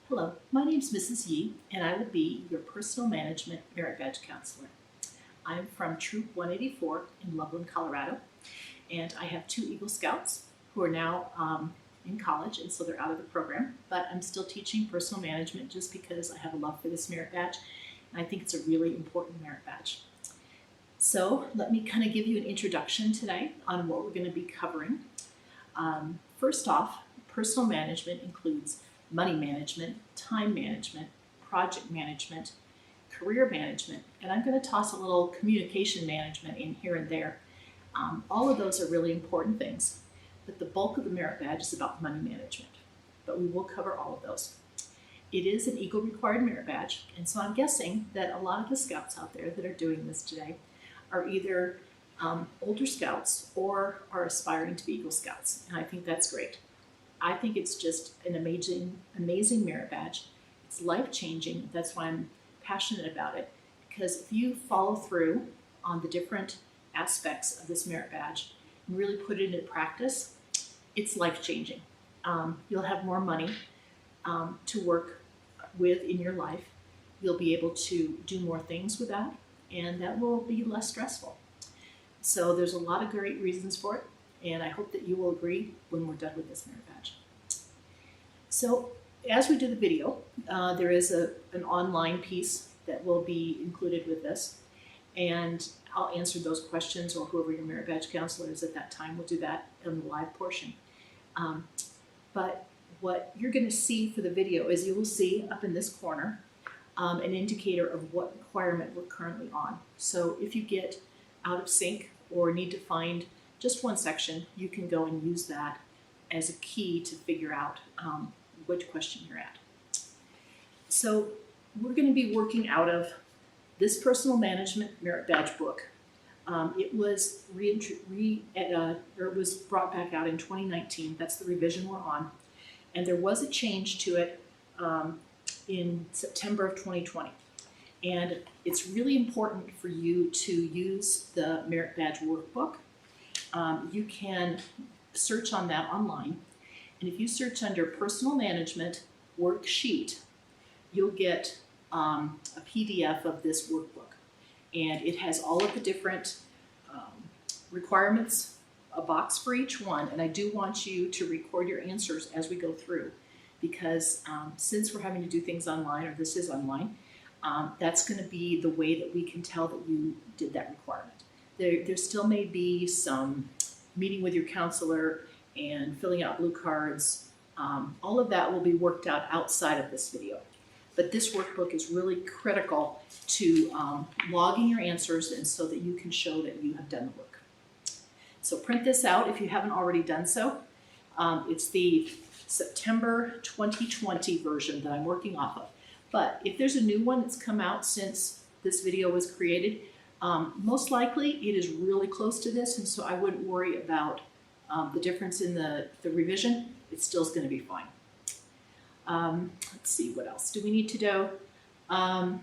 Hello, my name is Mrs. Yee, and I will be your Personal Management Merit Badge Counselor. I'm from Troop 184 in Loveland, Colorado, and I have two Eagle Scouts who are now in college, and so they're out of the program, but I'm still teaching personal management just because I have a love for this merit badge, and I think it's a really important merit badge. So let me kind of give you an introduction today on what we're going to be covering. First off, personal management includes money management, time management, project management, career management, and I'm going to toss a little communication management in here and there. All of those are really important things, but the bulk of the merit badge is about money management, but we will cover all of those. It is an Eagle required merit badge, and so I'm guessing that a lot of the scouts out there that are doing this today are either older scouts or are aspiring to be Eagle Scouts, and I think that's great. I think it's just an amazing merit badge. It's life-changing. That's why I'm passionate about it, because if you follow through on the different aspects of this merit badge and really put it into practice, it's life-changing. You'll have more money to work with in your life. You'll be able to do more things with that, and that will be less stressful. So there's a lot of great reasons for it, and I hope that you will agree when we're done with this merit badge. So as we do the video, there is an online piece that will be included with this, and I'll answer those questions, or whoever your merit badge counselor is at that time will do that in the live portion. But what you're going to see for the video is you will see up in this corner an indicator of what requirement we're currently on. So if you get out of sync or need to find just one section, you can go and use that as a key to figure out which question you're at. So we're going to be working out of this personal management merit badge book. It was was brought back out in 2019. That's the revision we're on, and there was a change to it in September of 2020. And it's really important for you to use the merit badge workbook. You can search on that online, and if you search under personal management worksheet, you'll get a PDF of this workbook, and it has all of the different requirements, a box for each one, and I do want you to record your answers as we go through, because since we're having to do things online, or this is online, that's going to be the way that we can tell that you did that requirement. There still may be some meeting with your counselor and filling out blue cards. All of that will be worked out outside of this video. But this workbook is really critical to logging your answers, and so that you can show that you have done the work. So print this out if you haven't already done so. It's the September 2020 version that I'm working off of. But if there's a new one that's come out since this video was created, most likely it is really close to this, and so I wouldn't worry about the difference in the revision. It still is going to be fine. Let's see, what else do we need to do? I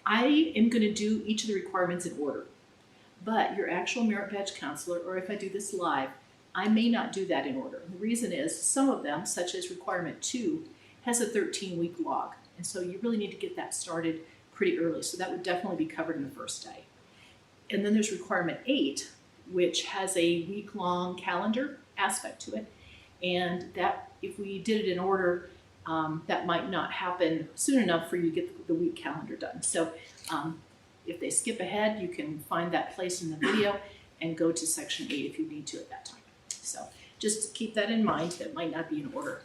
am going to do each of the requirements in order, but your actual merit badge counselor, or if I do this live, I may not do that in order. And the reason is some of them, such as requirement 2, has a 13-week log, and so you really need to get that started pretty early, so that would definitely be covered in the first day. And then there's requirement 8, which has a week-long calendar aspect to it, and that if we did it in order, that might not happen soon enough for you to get the week calendar done. So if they skip ahead, you can find that place in the video and go to section 8 if you need to at that time. So just keep that in mind. That might not be in order.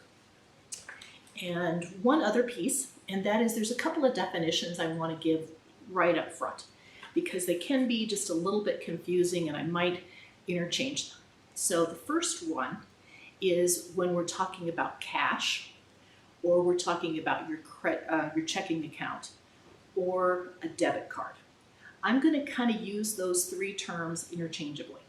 And one other piece, and that is there's a couple of definitions I want to give right up front, because they can be just a little bit confusing and I might interchange them. So the first one is when we're talking about cash, or we're talking about your checking account or a debit card. I'm going to kind of use those three terms interchangeably,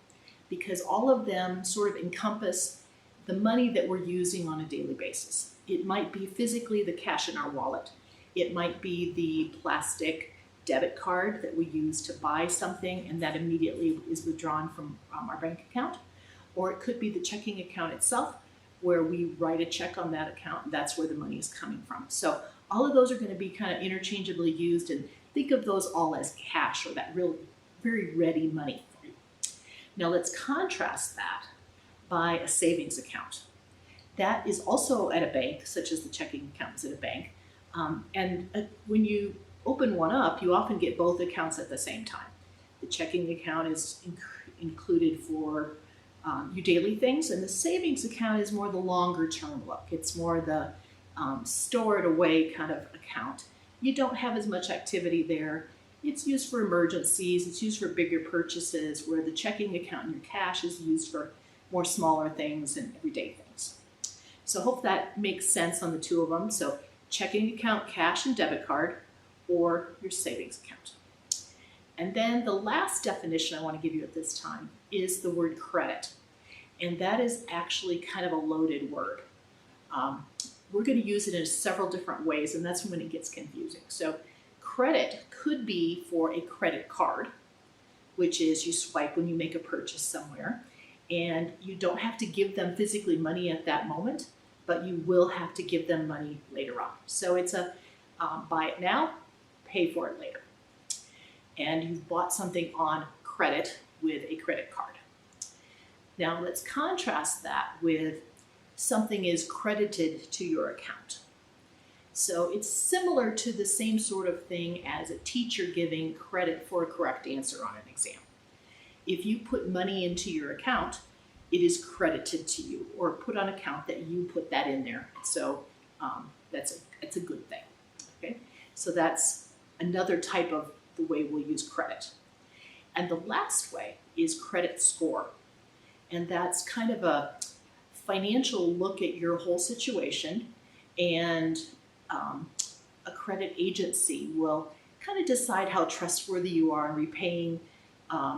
because all of them sort of encompass the money that we're using on a daily basis. It might be physically the cash in our wallet. It might be the plastic debit card that we use to buy something and that immediately is withdrawn from our bank account. Or it could be the checking account itself, where we write a check on that account, and that's where the money is coming from. So all of those are going to be kind of interchangeably used, and think of those all as cash, or that real, very ready money for you. Now let's contrast that by a savings account. That is also at a bank, such as the checking account is at a bank. When you open one up, you often get both accounts at the same time. The checking account is included for your daily things, and the savings account is more the longer term look. It's more the store it away kind of account. You don't have as much activity there. It's used for emergencies, it's used for bigger purchases, where the checking account and your cash is used for more smaller things and everyday things. So I hope that makes sense on the two of them. So checking account, cash and debit card, or your savings account. And then the last definition I want to give you at this time is the word credit. And that is actually kind of a loaded word. We're going to use it in several different ways, and that's when it gets confusing. So credit could be for a credit card, which is you swipe when you make a purchase somewhere, and you don't have to give them physically money at that moment, but you will have to give them money later on. So it's a buy it now, pay for it later. And you've bought something on credit with a credit card. Now let's contrast that with something is credited to your account. So it's similar to the same sort of thing as a teacher giving credit for a correct answer on an exam. If you put money into your account, it is credited to you, or put on account that you put that in there. So it's a good thing. Okay, so that's another type of the way we'll use credit. And the last way is credit score, and that's kind of a financial look at your whole situation, and a credit agency will kind of decide how trustworthy you are in repaying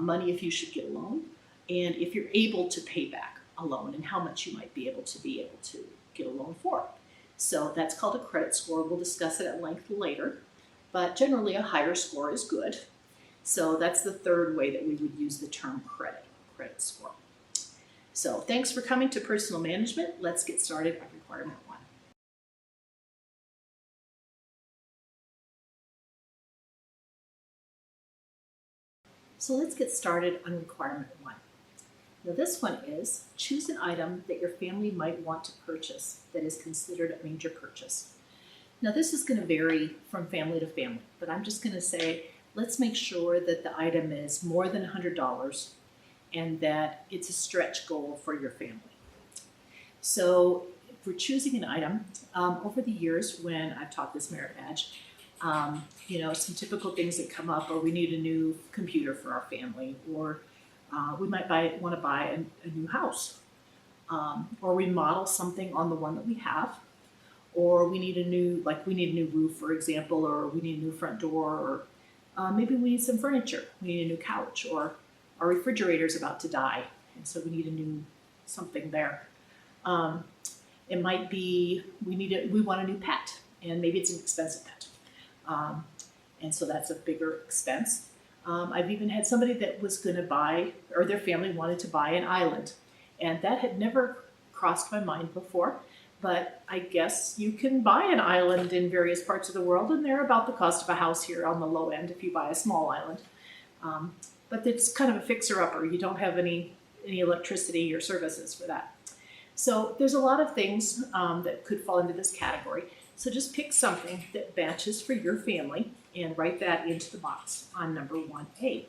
money if you should get a loan, and if you're able to pay back a loan, and how much you might be able to get a loan for. So that's called a credit score. We'll discuss it at length later, but generally a higher score is good. So that's the third way that we would use the term credit score. So thanks for coming to Personal Management. Let's get started at Requirement 1. So let's get started on Requirement 1. Now this one is, choose an item that your family might want to purchase that is considered a major purchase. Now this is going to vary from family to family, but I'm just going to say, let's make sure that the item is more than $100 and that it's a stretch goal for your family. So if we're choosing an item, over the years when I've taught this merit badge, some typical things that come up are we need a new computer for our family, or we might want to buy a new house, or remodel something on the one that we have, or we need a new roof, for example, or we need a new front door, or maybe we need some furniture. We need a new couch, or our refrigerator is about to die, and so we need a new something there. It might be we want a new pet, and maybe it's an expensive pet, and so that's a bigger expense. I've even had somebody that was going to buy, or their family wanted to buy an island, and that had never crossed my mind before. But I guess you can buy an island in various parts of the world, and they're about the cost of a house here on the low end if you buy a small island. But it's kind of a fixer-upper. You don't have any electricity or services for that. So there's a lot of things that could fall into this category. So just pick something that matches for your family and write that into the box on number 1A.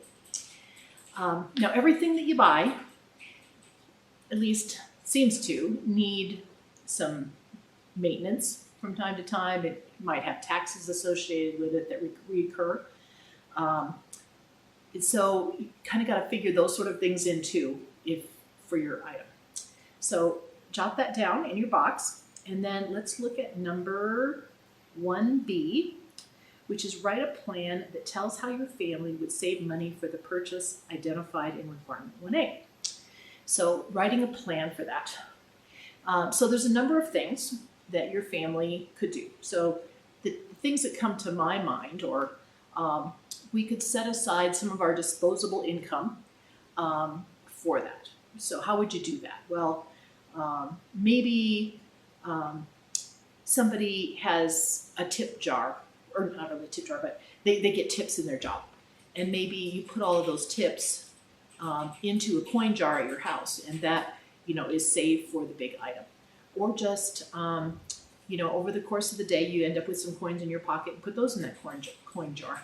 Now everything that you buy, at least seems to, need some maintenance from time to time. It might have taxes associated with it that recur. So you kind of got to figure those sort of things in too, for your item. So jot that down in your box, and then let's look at number 1B, which is write a plan that tells how your family would save money for the purchase identified in Requirement 1A. So writing a plan for that. So there's a number of things that your family could do. So the things that come to my mind, or we could set aside some of our disposable income for that. So how would you do that? Well, Maybe somebody has a tip jar, or not really a tip jar, but they get tips in their job. And maybe you put all of those tips into a coin jar at your house, and that, is saved for the big item. Or just, over the course of the day, you end up with some coins in your pocket and put those in that coin jar.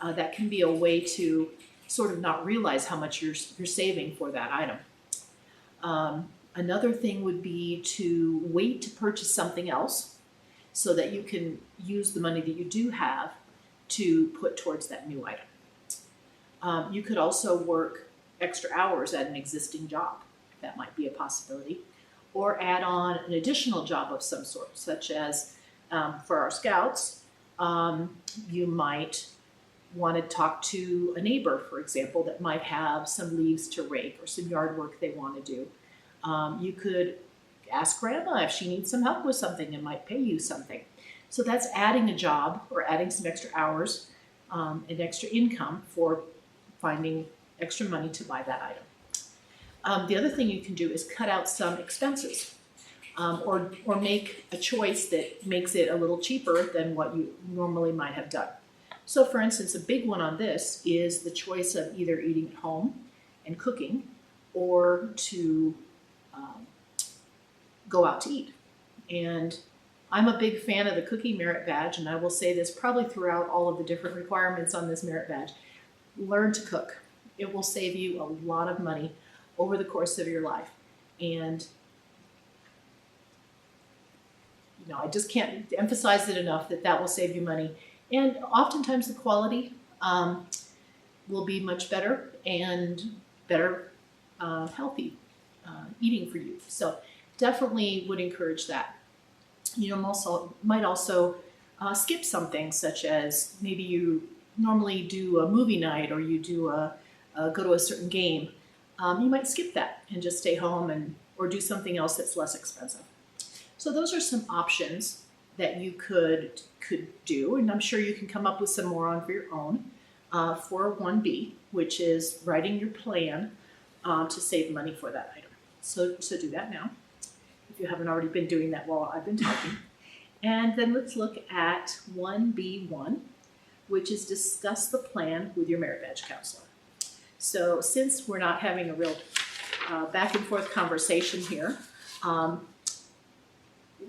That can be a way to sort of not realize how much you're saving for that item. Another thing would be to wait to purchase something else so that you can use the money that you do have to put towards that new item. You could also work extra hours at an existing job. That might be a possibility. Or add on an additional job of some sort, such as for our scouts, you might want to talk to a neighbor, for example, that might have some leaves to rake or some yard work they want to do. You could ask grandma if she needs some help with something and might pay you something. So that's adding a job or adding some extra hours and extra income for finding extra money to buy that item. The other thing you can do is cut out some expenses or make a choice that makes it a little cheaper than what you normally might have done. So for instance, a big one on this is the choice of either eating at home and cooking or to go out to eat. And I'm a big fan of the cookie merit badge, and I will say this probably throughout all of the different requirements on this merit badge. Learn to cook. It will save you a lot of money over the course of your life. And I just can't emphasize it enough that will save you money. And oftentimes the quality will be much better and better healthy eating for you. So definitely would encourage that. You might also skip something, such as maybe you normally do a movie night or you do go to a certain game. You might skip that and just stay home or do something else that's less expensive. So those are some options that you could do, and I'm sure you can come up with some more on for your own for 1B, which is writing your plan to save money for that item. So do that now, if you haven't already been doing that while I've been talking. And then let's look at 1B1, which is discuss the plan with your merit badge counselor. So since we're not having a real back and forth conversation here,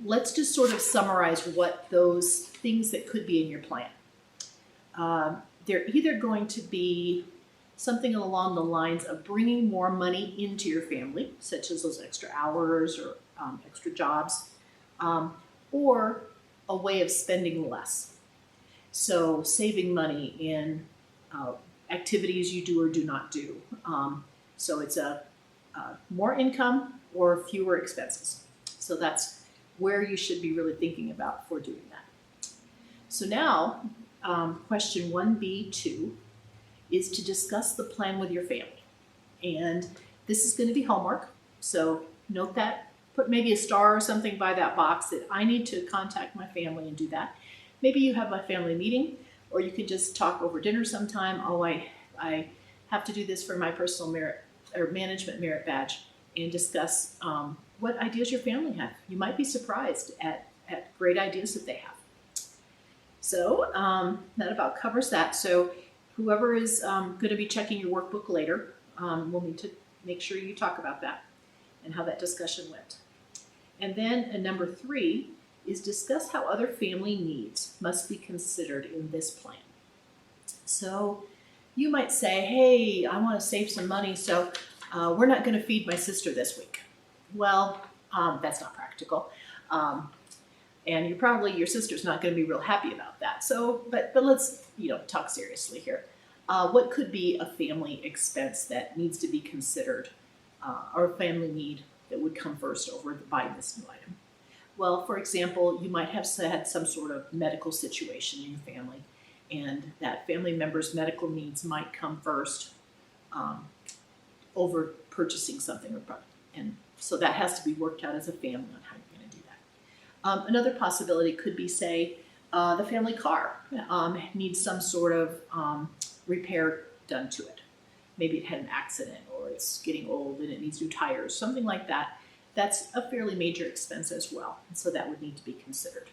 let's just sort of summarize what those things that could be in your plan. They're either going to be something along the lines of bringing more money into your family, such as those extra hours or extra jobs, or a way of spending less. So saving money in activities you do or do not do. So it's a more income or fewer expenses. So that's where you should be really thinking about for doing that. So now, question 1B2 is to discuss the plan with your family. And this is going to be homework. So note that, put maybe a star or something by that box that I need to contact my family and do that. Maybe you have a family meeting, or you could just talk over dinner sometime. Oh, I have to do this for my personal merit or management merit badge, and discuss what ideas your family have. You might be surprised at great ideas that they have. So that about covers that. So whoever is going to be checking your workbook later will need to make sure you talk about that and how that discussion went. And then number 3 is discuss how other family needs must be considered in this plan. So you might say, hey, I want to save some money, so we're not going to feed my sister this week. Well, that's not practical. And your sister's not going to be real happy about that. So, but let's, talk seriously here. What could be a family expense that needs to be considered, or a family need that would come first over buying this new item? Well, for example, you might have had some sort of medical situation in your family, and that family member's medical needs might come first over purchasing something or product. And so that has to be worked out as a family on how you're going to do that. Another possibility could be, say, the family car needs some sort of repair done to it. Maybe it had an accident, or it's getting old and it needs new tires, something like that. that's a fairly major expense as well, and so that would need to be considered.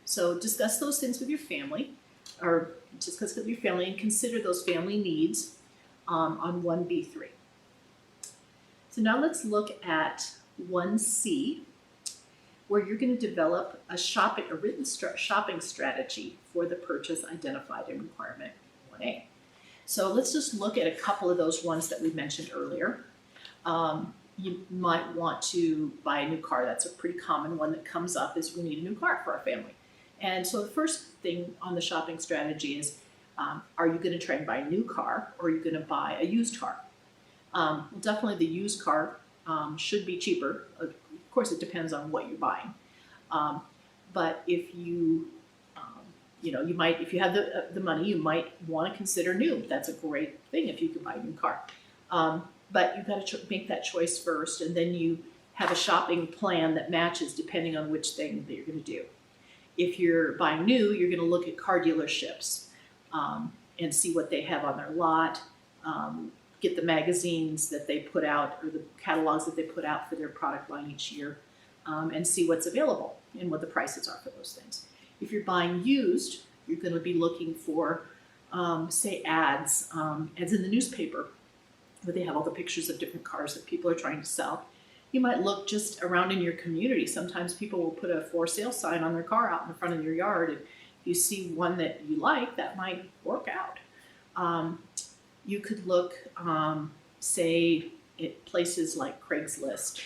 So discuss those things with your family, or discuss with your family and consider those family needs on 1B3. So now let's look at 1C, where you're going to develop a written shopping strategy for the purchase identified in requirement 1A. So let's just look at a couple of those ones that we mentioned earlier. You might want to buy a new car. That's a pretty common one that comes up, is we need a new car for our family. And so the first thing on the shopping strategy is, are you going to try and buy a new car, or are you going to buy a used car? Well, definitely the used car should be cheaper. Of course, it depends on what you're buying. But if you, you might, if you have the money, you might want to consider new. That's a great thing if you can buy a new car. But you've got to make that choice first, and then you have a shopping plan that matches depending on which thing that you're going to do. If you're buying new, you're going to look at car dealerships and see what they have on their lot, get the magazines that they put out or the catalogs that they put out for their product line each year, and see what's available and what the prices are for those things. If you're buying used, you're going to be looking for, say, ads in the newspaper, where they have all the pictures of different cars that people are trying to sell. You might look just around in your community. Sometimes people will put a for sale sign on their car out in the front of your yard. And if you see one that you like, that might work out. You could look, say, at places like Craigslist,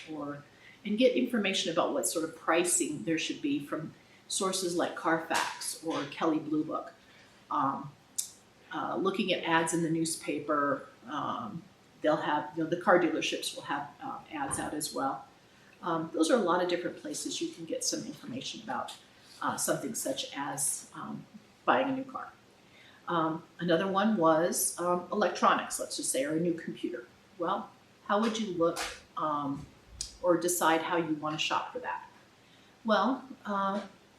and get information about what sort of pricing there should be from sources like Carfax or Kelley Blue Book. Looking at ads in the newspaper, they'll have, the car dealerships will have ads out as well. Those are a lot of different places you can get some information about something such as buying a new car. Another one was electronics, let's just say, or a new computer. Well, how would you look or decide how you want to shop for that? Well,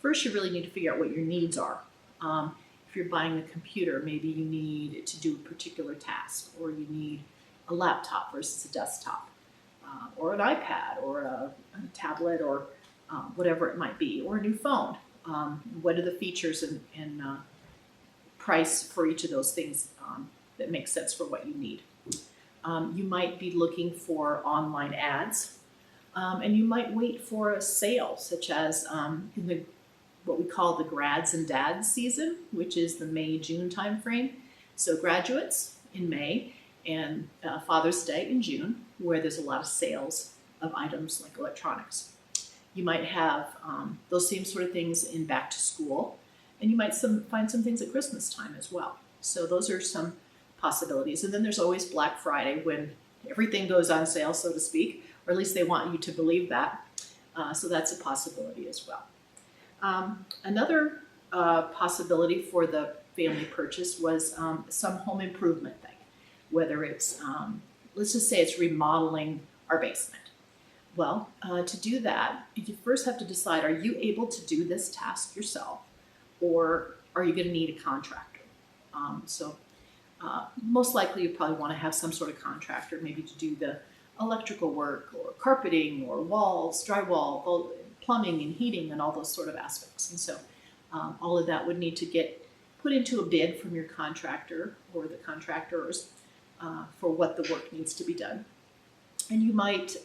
first you really need to figure out what your needs are. If you're buying a computer, maybe you need to do a particular task, or you need a laptop versus a desktop, or an iPad, or a tablet, or whatever it might be, or a new phone. What are the features and price for each of those things that make sense for what you need? You might be looking for online ads, and you might wait for a sale, such as in what we call the grads and dads season, which is the May-June timeframe. So graduates in May, and Father's Day in June, where there's a lot of sales of items like electronics. You might have those same sort of things in back to school, and you might find some things at Christmas time as well. So those are some possibilities. And then there's always Black Friday, when everything goes on sale, so to speak, or at least they want you to believe that. So that's a possibility as well. Another possibility for the family purchase was some home improvement thing, whether it's, let's just say it's remodeling our basement. Well, to do that, you first have to decide, are you able to do this task yourself, or are you going to need a contractor? Most likely you probably want to have some sort of contractor, maybe to do the electrical work, or carpeting, or walls, drywall, plumbing and heating, and all those sort of aspects. And so all of that would need to get put into a bid from your contractor or the contractors for what the work needs to be done. And you might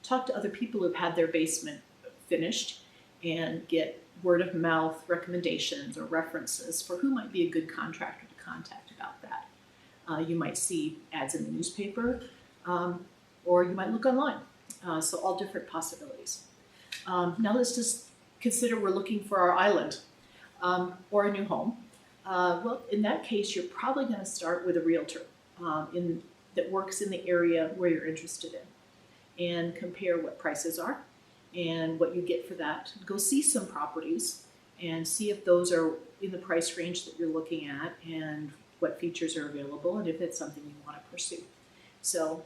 talk to other people who've had their basement finished and get word of mouth recommendations or references for who might be a good contractor to contact about that. You might see ads in the newspaper, or you might look online. So all different possibilities. Now let's just consider we're looking for our island or a new home. Well, in that case, you're probably going to start with a realtor that works in the area where you're interested in, and compare what prices are and what you get for that. Go see some properties and see if those are in the price range that you're looking at, and what features are available, and if it's something you want to pursue. So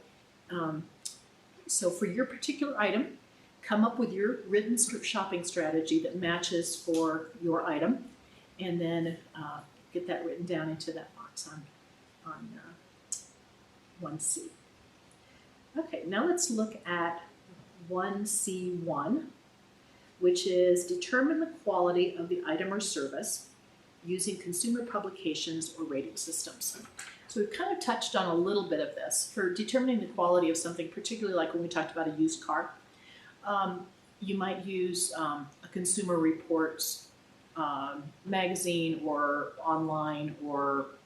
for your particular item, come up with your written shopping strategy that matches for your item, and then get that written down into that box on 1C. Okay, now let's look at 1C1, which is determine the quality of the item or service using consumer publications or rating systems. So we've kind of touched on a little bit of this. For determining the quality of something, particularly like when we talked about a used car, you might use a Consumer Reports magazine or online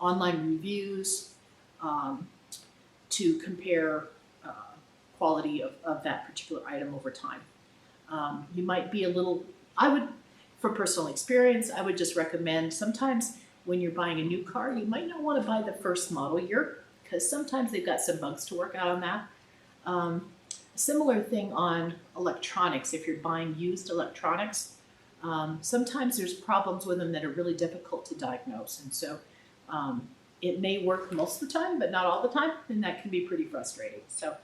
reviews to compare quality of that particular item over time. You might be a little, from personal experience, I would just recommend sometimes when you're buying a new car, you might not want to buy the first model year because sometimes they've got some bugs to work out on that. Similar thing on electronics. If you're buying used electronics, sometimes there's problems with them that are really difficult to diagnose. And so it may work most of the time, but not all the time, and that can be pretty frustrating. So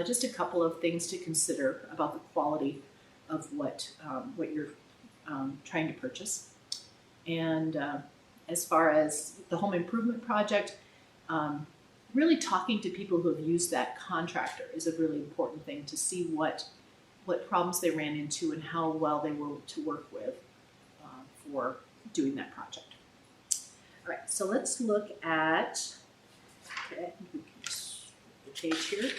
just a couple of things to consider about the quality of what you're trying to purchase. And as far as the home improvement project, really talking to people who have used that contractor is a really important thing to see what problems they ran into and how well they were to work with for doing that project. All right, so let's look at, okay, I think we can switch the page here.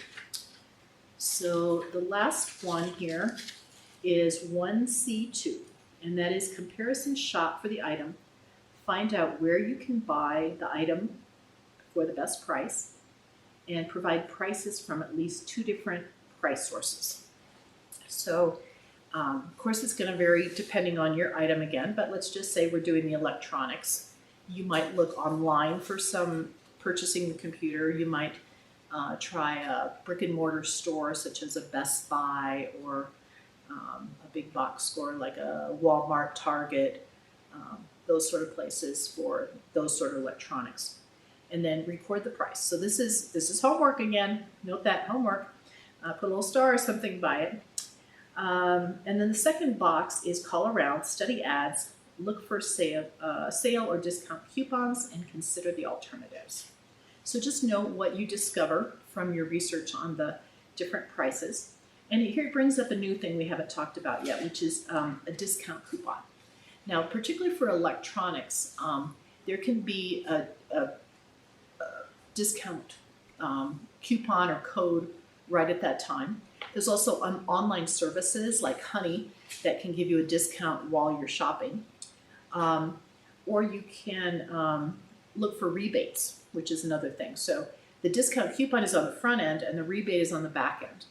So the last one here is 1C2, and that is comparison shop for the item. Find out where you can buy the item for the best price and provide prices from at least 2 different price sources. So of course it's going to vary depending on your item again, but let's just say we're doing the electronics. You might look online for some purchasing the computer. You might try a brick and mortar store such as a Best Buy or a big box store like a Walmart, Target, those sort of places for those sort of electronics. And then record the price. So this is homework again. Note that, homework. Put a little star or something by it. And then the second box is call around, study ads, look for sale or discount coupons, and consider the alternatives. So just note what you discover from your research on the different prices. And here it brings up a new thing we haven't talked about yet, which is a discount coupon. Now, particularly for electronics, there can be a discount coupon or code right at that time. There's also online services like Honey that can give you a discount while you're shopping. Or you can look for rebates, which is another thing. So the discount coupon is on the front end and the rebate is on the back end.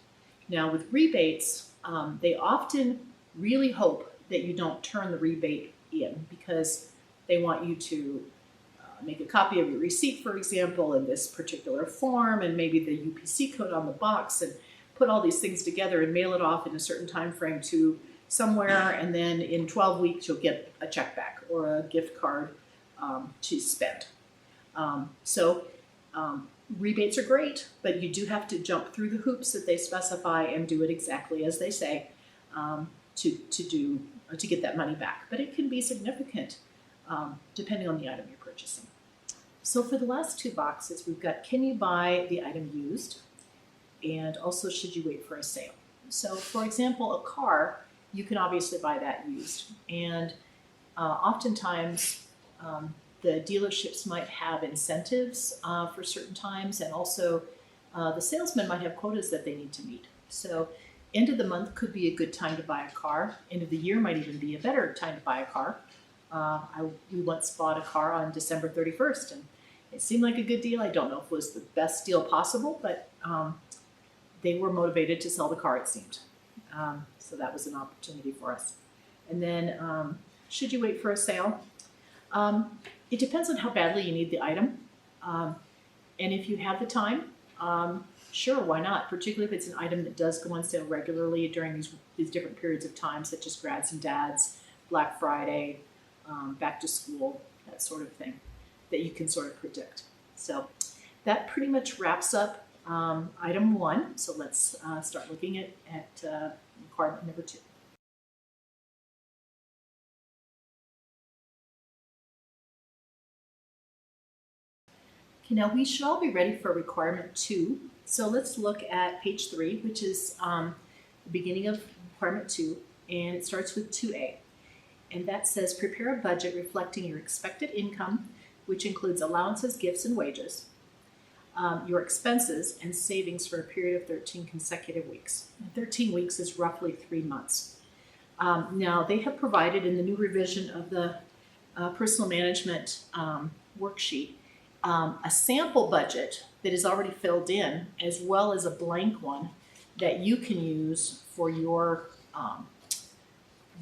Now with rebates, they often really hope that you don't turn the rebate in because they want you to make a copy of your receipt, for example, in this particular form, and maybe the UPC code on the box, and put all these things together and mail it off in a certain time frame to somewhere, and then in 12 weeks you'll get a check back or a gift card to spend. Rebates are great, but you do have to jump through the hoops that they specify and do it exactly as they say to get that money back. But it can be significant depending on the item you're purchasing. So for the last 2 boxes, we've got can you buy the item used, and also should you wait for a sale. So for example, a car, you can obviously buy that used, and oftentimes the dealerships might have incentives for certain times, and also the salesman might have quotas that they need to meet. So end of the month could be a good time to buy a car. End of the year might even be a better time to buy a car. We once bought a car on December 31st, and it seemed like a good deal. I don't know if it was the best deal possible, but they were motivated to sell the car, it seemed. So that was an opportunity for us. And then should you wait for a sale? It depends on how badly you need the item. And if you have the time, sure, why not? Particularly if it's an item that does go on sale regularly during these different periods of time, such as Grads and Dads, Black Friday, back to school, that sort of thing, that you can sort of predict. So that pretty much wraps up item 1. So let's start looking at requirement number 2. Okay, now we should all be ready for requirement 2. So let's look at page 3, which is beginning of requirement 2, and it starts with 2A. And that says, prepare a budget reflecting your expected income, which includes allowances, gifts, and wages, your expenses, and savings for a period of 13 consecutive weeks. And 13 weeks is roughly 3 months. Now, they have provided in the new revision of the personal management worksheet a sample budget that is already filled in, as well as a blank one that you can use for your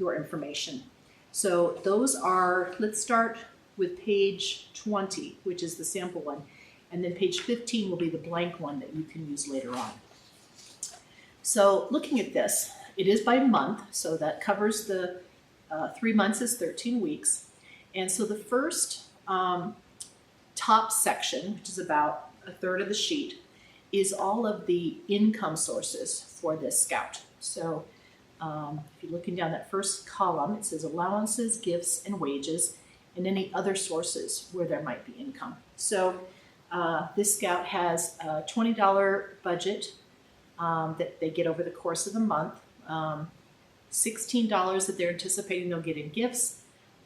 information. So those are, let's start with page 20, which is the sample one, and then page 15 will be the blank one that you can use later on. So looking at this, it is by month, so that covers the 3 months is 13 weeks. And so the first top section, which is about a third of the sheet, is all of the income sources for this scout. So if you're looking down that first column, it says allowances, gifts, and wages, and any other sources where there might be income. So this scout has a $20 budget that they get over the course of the month, $16 that they're anticipating they'll get in gifts,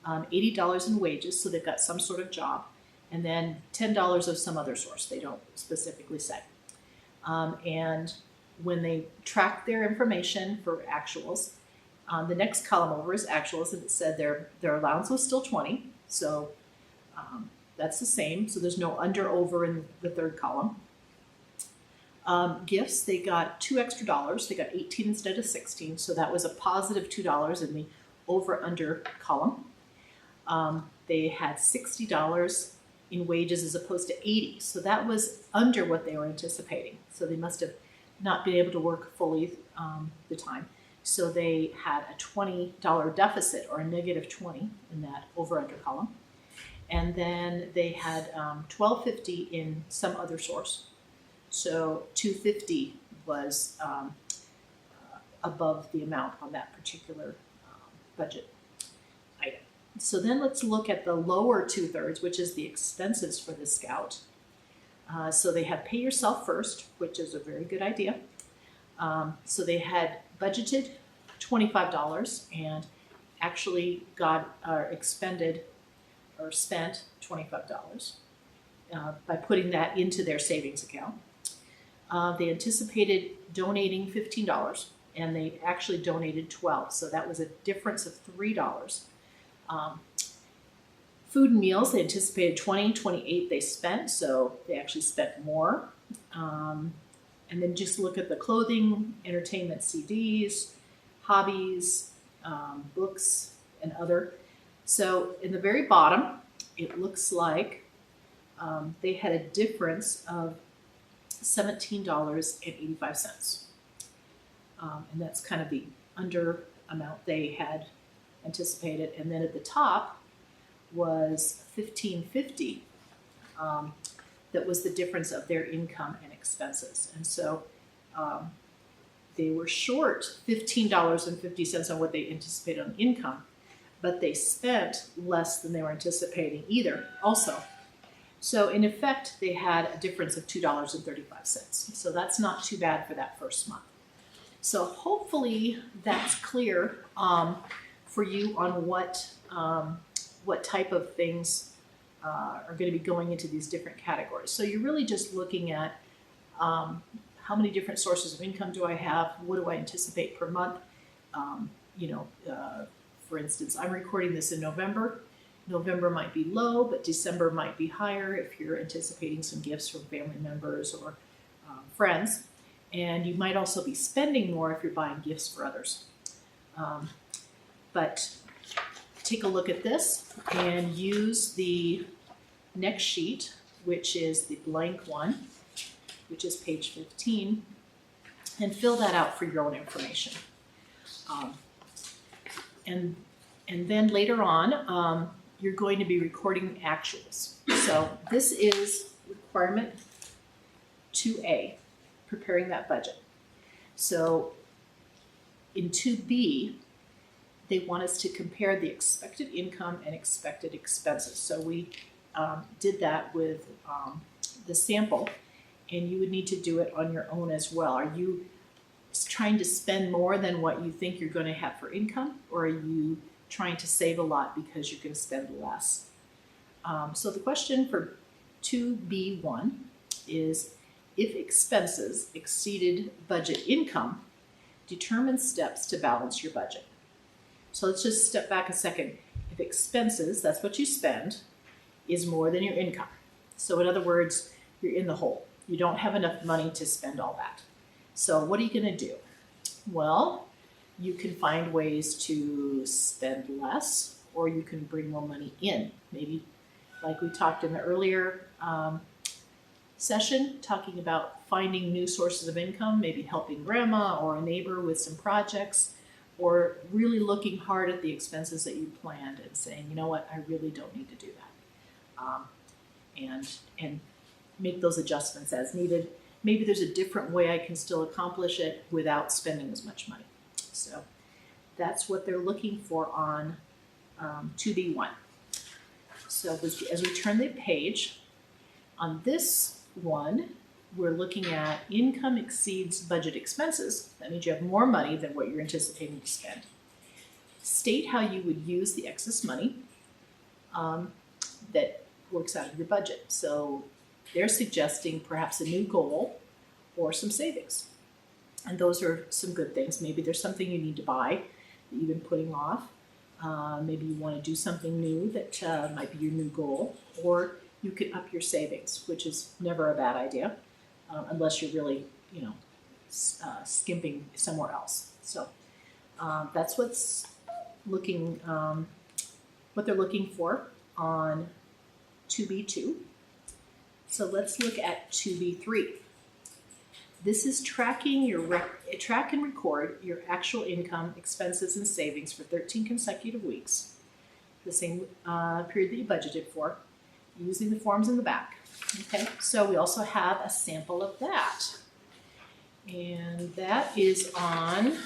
$80 in wages, so they've got some sort of job, and then $10 of some other source they don't specifically say. And when they track their information for actuals, the next column over is actuals, and it said their allowance was still 20, so that's the same, so there's no under over in the third column. Gifts, they got $2 extra, they got 18 instead of 16, so that was a positive $2 in the over under column. They had $60 in wages as opposed to 80, so that was under what they were anticipating, so they must have not been able to work fully the time. So they had a $20 deficit, or a negative 20 in that over under column. And then they had $12.50 in some other source. So $2.50 was above the amount on that particular budget item. So then let's look at the lower 2/3, which is the expenses for the scout. So they have pay yourself first, which is a very good idea. So they had budgeted $25 and actually expended or spent $25 by putting that into their savings account. They anticipated donating $15 and they actually donated $12, so that was a difference of $3. Food and meals, they anticipated $20, $28 they spent, so they actually spent more. And then just look at the clothing, entertainment, CDs, hobbies, books, and other. So in the very bottom, it looks like they had a difference of $17.85. And that's kind of the under amount they had anticipated. And then at the top was $15.50. That was the difference of their income and expenses. And so they were short $15.50 on what they anticipated on income, but they spent less than they were anticipating either also. So in effect, they had a difference of $2.35. So that's not too bad for that first month. So hopefully that's clear for you on what type of things are going to be going into these different categories. So you're really just looking at how many different sources of income do I have? What do I anticipate per month? For instance, I'm recording this in November. November might be low, but December might be higher if you're anticipating some gifts from family members or friends. And you might also be spending more if you're buying gifts for others. But take a look at this and use the next sheet, which is the blank one, which is page 15, and fill that out for your own information. And then later on, you're going to be recording actuals. So this is requirement 2A, preparing that budget. So in 2B, they want us to compare the expected income and expected expenses. So we did that with the sample, and you would need to do it on your own as well. Are you trying to spend more than what you think you're going to have for income, or are you trying to save a lot because you're going to spend less? So the question for 2B1 is, if expenses exceeded budget income, determine steps to balance your budget. So let's just step back a second. If expenses, that's what you spend, is more than your income. So in other words, you're in the hole. You don't have enough money to spend all that. So what are you going to do? Well, you can find ways to spend less, or you can bring more money in. Maybe like we talked in the earlier session, talking about finding new sources of income, maybe helping grandma or a neighbor with some projects, or really looking hard at the expenses that you planned and saying, you know what, I really don't need to do that. And make those adjustments as needed. Maybe there's a different way I can still accomplish it without spending as much money. So that's what they're looking for on 2B1. So as we turn the page, on this one, we're looking at income exceeds budget expenses. That means you have more money than what you're anticipating to spend. State how you would use the excess money that works out of your budget. So they're suggesting perhaps a new goal or some savings. And those are some good things. Maybe there's something you need to buy that you've been putting off. Maybe you want to do something new that might be your new goal, or you could up your savings, which is never a bad idea, unless you're really, skimping somewhere else. So that's what they're looking for on 2B2. So let's look at 2B3. This is track and record your actual income, expenses, and savings for 13 consecutive weeks, the same period that you budgeted for, using the forms in the back. Okay, so we also have a sample of that. And that is on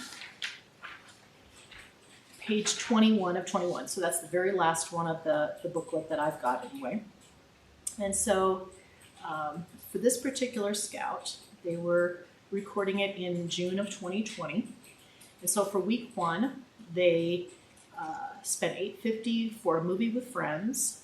page 21 of 21. So that's the very last one of the booklet that I've got anyway. And so for this particular scout, they were recording it in June of 2020. And so for week 1, they spent $8.50 for a movie with friends.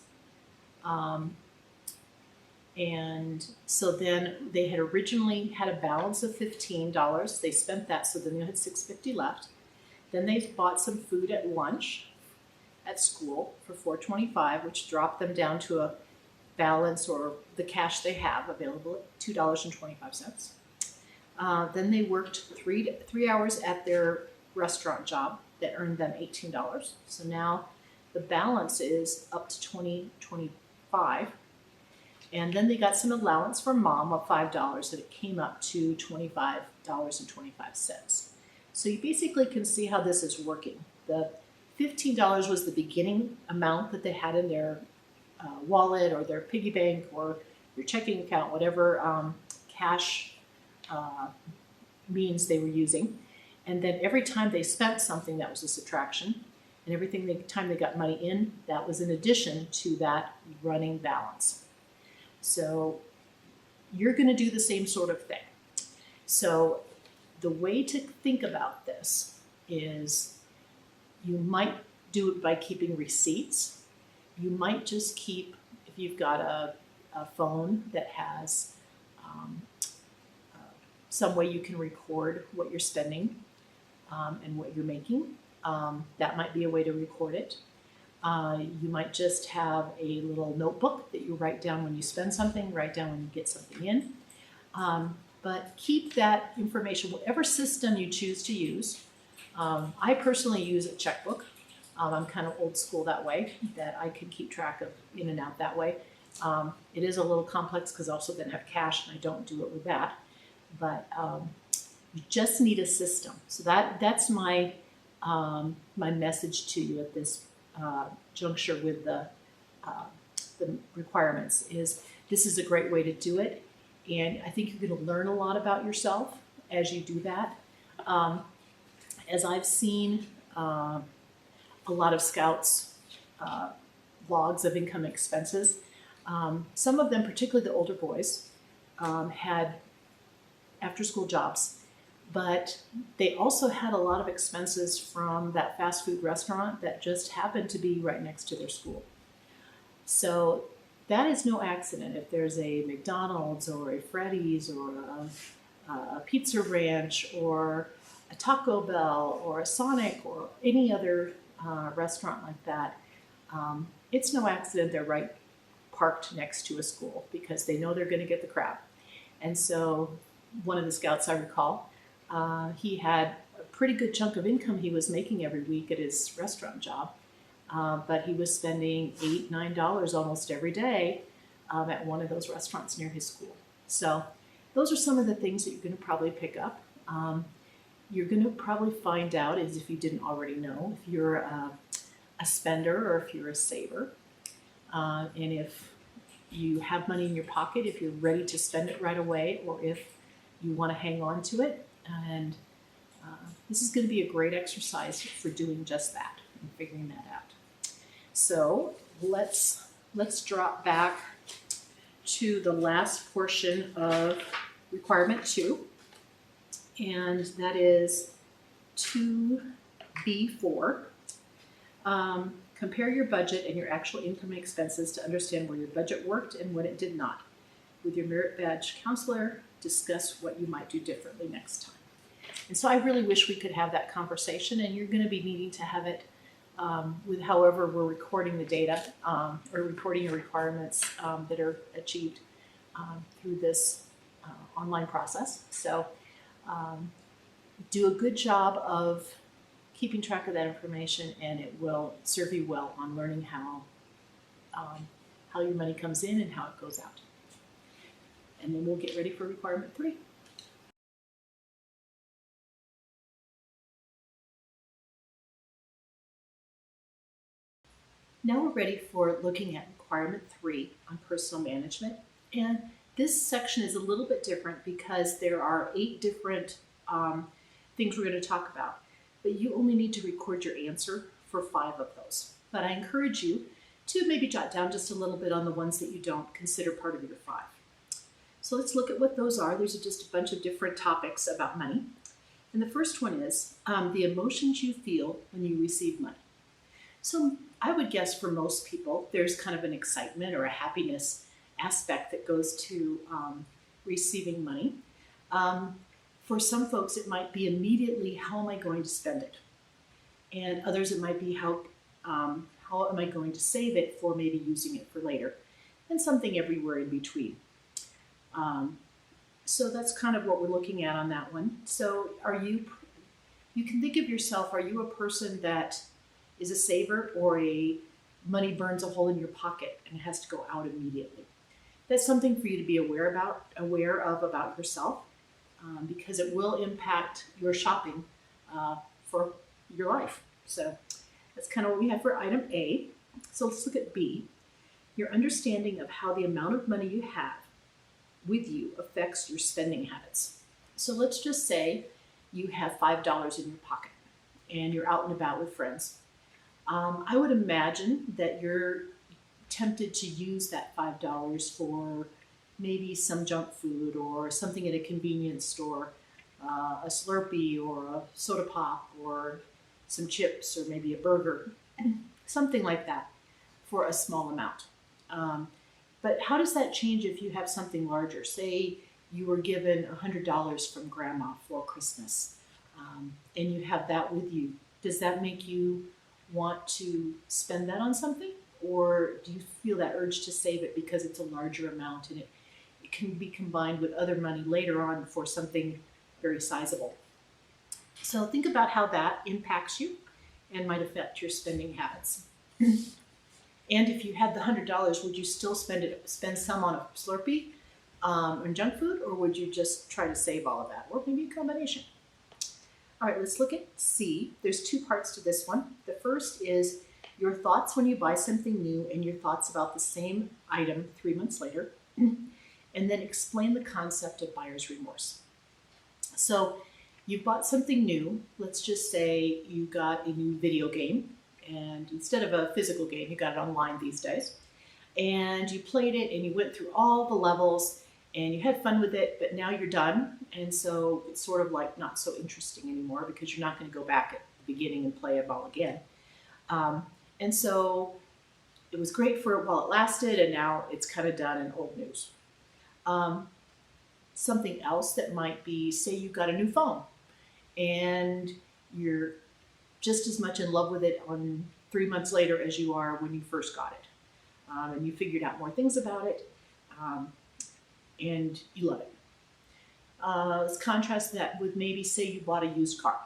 And so then they had originally had a balance of $15. They spent that, so then they had $6.50 left. Then they bought some food at lunch at school for $4.25, which dropped them down to a balance, or the cash they have available, at $2.25. Then they worked three hours at their restaurant job that earned them $18. So now the balance is up to $20.25. And then they got some allowance from mom of $5, and it came up to $25.25. So you basically can see how this is working. The $15 was the beginning amount that they had in their wallet or their piggy bank or your checking account, whatever cash means they were using. And then every time they spent something, that was a subtraction. And every time they got money in, that was in addition to that running balance. So you're going to do the same sort of thing. So the way to think about this is you might do it by keeping receipts. You might just keep, if you've got a phone that has some way you can record what you're spending and what you're making, that might be a way to record it. You might just have a little notebook that you write down when you spend something, write down when you get something in. But keep that information, whatever system you choose to use. I personally use a checkbook. I'm kind of old school that way, that I can keep track of in and out that way. It is a little complex because I also then have cash, and I don't do it with that. But you just need a system. So that's my my message to you at this juncture with the requirements is this is a great way to do it. And I think you're going to learn a lot about yourself as you do that. As I've seen a lot of scouts logs of income expenses, some of them, particularly the older boys, had after-school jobs But they also had a lot of expenses from that fast food restaurant that just happened to be right next to their school. So that is no accident. If there's a McDonald's or a Freddy's or a Pizza Ranch or a Taco Bell or a Sonic or any other restaurant like that, it's no accident they're right parked next to a school because they know they're going to get the crowd. And so one of the scouts I recall, he had a pretty good chunk of income he was making every week at his restaurant job, but he was spending $8, $9 almost every day at one of those restaurants near his school. So those are some of the things that you're going to probably pick up. You're going to probably find out, as if you didn't already know, if you're a spender or if you're a saver. And if you have money in your pocket, if you're ready to spend it right away, or if you want to hang on to it. And this is going to be a great exercise for doing just that and figuring that out. So let's drop back to the last portion of requirement 2, and that is 2B4. Compare your budget and your actual income and expenses to understand where your budget worked and when it did not. With your merit badge counselor, discuss what you might do differently next time. And so I really wish we could have that conversation, and you're going to be needing to have it with however we're recording the data or recording your requirements that are achieved through this online process. So do a good job of keeping track of that information, and it will serve you well on learning how your money comes in and how it goes out. And then we'll get ready for requirement 3. Now we're ready for looking at requirement 3 on personal management. And this section is a little bit different because there are 8 different things we're going to talk about. But you only need to record your answer for 5 of those. But I encourage you to maybe jot down just a little bit on the ones that you don't consider part of your 5. So let's look at what those are. There's just a bunch of different topics about money. And the first one is the emotions you feel when you receive money. So I would guess for most people, there's kind of an excitement or a happiness aspect that goes to receiving money. For some folks, it might be immediately, how am I going to spend it? And others, it might be, how am I going to save it for maybe using it for later? And something everywhere in between. So that's kind of what we're looking at on that one. So you can think of yourself, are you a person that is a saver, or a money burns a hole in your pocket and has to go out immediately? That's something for you to be aware of about yourself. Because it will impact your shopping for your life. So that's kind of what we have for item A. So let's look at B. Your understanding of how the amount of money you have with you affects your spending habits. So let's just say you have $5 in your pocket and you're out and about with friends. I would imagine that you're tempted to use that $5 for maybe some junk food or something at a convenience store, a Slurpee or a soda pop or some chips or maybe a burger, something like that for a small amount. But how does that change if you have something larger? Say you were given $100 from grandma for Christmas and you have that with you. Does that make you want to spend that on something? Or do you feel that urge to save it because it's a larger amount and it can be combined with other money later on for something very sizable? So think about how that impacts you and might affect your spending habits. And if you had the $100, would you still spend some on a Slurpee and junk food, or would you just try to save all of that, or maybe a combination? All right, let's look at C. There's 2 parts to this one. The first is your thoughts when you buy something new and your thoughts about the same item 3 months later. And then explain the concept of buyer's remorse. So you bought something new. Let's just say you got a new video game, and instead of a physical game, you got it online these days. And you played it and you went through all the levels and you had fun with it, but now you're done. And so it's sort of like not so interesting anymore because you're not going to go back at the beginning and play it all again. And so it was great for while it lasted, and now it's kind of done and old news. Um, Something else that might be, say you got a new phone and you're just as much in love with it on 3 months later as you are when you first got it. And you figured out more things about it, and you love it. Let's contrast that with maybe, say, you bought a used car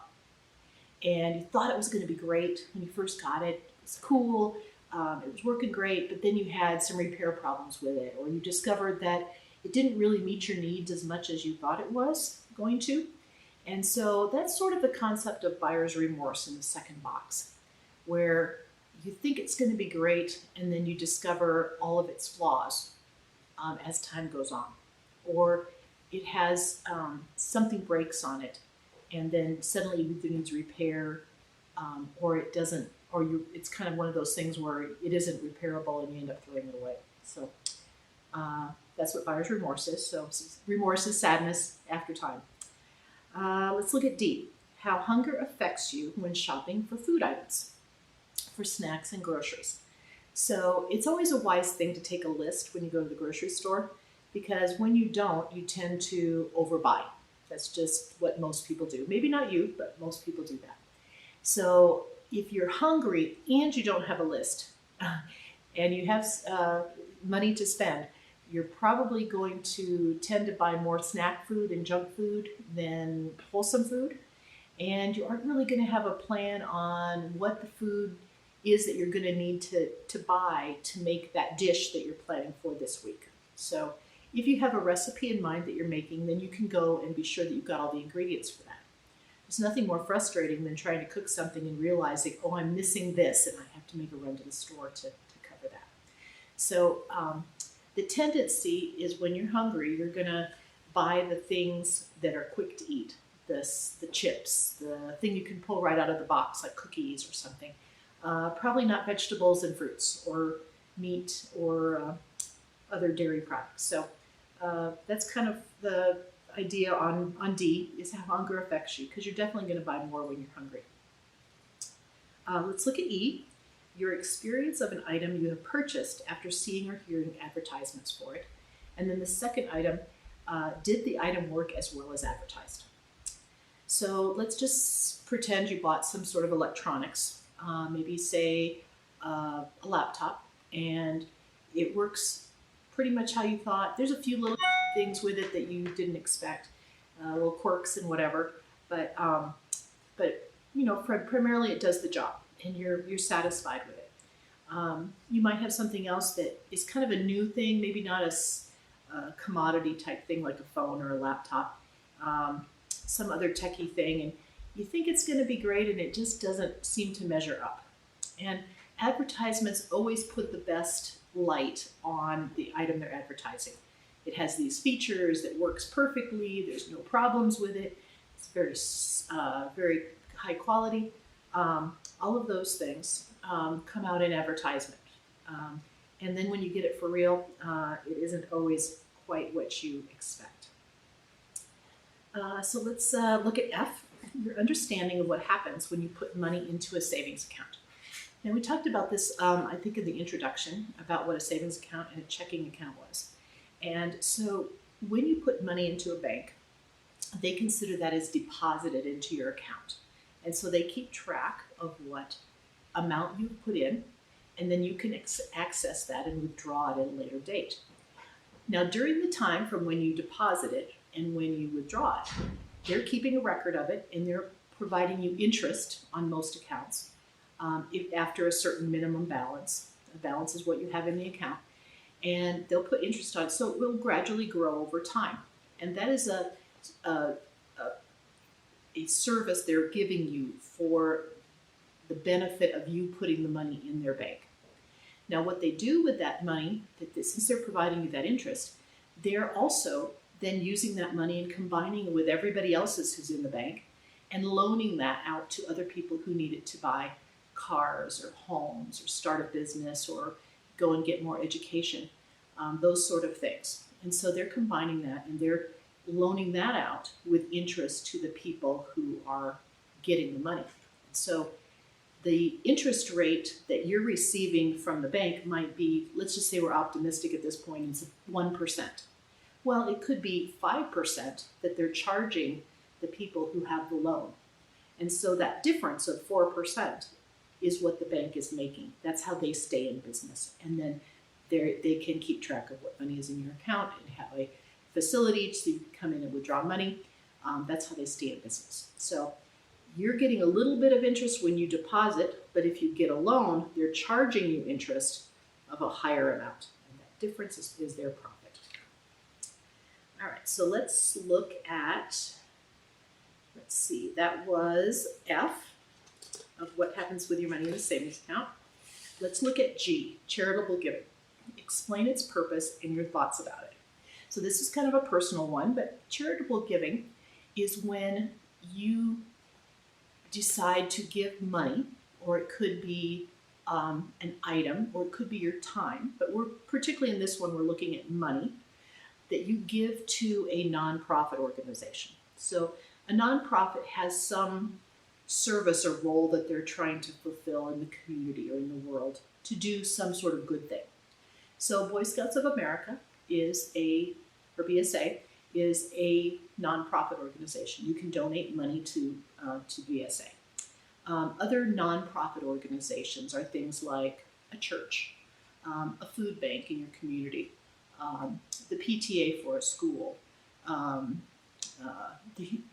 and you thought it was going to be great when you first got it. It was cool, it was working great, but then you had some repair problems with it, or you discovered that it didn't really meet your needs as much as you thought it was going to. And so that's sort of the concept of buyer's remorse in the second box, where you think it's going to be great and then you discover all of its flaws as time goes on. Or it has something breaks on it and then suddenly it either needs repair, or it doesn't, or it's kind of one of those things where it isn't repairable and you end up throwing it away. So that's what buyer's remorse is. So remorse is sadness after time. Let's look at D, how hunger affects you when shopping for food items, for snacks and groceries. So it's always a wise thing to take a list when you go to the grocery store, because when you don't, you tend to overbuy. That's just what most people do. Maybe not you, but most people do that. So if you're hungry and you don't have a list and you have money to spend, you're probably going to tend to buy more snack food and junk food than wholesome food. And you aren't really going to have a plan on what the food is that you're going to need to buy to make that dish that you're planning for this week. So if you have a recipe in mind that you're making, then you can go and be sure that you've got all the ingredients for that. There's nothing more frustrating than trying to cook something and realizing, oh, I'm missing this, and I have to make a run to the store to cover that. So the tendency is when you're hungry, you're going to buy the things that are quick to eat, the chips, the thing you can pull right out of the box, like cookies or something. Probably not vegetables and fruits or meat or other dairy products. So that's kind of the idea on D, is how hunger affects you, because you're definitely going to buy more when you're hungry. Let's look at E, your experience of an item you have purchased after seeing or hearing advertisements for it. And then the second item, did the item work as well as advertised? So let's just pretend you bought some sort of electronics, maybe say a laptop, and it works pretty much how you thought. There's a few little things with it that you didn't expect, little quirks and whatever, but you know, primarily it does the job, and you're satisfied with it. You might have something else that is kind of a new thing, maybe not a commodity type thing like a phone or a laptop, some other techie thing, and you think it's going to be great and it just doesn't seem to measure up. And advertisements always put the best light on the item they're advertising. It has these features that works perfectly, there's no problems with it, it's very high quality. All of those things come out in advertisement. And then when you get it for real, it isn't always quite what you expect. So let's look at F, your understanding of what happens when you put money into a savings account. And we talked about this, I think, in the introduction, about what a savings account and a checking account was. And so when you put money into a bank, they consider that as deposited into your account. And so they keep track of what amount you've put in, and then you can access that and withdraw it at a later date. Now, during the time from when you deposit it and when you withdraw it, they're keeping a record of it, and they're providing you interest on most accounts after a certain minimum balance. The balance is what you have in the account, and they'll put interest on it, so it will gradually grow over time. And that is a service they're giving you for the benefit of you putting the money in their bank. Now, what they do with that money, since they're providing you that interest, they're also then using that money and combining it with everybody else's who's in the bank and loaning that out to other people who need it to buy cars or homes or start a business or go and get more education. those sort of things. And so they're combining that and they're loaning that out with interest to the people who are getting the money. So the interest rate that you're receiving from the bank might be, let's just say we're optimistic at this point, it's 1%. Well, it could be 5% that they're charging the people who have the loan. And so that difference of 4% is what the bank is making. That's how they stay in business. And then they can keep track of what money is in your account and have a facility so you can come in and withdraw money. That's how they stay in business. So you're getting a little bit of interest when you deposit, but if you get a loan, they're charging you interest of a higher amount. And that difference is their profit. All right, so let's look at, let's see, that was F of what happens with your money in the savings account. Let's look at G, charitable giving. Explain its purpose and your thoughts about it. So this is kind of a personal one, but charitable giving is when you decide to give money, or it could be an item, or it could be your time, but we're particularly in this one, we're looking at money that you give to a nonprofit organization. So a nonprofit has some service or role that they're trying to fulfill in the community or in the world to do some sort of good thing. So Boy Scouts of America is or BSA, is a nonprofit organization. You can donate money to BSA. Other nonprofit organizations are things like a church, a food bank in your community, the PTA for a school, the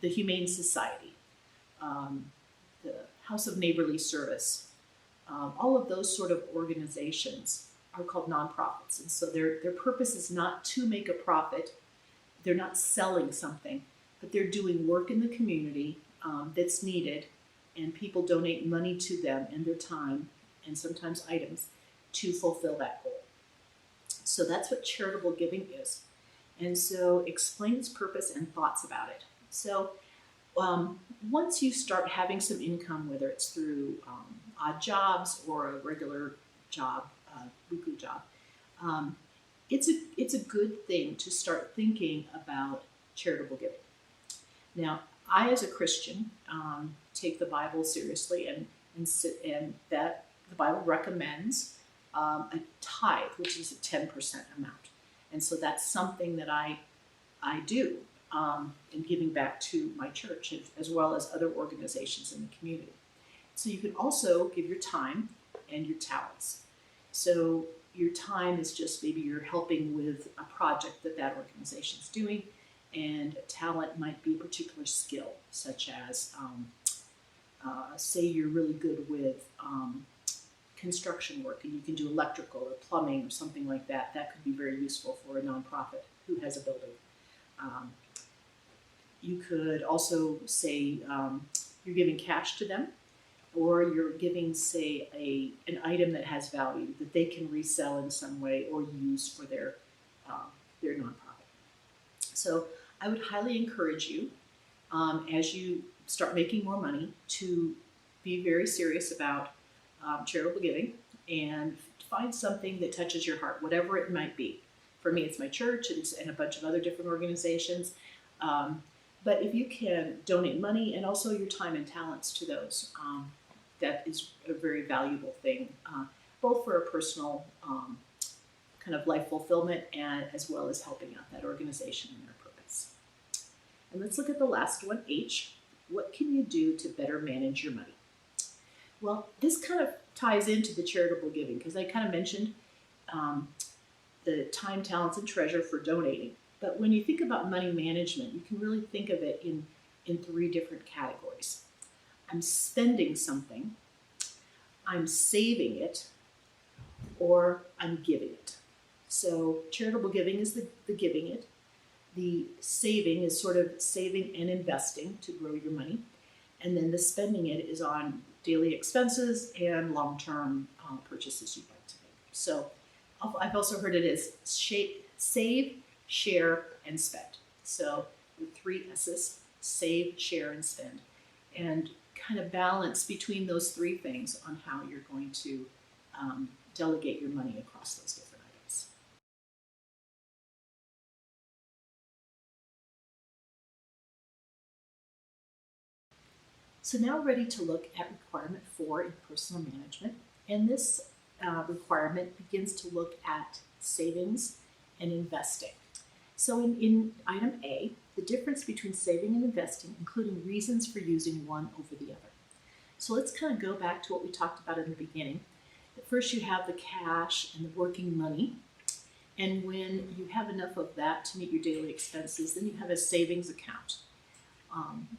Humane Society, the House of Neighborly Service. All of those sort of organizations are called nonprofits. And so their purpose is not to make a profit. They're not selling something, but they're doing work in the community that's needed, and people donate money to them and their time and sometimes items to fulfill that goal. So that's what charitable giving is. And so explain its purpose and thoughts about it. So once you start having some income, whether it's through odd jobs or a regular job, weekly job, it's a good thing to start thinking about charitable giving. Now, I, as a Christian, take the Bible seriously, and that the Bible recommends a tithe, which is a 10% amount, and so that's something that I do in giving back to my church as well as other organizations in the community. So you can also give your time and your talents. So your time is just maybe you're helping with a project that organization is doing, and a talent might be a particular skill, such as say you're really good with construction work and you can do electrical or plumbing or something like that. That could be very useful for a nonprofit who has a building. You could also say you're giving cash to them, or you're giving, say, an item that has value that they can resell in some way or use for their nonprofit. So I would highly encourage you, as you start making more money, to be very serious about charitable giving and find something that touches your heart, whatever it might be. For me, it's my church and a bunch of other different organizations. But if you can donate money and also your time and talents to those, that is a very valuable thing, both for a personal kind of life fulfillment and as well as helping out that organization and their purpose. And let's look at the last one, H. What can you do to better manage your money? Well, this kind of ties into the charitable giving because I kind of mentioned the time, talents, and treasure for donating. But when you think about money management, you can really think of it in three different categories. I'm spending something, I'm saving it, or I'm giving it. So charitable giving is the giving it. The saving is sort of saving and investing to grow your money. And then the spending it is on daily expenses and long-term purchases you'd like to make. So I've also heard it as save, share, and spend. So with 3 S's, save, share, and spend. And kind of balance between those 3 things on how you're going to delegate your money across those different So now we're ready to look at requirement 4 in personal management. And this requirement begins to look at savings and investing. So in item A, the difference between saving and investing, including reasons for using one over the other. So let's kind of go back to what we talked about in the beginning. At first you have the cash and the working money. And when you have enough of that to meet your daily expenses, then you have a savings account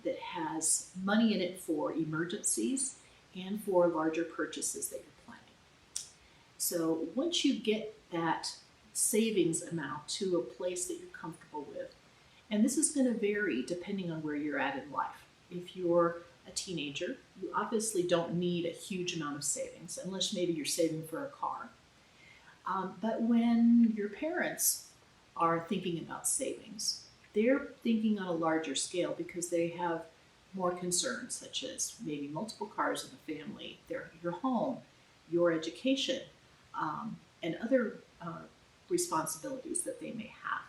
that has money in it for emergencies and for larger purchases that you're planning. So once you get that savings amount to a place that you're comfortable with, and this is going to vary depending on where you're at in life. If you're a teenager, you obviously don't need a huge amount of savings unless maybe you're saving for a car. But when your parents are thinking about savings, they're thinking on a larger scale because they have more concerns, such as maybe multiple cars in the family, your home, your education, and other responsibilities that they may have.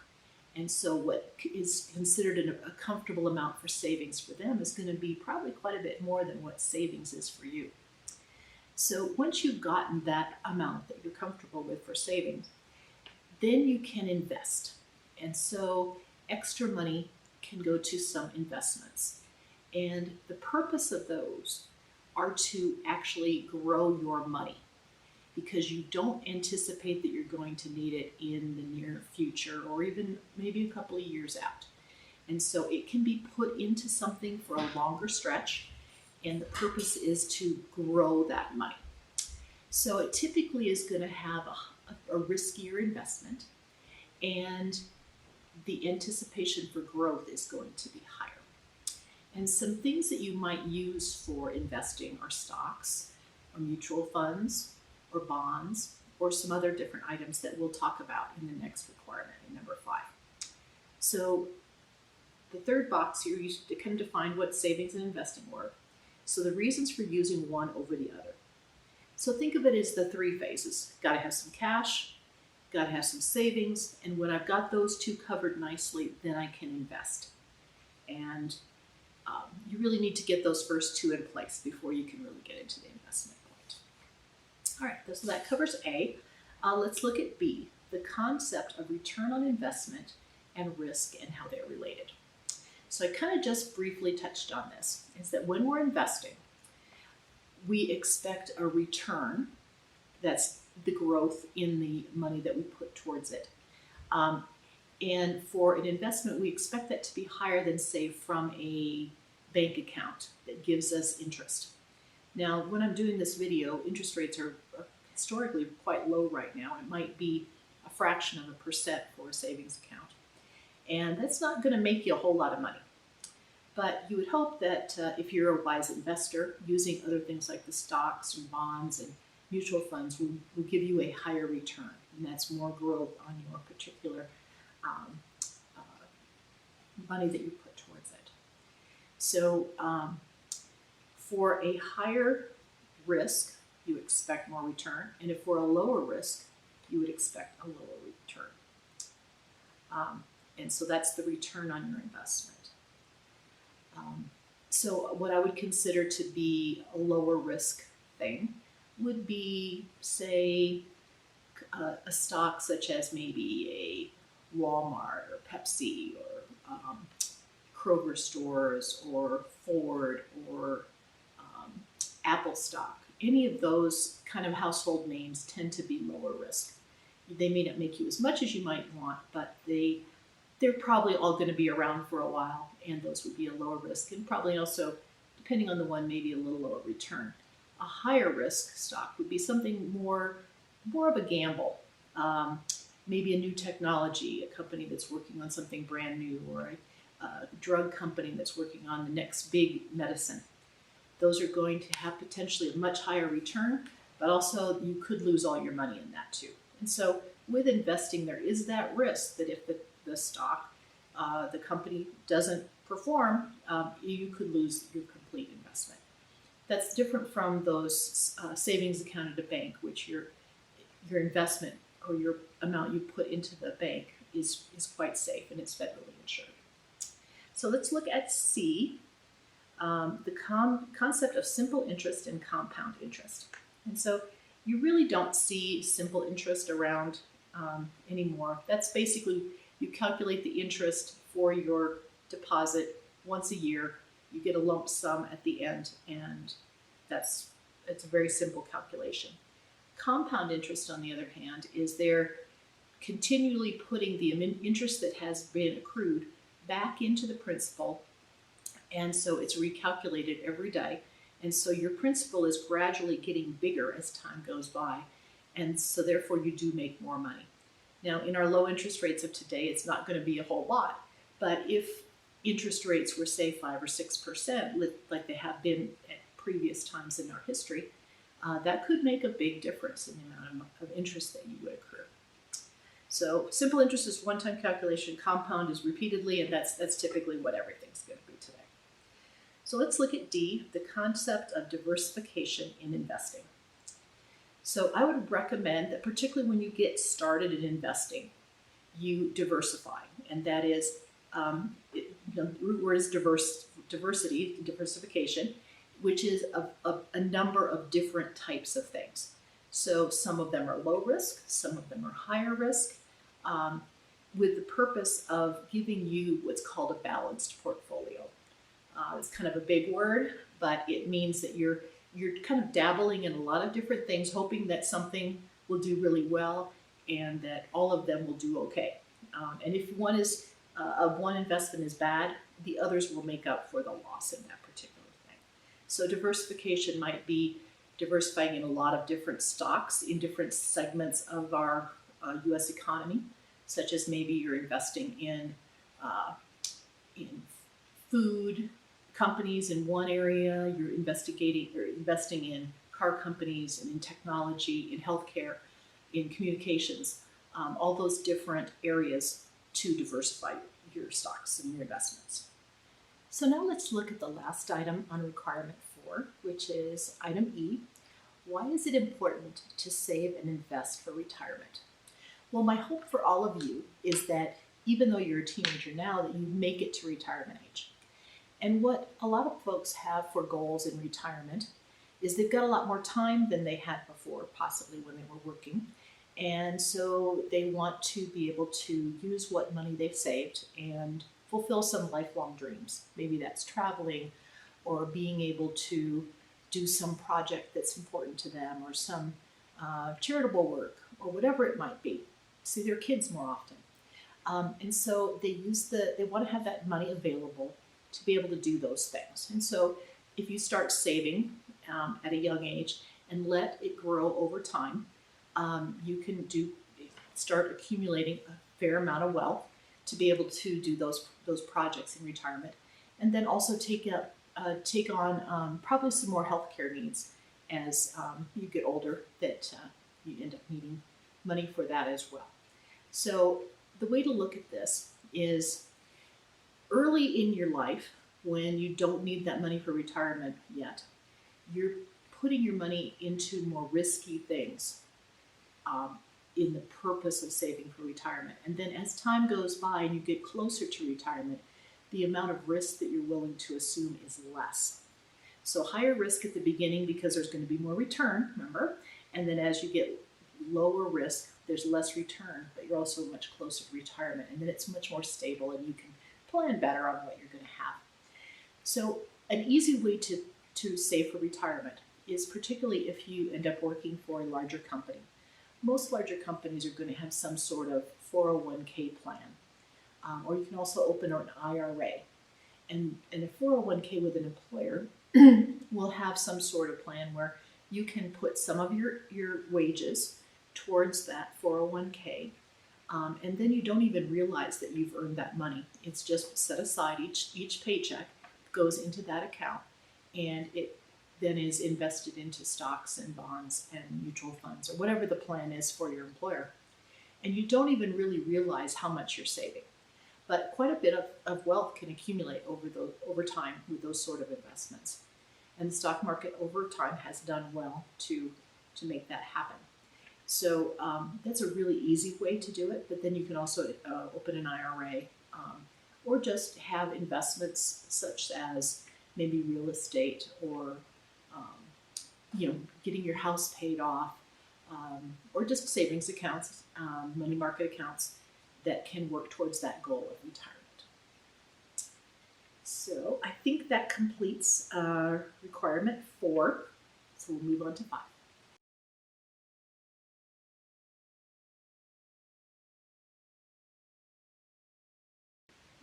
And so what is considered a comfortable amount for savings for them is going to be probably quite a bit more than what savings is for you. So once you've gotten that amount that you're comfortable with for savings, then you can invest. And so extra money can go to some investments. And the purpose of those are to actually grow your money, because you don't anticipate that you're going to need it in the near future or even maybe a couple of years out. And so it can be put into something for a longer stretch, and the purpose is to grow that money. So it typically is going to have a riskier investment, and the anticipation for growth is going to be higher. And some things that you might use for investing are stocks or mutual funds or bonds or some other different items that we'll talk about in the next requirement in number 5. So the third box here, you should kind of define what savings and investing were. So the reasons for using one over the other. So think of it as the 3 phases. Got to have some cash, got to have some savings, and when I've got those 2 covered nicely, then I can invest. And you really need to get those first 2 in place before you can really get into the investment point. All right, so that covers A. Let's look at B, the concept of return on investment and risk and how they're related. So I kind of just briefly touched on this, is that when we're investing, we expect a return. That's the growth in the money that we put towards it. And for an investment, we expect that to be higher than, say, from a bank account that gives us interest. Now, when I'm doing this video, interest rates are historically quite low right now. It might be a fraction of a percent for a savings account. And that's not going to make you a whole lot of money. But you would hope that if you're a wise investor, using other things like the stocks and bonds and mutual funds will give you a higher return. And that's more growth on your particular money that you put towards it. So for a higher risk, you expect more return. And if for a lower risk, you would expect a lower return. And so that's the return on your investment. So what I would consider to be a lower risk thing would be, say, a stock such as maybe a Walmart or Pepsi or Kroger stores or Ford or Apple stock. Any of those kind of household names tend to be lower risk. They may not make you as much as you might want, but they're probably all going to be around for a while, and those would be a lower risk, and probably also, depending on the one, maybe a little lower return. A higher risk stock would be something more of a gamble. Maybe a new technology, a company that's working on something brand new, or a drug company that's working on the next big medicine. Those are going to have potentially a much higher return, but also you could lose all your money in that too. And so with investing, there is that risk that if the stock, the company doesn't perform, you could lose your complete investment. That's different from those savings account at a bank, which your investment or your amount you put into the bank is quite safe and it's federally insured. So let's look at C. concept of simple interest and compound interest. And so you really don't see simple interest around anymore. That's basically, you calculate the interest for your deposit once a year. You get a lump sum at the end, and it's a very simple calculation. Compound interest, on the other hand, is they're continually putting the interest that has been accrued back into the principal, and so it's recalculated every day. And so your principal is gradually getting bigger as time goes by, and so therefore you do make more money. Now, in our low interest rates of today, it's not going to be a whole lot, but if interest rates were, say, 5 or 6%, like they have been at previous times in our history, that could make a big difference in the amount of interest that you would accrue. So simple interest is one-time calculation, compound is repeatedly, and that's typically what everything's going to be today. So let's look at D, the concept of diversification in investing. So I would recommend that, particularly when you get started in investing, you diversify, and that is, the root word is diversification, which is a number of different types of things. So some of them are low risk, some of them are higher risk, with the purpose of giving you what's called a balanced portfolio. It's kind of a big word, but it means that you're kind of dabbling in a lot of different things, hoping that something will do really well and that all of them will do okay. And if one investment is bad, the others will make up for the loss in that particular thing. So diversification might be diversifying in a lot of different stocks in different segments of our U.S. economy, such as maybe you're investing in food companies in one area, you're investing in car companies and in technology, in healthcare, in communications, all those different areas to diversify your stocks and your investments. So now let's look at the last item on requirement 4, which is item E. Why is it important to save and invest for retirement? Well, my hope for all of you is that even though you're a teenager now, that you make it to retirement age. And what a lot of folks have for goals in retirement is they've got a lot more time than they had before, possibly when they were working. And so they want to be able to use what money they've saved and fulfill some lifelong dreams. Maybe that's traveling or being able to do some project that's important to them, or some charitable work, or whatever it might be. See their kids more often. And so they want to have that money available to be able to do those things. And so if you start saving at a young age and let it grow over time, you can start accumulating a fair amount of wealth to be able to do those projects in retirement, and then also take on probably some more healthcare needs as you get older, that you end up needing money for that as well. So the way to look at this is, early in your life, when you don't need that money for retirement yet, you're putting your money into more risky things in the purpose of saving for retirement. And then as time goes by and you get closer to retirement, the amount of risk that you're willing to assume is less. So higher risk at the beginning because there's going to be more return, remember? And then as you get lower risk, there's less return, but you're also much closer to retirement. And then it's much more stable and you can plan better on what you're going to have. So an easy way to save for retirement is, particularly if you end up working for a larger company. Most larger companies are going to have some sort of 401k plan, or you can also open an IRA. And a 401k with an employer will have some sort of plan where you can put some of your wages towards that 401k, and then you don't even realize that you've earned that money. It's just set aside. Each paycheck goes into that account, and it then is invested into stocks and bonds and mutual funds, or whatever the plan is for your employer. And you don't even really realize how much you're saving. But quite a bit of wealth can accumulate over time with those sort of investments. And the stock market over time has done well to make that happen. So that's a really easy way to do it. But then you can also open an IRA, or just have investments such as maybe real estate or getting your house paid off, or just savings accounts, money market accounts that can work towards that goal of retirement. So I think that completes requirement 4. So we'll move on to 5.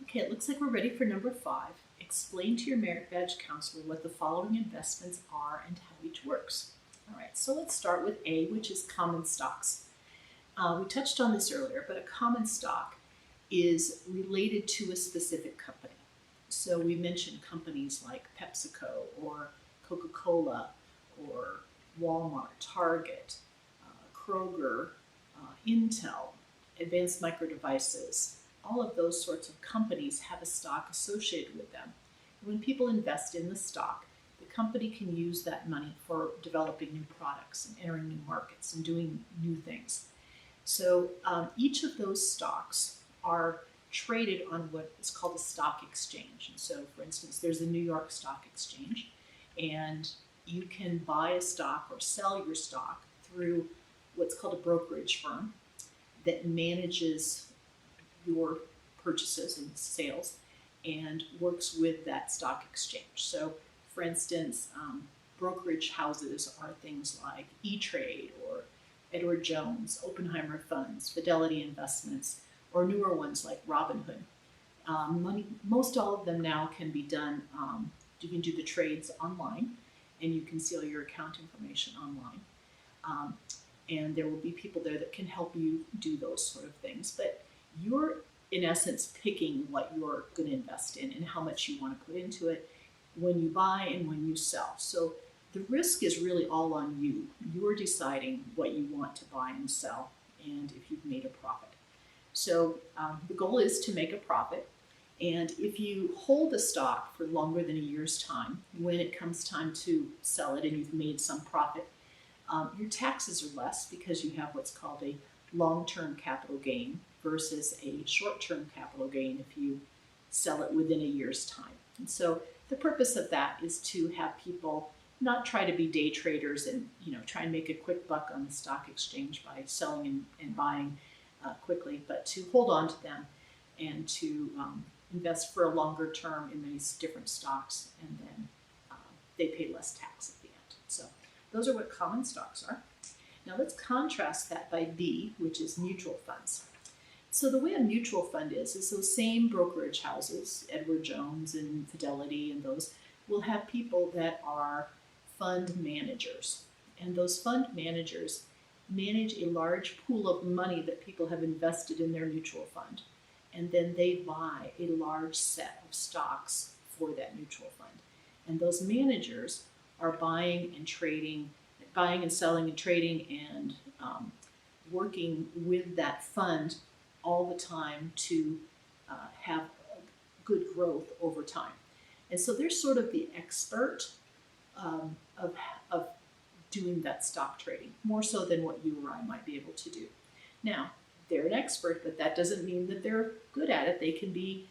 Okay, it looks like we're ready for number 5. Explain to your merit badge counselor what the following investments are and how each works. All right, so let's start with A, which is common stocks. We touched on this earlier, but a common stock is related to a specific company. So we mentioned companies like PepsiCo or Coca-Cola or Walmart, Target, Kroger, Intel, Advanced Micro Devices. All of those sorts of companies have a stock associated with them. When people invest in the stock, the company can use that money for developing new products and entering new markets and doing new things. So each of those stocks are traded on what is called a stock exchange. And so, for instance, there's the New York Stock Exchange, and you can buy a stock or sell your stock through what's called a brokerage firm that manages your purchases and sales and works with that stock exchange. So, for instance, brokerage houses are things like E-Trade or Edward Jones, Oppenheimer Funds, Fidelity Investments, or newer ones like Robinhood. Most all of them now can be done, you can do the trades online, and you can see all your account information online. And there will be people there that can help you do those sort of things. But you're, in essence, picking what you're going to invest in and how much you want to put into it when you buy and when you sell. So the risk is really all on you. You're deciding what you want to buy and sell and if you've made a profit. So the goal is to make a profit. And if you hold a stock for longer than a year's time, when it comes time to sell it and you've made some profit, your taxes are less because you have what's called a long-term capital gain versus a short-term capital gain if you sell it within a year's time. And so the purpose of that is to have people not try to be day traders and try and make a quick buck on the stock exchange by selling and buying quickly, but to hold on to them and to invest for a longer term in these different stocks, and then they pay less tax at the end. So those are what common stocks are. Now let's contrast that by B, which is mutual funds. So the way a mutual fund is those same brokerage houses, Edward Jones and Fidelity and those, will have people that are fund managers. And those fund managers manage a large pool of money that people have invested in their mutual fund. And then they buy a large set of stocks for that mutual fund. And those managers are buying and selling and trading and working with that fund all the time to have good growth over time. And so they're sort of the expert of doing that stock trading, more so than what you or I might be able to do. Now, they're an expert, but that doesn't mean that they're good at it. They can be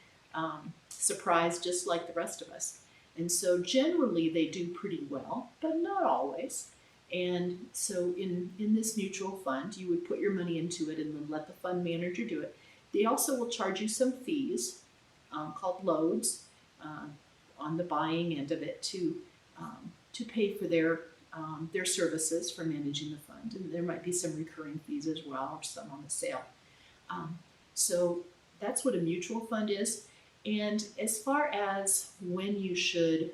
surprised just like the rest of us. And so generally they do pretty well, but not always. And so in this mutual fund, you would put your money into it and then let the fund manager do it. They also will charge you some fees called loads on the buying end of it to pay for their services for managing the fund. And there might be some recurring fees as well, or some on the sale. So that's what a mutual fund is. And as far as when you should,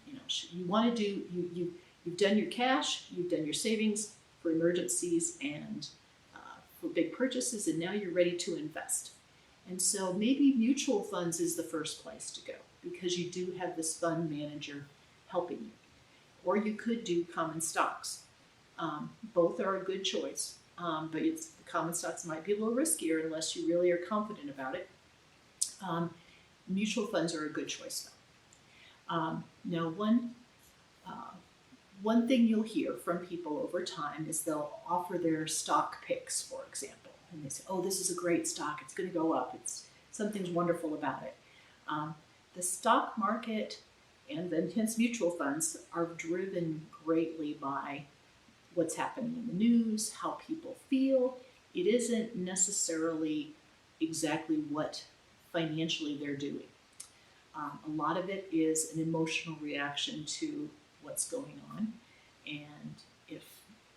you want to do, you've done your cash, you've done your savings for emergencies and for big purchases, and now you're ready to invest. And so maybe mutual funds is the first place to go because you do have this fund manager helping you. Or you could do common stocks. Both are a good choice, but the common stocks might be a little riskier unless you really are confident about it. Mutual funds are a good choice though. Now one thing you'll hear from people over time is they'll offer their stock picks, for example. And they say, oh, this is a great stock, it's going to go up, something's wonderful about it. The stock market And then hence mutual funds are driven greatly by what's happening in the news, how people feel. It isn't necessarily exactly what financially they're doing. A lot of it is an emotional reaction to what's going on. And if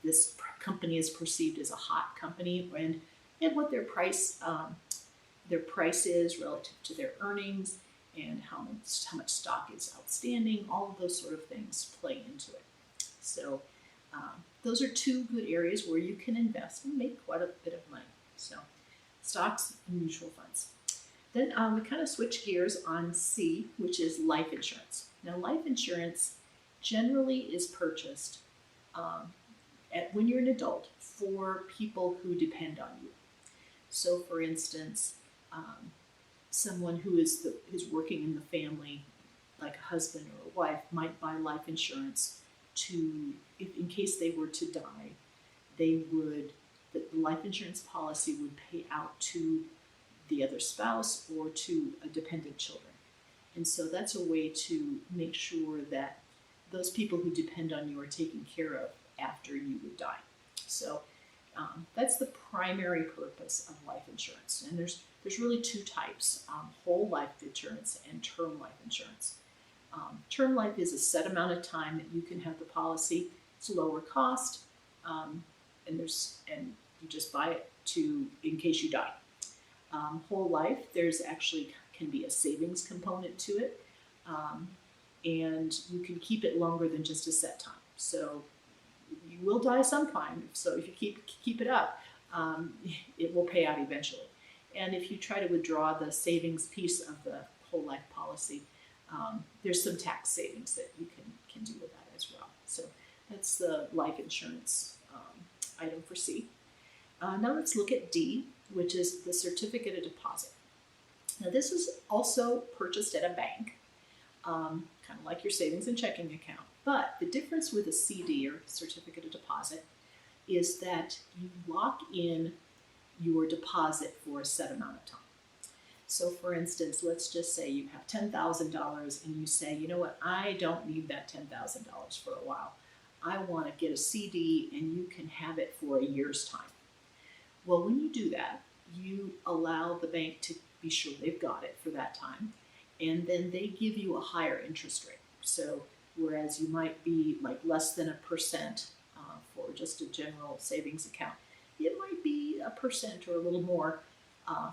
this company is perceived as a hot company and what their price is relative to their earnings and how much stock is outstanding, all of those sort of things play into it. So those are two good areas where you can invest and make quite a bit of money. So stocks and mutual funds. Then we kind of switch gears on C, which is life insurance. Now, life insurance generally is purchased when you're an adult for people who depend on you. So, for instance, someone who is working in the family, like a husband or a wife, might buy life insurance in case they were to die, the life insurance policy would pay out to the other spouse or to a dependent children. And so that's a way to make sure that those people who depend on you are taken care of after you would die. So that's the primary purpose of life insurance. And there's really two types, whole life insurance and term life insurance. Term life is a set amount of time that you can have the policy. It's lower cost, and you just buy it in case you die. Whole life, there's actually can be a savings component to it, and you can keep it longer than just a set time. So you will die sometime. So if you keep it up, it will pay out eventually. And if you try to withdraw the savings piece of the whole life policy, there's some tax savings that you can do with that as well. So that's the life insurance item for C. Now let's look at D, which is the certificate of deposit. Now this is also purchased at a bank, kind of like your savings and checking account. But the difference with a CD or certificate of deposit is that you lock in your deposit for a set amount of time. So for instance, let's just say you have $10,000 and you say, you know what, I don't need that $10,000 for a while. I want to get a CD and you can have it for a year's time. Well, when you do that, you allow the bank to be sure they've got it for that time, and then they give you a higher interest rate. So whereas you might be like less than 1% for just a general savings account, it might be 1% or a little more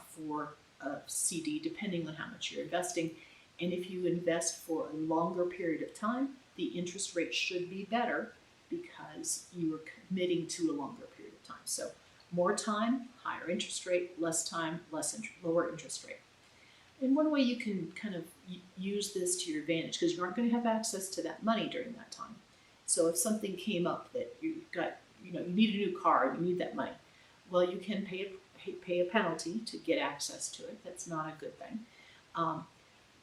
for a CD, depending on how much you're investing. And if you invest for a longer period of time, the interest rate should be better because you are committing to a longer period of time. So more time, higher interest rate; less time, lower interest rate. And one way you can kind of use this to your advantage, because you aren't going to have access to that money during that time. So if something came up that you need a new car, you need that money, well, you can pay a penalty to get access to it. That's not a good thing.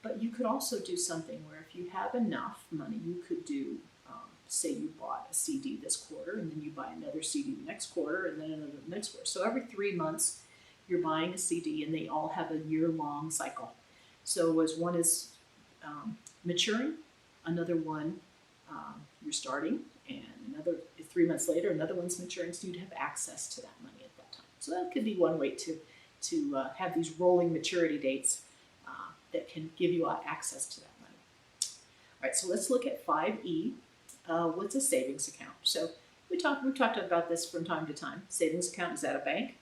But you could also do something where if you have enough money, you could do, say you bought a CD this quarter, and then you buy another CD the next quarter, and then another the next quarter. So every 3 months, you're buying a CD, and they all have a year-long cycle. So as one is maturing, another one you're starting, and another 3 months later, another one's maturing, so you'd have access to that money at that time. So that could be one way to have these rolling maturity dates that can give you access to that money. All right, so let's look at 5E. What's a savings account? So we've talked about this from time to time. Savings account is at a bank.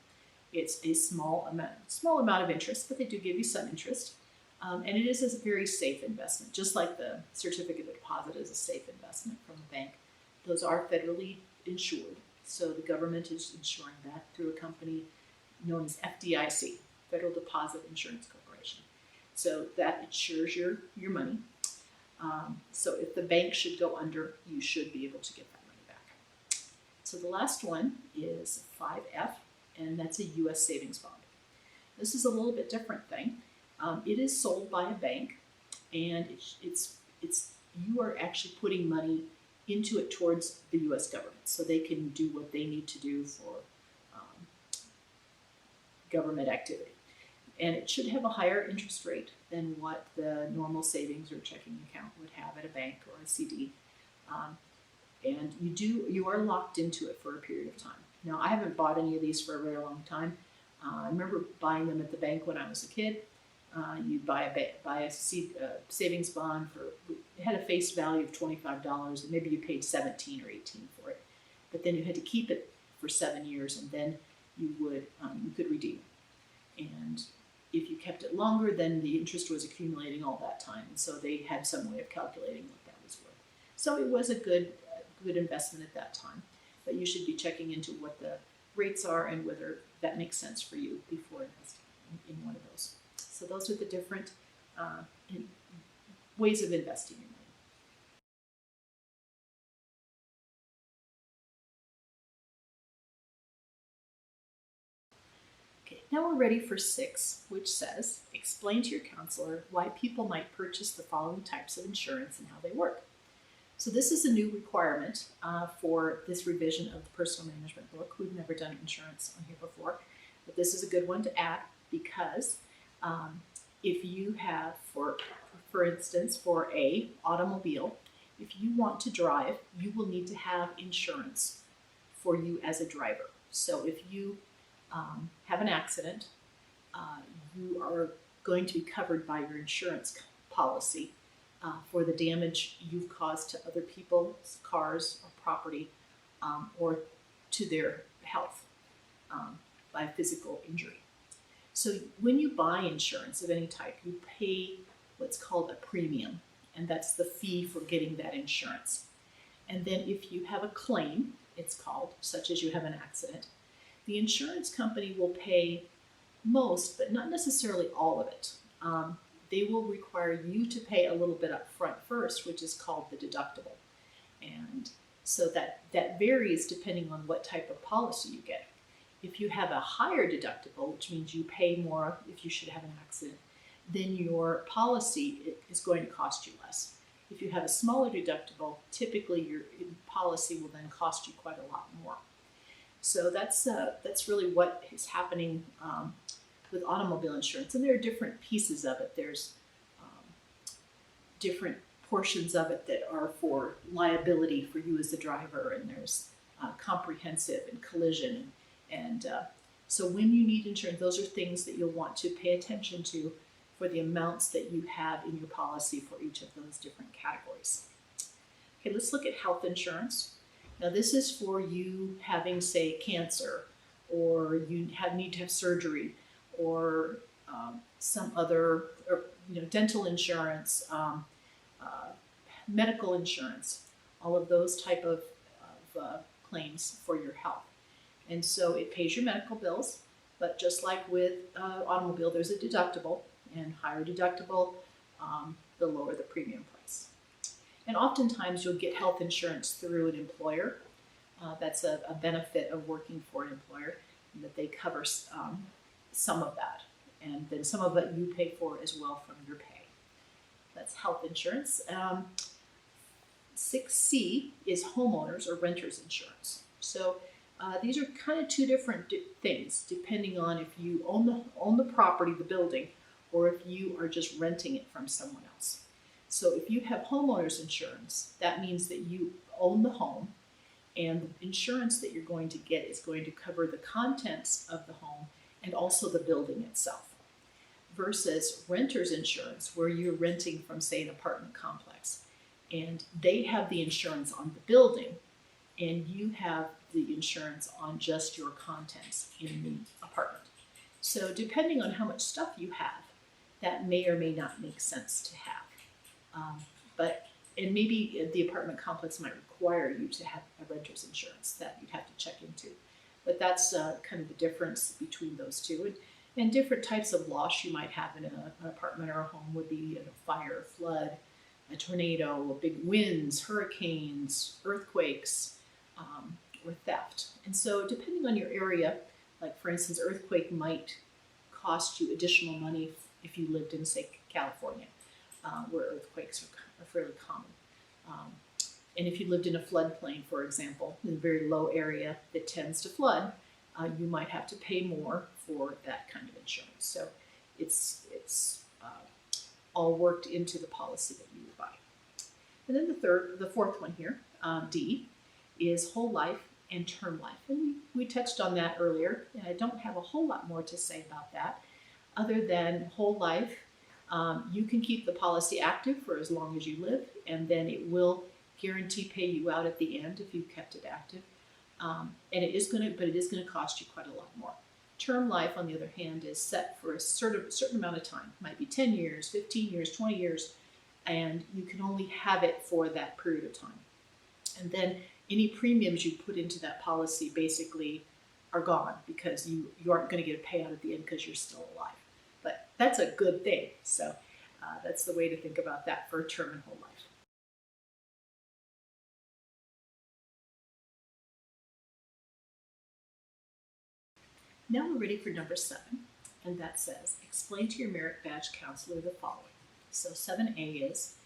It's a small amount of interest, but they do give you some interest. And it is a very safe investment, just like the certificate of deposit is a safe investment from a bank. Those are federally insured, so the government is insuring that through a company known as FDIC, Federal Deposit Insurance Corporation. So that insures your money. So if the bank should go under, you should be able to get that money back. So the last one is 5F, and that's a U.S. savings bond. This is a little bit different thing. It is sold by a bank, and you are actually putting money into it towards the U.S. government, so they can do what they need to do for government activity. And it should have a higher interest rate than what the normal savings or checking account would have at a bank or a CD. And you are locked into it for a period of time. Now, I haven't bought any of these for a very long time. I remember buying them at the bank when I was a kid. You'd buy a savings bond it had a face value of $25, and maybe you paid $17 or $18 for it. But then you had to keep it for 7 years, and then you could redeem it. And if you kept it longer, then the interest was accumulating all that time, and so they had some way of calculating what that was worth. So it was a good investment at that time, but you should be checking into what the rates are and whether that makes sense for you before investing in one of those. So those are the different ways of investing your money. Okay, now we're ready for 6, which says, explain to your counselor why people might purchase the following types of insurance and how they work. So this is a new requirement for this revision of the personal management book. We've never done insurance on here before, but this is a good one to add because if you have, for instance, for a automobile, if you want to drive, you will need to have insurance for you as a driver. So if you have an accident, you are going to be covered by your insurance policy for the damage you've caused to other people's cars or property or to their health by physical injury. So when you buy insurance of any type, you pay what's called a premium, and that's the fee for getting that insurance. And then if you have a claim, it's called, such as you have an accident, the insurance company will pay most, but not necessarily all of it. They will require you to pay a little bit up front first, which is called the deductible. And so that varies depending on what type of policy you get. If you have a higher deductible, which means you pay more if you should have an accident, then your policy is going to cost you less. If you have a smaller deductible, typically your policy will then cost you quite a lot more. So that's really what is happening with automobile insurance, and there are different pieces of it. There's different portions of it that are for liability for you as the driver, and there's comprehensive and collision. And so when you need insurance, those are things that you'll want to pay attention to for the amounts that you have in your policy for each of those different categories. Okay, let's look at health insurance. Now this is for you having, say, cancer, or you need to have surgery, or some other, dental insurance, medical insurance, all of those type of claims for your health. And so it pays your medical bills, but just like with automobile, there's a deductible, and higher deductible, the lower the premium price. And oftentimes you'll get health insurance through an employer. That's a benefit of working for an employer, that they cover some of that. And then some of it you pay for as well from your pay. That's health insurance. 6C is homeowners or renters insurance. So these are kind of two different things, depending on if you own the property, the building, or if you are just renting it from someone else. So if you have homeowners insurance, that means that you own the home, and the insurance that you're going to get is going to cover the contents of the home and also the building itself. Versus renters insurance, where you're renting from, say, an apartment complex, and they have the insurance on the building, and you have the insurance on just your contents in the apartment. So depending on how much stuff you have, that may or may not make sense to have. And maybe the apartment complex might require you to have a renter's insurance that you'd have to check into. But that's kind of the difference between those two. And different types of loss you might have in an apartment or a home would be a fire, flood, a tornado, big winds, hurricanes, earthquakes, or theft. And so depending on your area, like for instance, earthquake might cost you additional money if you lived in, say, California, where earthquakes are fairly common. And if you lived in a floodplain, for example, in a very low area that tends to flood, you might have to pay more for that kind of insurance. So it's all worked into the policy that you would buy. And then the fourth one here, D, is whole life and term life. And we touched on that earlier, and I don't have a whole lot more to say about that, other than whole life. You can keep the policy active for as long as you live, and then it will guarantee pay you out at the end if you kept it active. And it is going to cost you quite a lot more. Term life, on the other hand, is set for a certain amount of time. It might be 10 years, 15 years, 20 years, and you can only have it for that period of time. And then any premiums you put into that policy basically are gone because you aren't going to get a payout at the end because you're still alive. But that's a good thing. So that's the way to think about that for term and whole life. Now we're ready for number 7, and that says, explain to your merit badge counselor the following. So 7A is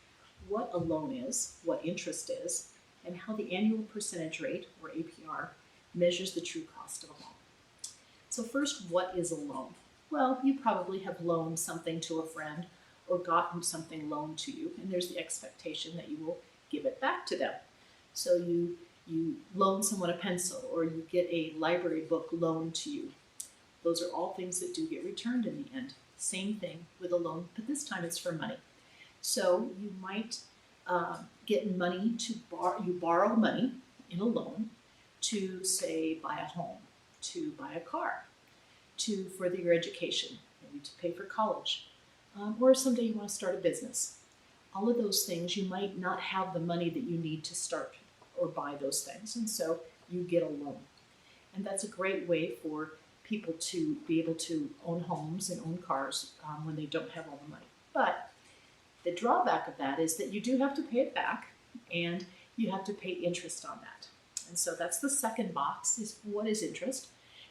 what a loan is, what interest is, and how the annual percentage rate, or APR, measures the true cost of a loan. So first, what is a loan? Well, you probably have loaned something to a friend or gotten something loaned to you, and there's the expectation that you will give it back to them. So you loan someone a pencil, or you get a library book loaned to you. Those are all things that do get returned in the end. Same thing with a loan, but this time it's for money. So you might get money you borrow money in a loan to, say, buy a home, to buy a car, to further your education, maybe to pay for college, or someday you want to start a business. All of those things, you might not have the money that you need to start or buy those things, and so you get a loan. And that's a great way for people to be able to own homes and own cars when they don't have all the money. But the drawback of that is that you do have to pay it back, and you have to pay interest on that. And so that's the second box, is what is interest?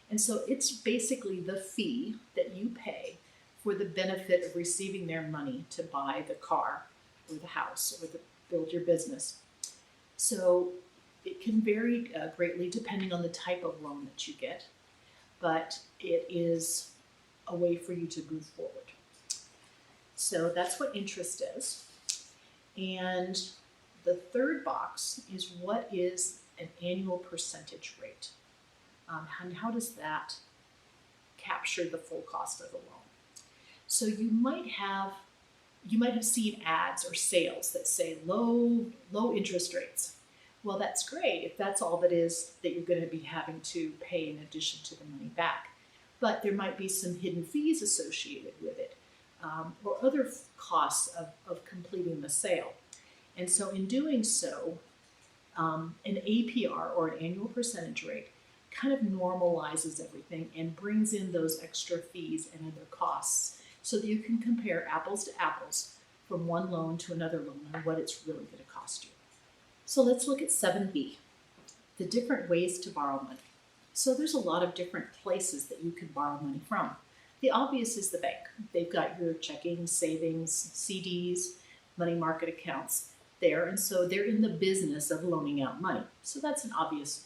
And so it's basically the fee that you pay for the benefit of receiving their money to buy the car or the house or build your business. So it can vary greatly depending on the type of loan that you get, but it is a way for you to move forward. So that's what interest is. And the third box is what is an annual percentage rate? And how does that capture the full cost of the loan? So you might have seen ads or sales that say low interest rates. Well, that's great if that's all that you're going to be having to pay in addition to the money back. But there might be some hidden fees associated with it, or other costs of completing the sale. And so in doing so, an APR, or an annual percentage rate, kind of normalizes everything and brings in those extra fees and other costs so that you can compare apples to apples from one loan to another loan and what it's really going to cost you. So let's look at 7B, the different ways to borrow money. So there's a lot of different places that you can borrow money from. The obvious is the bank. They've got your checking, savings, CDs, money market accounts there, and so they're in the business of loaning out money. So that's an obvious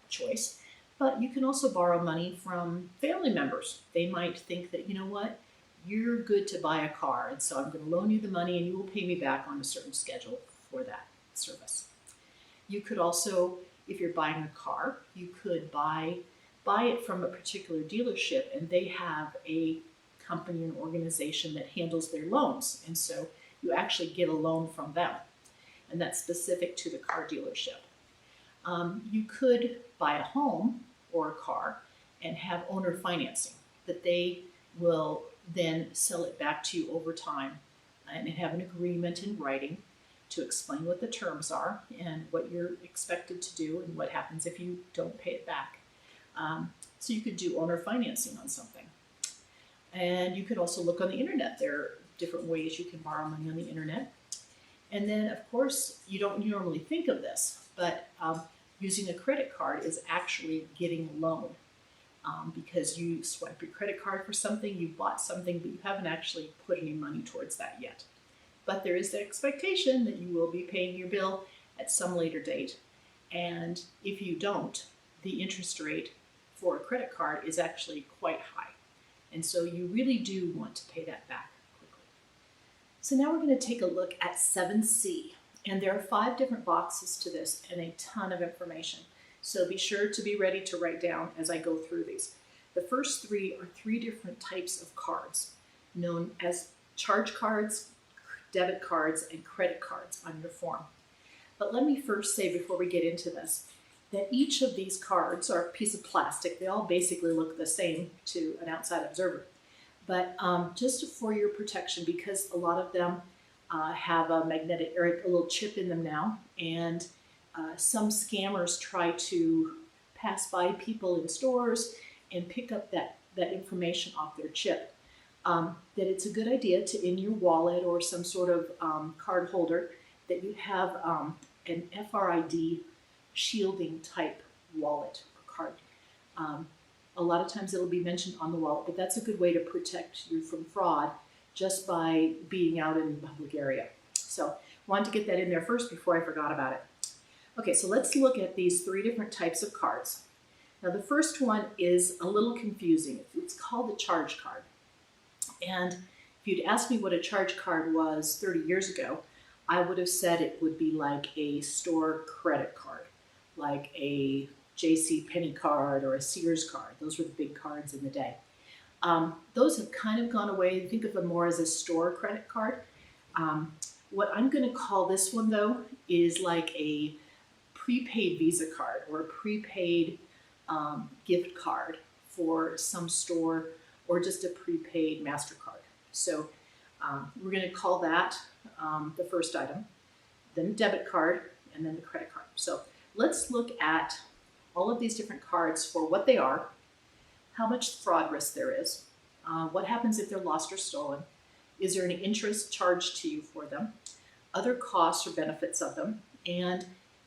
choice. But you can also borrow money from family members. They might think that, you know what, you're good to buy a car, and so I'm going to loan you the money and you will pay me back on a certain schedule for that service. You could also, if you're buying a car, you could buy it from a particular dealership, and they have a company and organization that handles their loans, and so you actually get a loan from them, and that's specific to the car dealership. You could buy a home or a car and have owner financing, that they will then sell it back to you over time and have an agreement in writing to explain what the terms are and what you're expected to do and what happens if you don't pay it back. So you could do owner financing on something. And you could also look on the internet. There are different ways you can borrow money on the internet. And then, of course, you don't normally think of this, but using a credit card is actually getting a loan because you swipe your credit card for something, you bought something, but you haven't actually put any money towards that yet. But there is the expectation that you will be paying your bill at some later date. And if you don't, the interest rate for a credit card is actually quite high. And so you really do want to pay that back quickly. So now we're going to take a look at 7C. And there are 5 different boxes to this and a ton of information. So be sure to be ready to write down as I go through these. The first 3 are 3 different types of cards, known as charge cards, debit cards, and credit cards on your form. But let me first say, before we get into this, that each of these cards are a piece of plastic. They all basically look the same to an outside observer. But just for your protection, because a lot of them have a magnetic or a little chip in them now, and some scammers try to pass by people in stores and pick up that information off their chip. That it's a good idea to, in your wallet or some sort of card holder, that you have an FRID shielding type wallet or card. A lot of times it'll be mentioned on the wallet, but that's a good way to protect you from fraud just by being out in the public area. So wanted to get that in there first before I forgot about it. Okay, so let's look at these 3 different types of cards. Now the first one is a little confusing. It's called a charge card. And if you'd asked me what a charge card was 30 years ago, I would have said it would be like a store credit card, like a J.C. Penney card or a Sears card. Those were the big cards in the day. Those have kind of gone away. Think of them more as a store credit card. What I'm going to call this one, though, is like a prepaid Visa card or a prepaid gift card for some store, or just a prepaid MasterCard. So we're going to call that the first item, then the debit card, and then the credit card. So let's look at all of these different cards for what they are, how much fraud risk there is, what happens if they're lost or stolen, is there any interest charged to you for them, other costs or benefits of them, and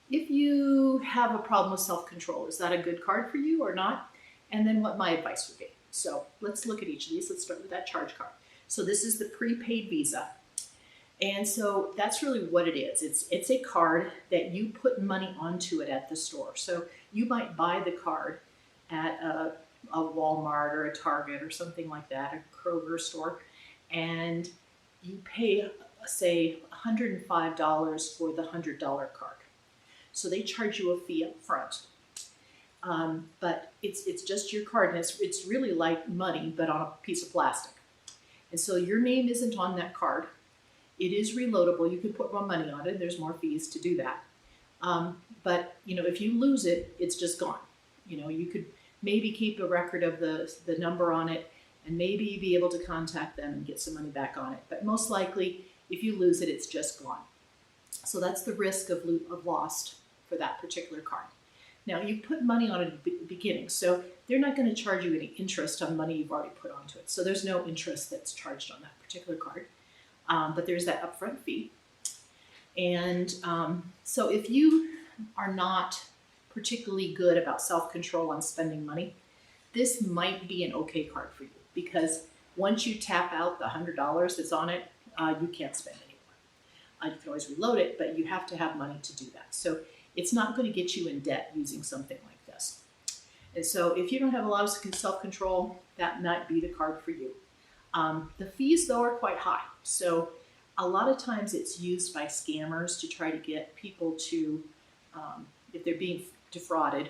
if you have a problem with self-control, is that a good card for you or not? And then what my advice would be. So let's look at each of these. Let's start with that charge card. So this is the prepaid Visa. And so that's really what it is. It's a card that you put money onto it at the store. So you might buy the card at a Walmart or a Target or something like that, a Kroger store, and you pay, say, $105 for the $100 card. So they charge you a fee up front. But it's just your card, and it's really like money, but on a piece of plastic. And so your name isn't on that card. It is reloadable. You can put more money on it. There's more fees to do that. But if you lose it, it's just gone. You could maybe keep a record of the number on it, and maybe be able to contact them and get some money back on it. But most likely, if you lose it, it's just gone. So that's the risk of lost for that particular card. Now, you put money on it at the beginning, so they're not going to charge you any interest on money you've already put onto it. So there's no interest that's charged on that particular card. But there's that upfront fee. And so if you are not particularly good about self-control on spending money, this might be an okay card for you, because once you tap out the $100 that's on it, you can't spend anymore. You can always reload it, but you have to have money to do that. So it's not going to get you in debt using something like this. And so if you don't have a lot of self-control, that might be the card for you. The fees, though, are quite high. So a lot of times it's used by scammers to try to get people to, if they're being defrauded,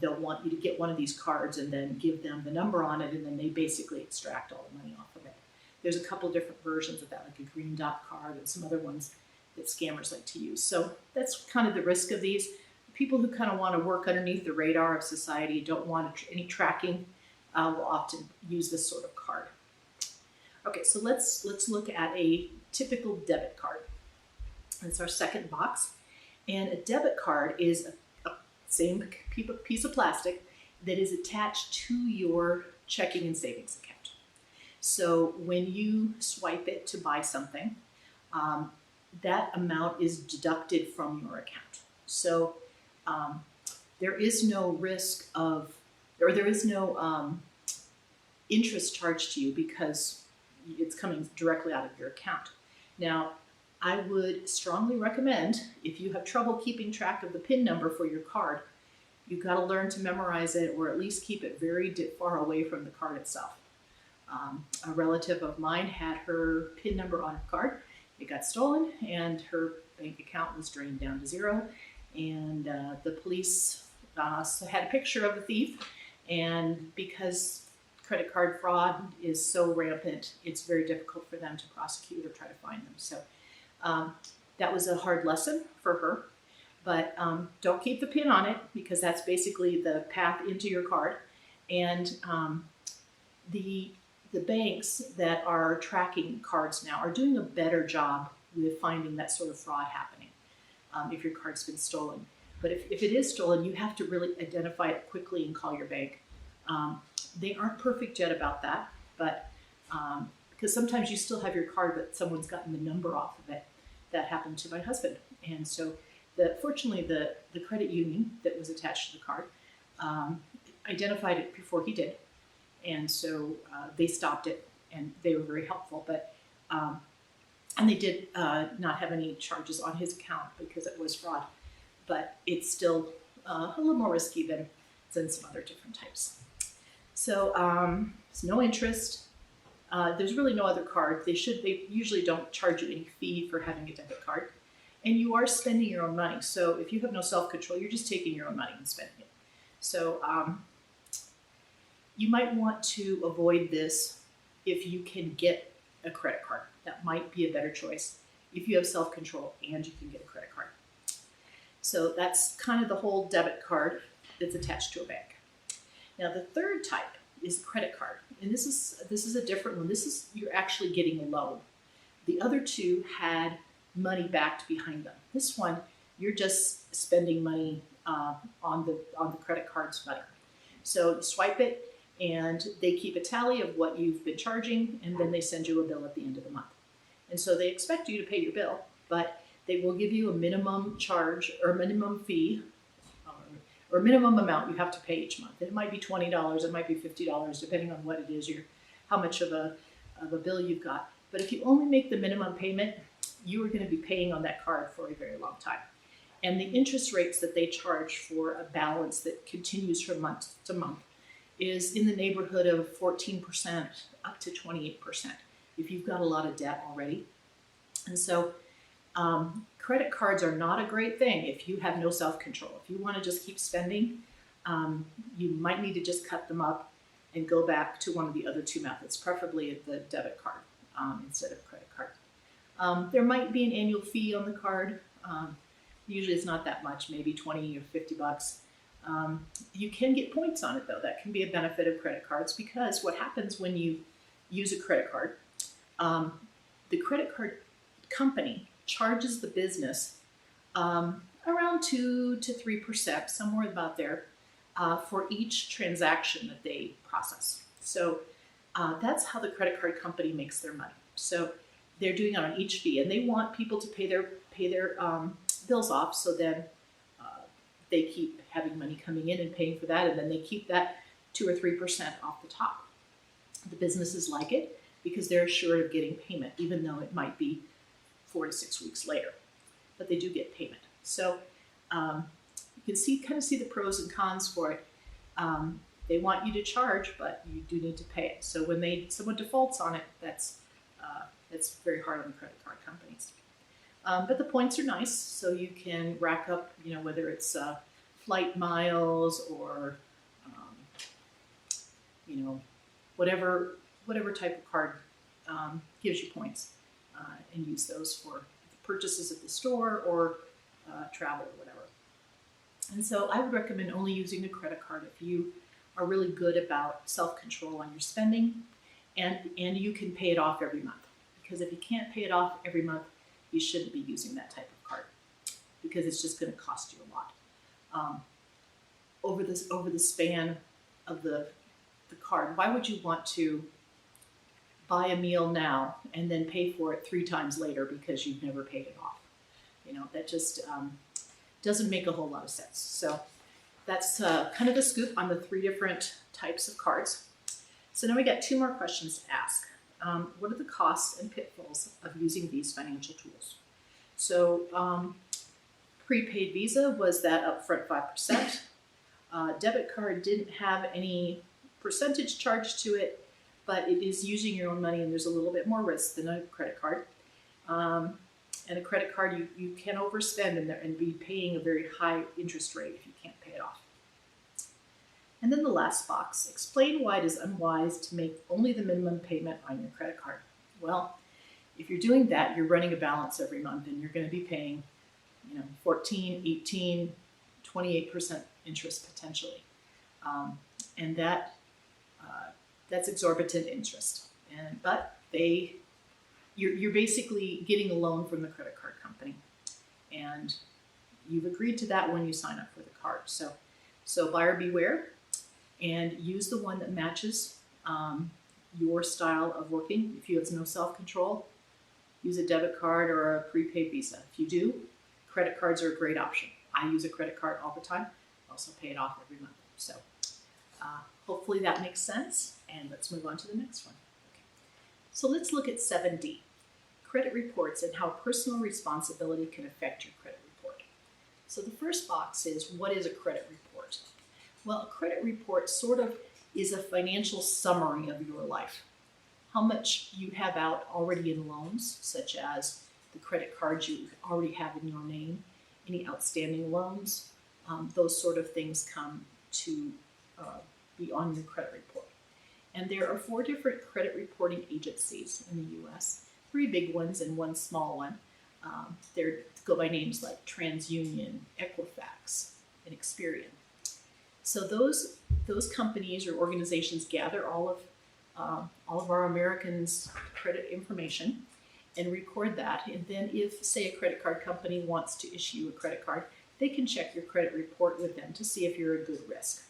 they'll want you to get one of these cards and then give them the number on it, and then they basically extract all the money off of it. There's a couple different versions of that, like a green dot card and some other ones that scammers like to use. So that's kind of the risk of these. People who kind of want to work underneath the radar of society, don't want any tracking, will often use this sort of card. Okay, so let's look at a typical debit card. That's our second box. And a debit card is a same piece of plastic that is attached to your checking and savings account. So when you swipe it to buy something, that amount is deducted from your account. So there is no risk of, or there is no interest charged to you because it's coming directly out of your account. Now, I would strongly recommend, if you have trouble keeping track of the PIN number for your card, you've got to learn to memorize it, or at least keep it very far away from the card itself. A relative of mine had her PIN number on her card. It got stolen, and her bank account was drained down to zero. And the police had a picture of the thief, and because credit card fraud is so rampant, it's very difficult for them to prosecute or try to find them. So that was a hard lesson for her. But don't keep the PIN on it, because that's basically the path into your card. And the banks that are tracking cards now are doing a better job with finding that sort of fraud happening if your card's been stolen. But if it is stolen, you have to really identify it quickly and call your bank. They aren't perfect yet about that, but because sometimes you still have your card, but someone's gotten the number off of it. That happened to my husband. And so fortunately, the credit union that was attached to the card identified it before he did. And so they stopped it, and they were very helpful. But and they did not have any charges on his account because it was fraud. But it's still a little more risky than some other different types. So it's no interest. There's really no other card. They usually don't charge you any fee for having a debit card. And you are spending your own money. So if you have no self-control, you're just taking your own money and spending it. So you might want to avoid this if you can get a credit card. That might be a better choice if you have self-control and you can get a credit card. So that's kind of the whole debit card that's attached to a bank. Now the third type is a credit card. And this is a different one. You're actually getting a loan. The other two had money backed behind them. This one, you're just spending money on the credit card's money. So you swipe it, and they keep a tally of what you've been charging, and then they send you a bill at the end of the month. And so they expect you to pay your bill, but they will give you a minimum charge or minimum fee or minimum amount you have to pay each month. It might be $20, it might be $50, depending on what it is, how much of a bill you've got. But if you only make the minimum payment, you are going to be paying on that card for a very long time. And the interest rates that they charge for a balance that continues from month to month is in the neighborhood of 14% up to 28% if you've got a lot of debt already. And so credit cards are not a great thing if you have no self-control. If you want to just keep spending, you might need to just cut them up and go back to one of the other two methods, preferably the debit card instead of credit card. There might be an annual fee on the card. Usually it's not that much, maybe 20 or 50 bucks. You can get points on it though. That can be a benefit of credit cards, because what happens when you use a credit card, the credit card company charges the business around 2 to 3%, somewhere about there, for each transaction that they process. So that's how the credit card company makes their money. So they're doing it on each fee, and they want people to pay their bills off, so then they keep having money coming in and paying for that, and then they keep that 2 or 3% off the top. The businesses like it because they're assured of getting payment, even though it might be 4 to 6 weeks later, but they do get payment. So you can kind of see the pros and cons for it. They want you to charge, but you do need to pay it. So when someone defaults on it, that's very hard on the credit card companies. But the points are nice, so you can rack up, whether it's flight miles or, whatever type of card gives you points, and use those for purchases at the store or travel or whatever. And so I would recommend only using a credit card if you are really good about self-control on your spending, and you can pay it off every month. Because if you can't pay it off every month, you shouldn't be using that type of card, because it's just going to cost you a lot. Over the span of the card, why would you want to buy a meal now and then pay for it 3 times later because you've never paid it off? That just doesn't make a whole lot of sense. So that's kind of the scoop on the 3 different types of cards. So now we got 2 more questions to ask. What are the costs and pitfalls of using these financial tools? So prepaid Visa was that upfront 5%. Debit card didn't have any percentage charge to it, but it is using your own money, and there's a little bit more risk than a credit card. And a credit card, you can overspend and be paying a very high interest rate if you can't pay it off. And then the last box, explain why it is unwise to make only the minimum payment on your credit card. Well, if you're doing that, you're running a balance every month, and you're going to be paying 14, 18, 28% interest potentially. And that's exorbitant interest. But you're basically getting a loan from the credit card company, and you've agreed to that when you sign up for the card. So buyer beware, and use the one that matches your style of working. If you have no self-control, use a debit card or a prepaid Visa. If you do, credit cards are a great option. I use a credit card all the time. I also pay it off every month. So hopefully that makes sense, and let's move on to the next one. Okay. So let's look at 7D, credit reports and how personal responsibility can affect your credit report. So the first box is, what is a credit report? Well, a credit report sort of is a financial summary of your life. How much you have out already in loans, such as the credit cards you already have in your name, any outstanding loans, those sort of things come to be on your credit report. And there are 4 different credit reporting agencies in the U.S., 3 big ones and 1 small one. They go by names like TransUnion, Equifax, and Experian. So those companies or organizations gather all of our Americans' credit information and record that. And then if, say, a credit card company wants to issue a credit card, they can check your credit report with them to see if you're a good risk.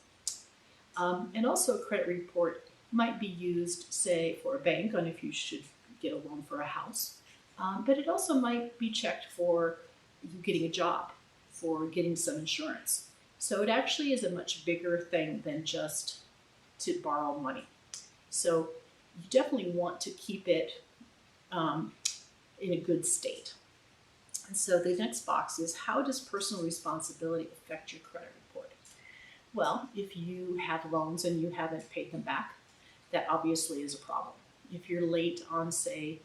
And also a credit report might be used, say, for a bank on if you should get a loan for a house. But it also might be checked for you getting a job, for getting some insurance. So it actually is a much bigger thing than just to borrow money. So you definitely want to keep it in a good state. And so the next box is, how does personal responsibility affect your credit report? Well, if you have loans and you haven't paid them back, that obviously is a problem. If you're late on, say,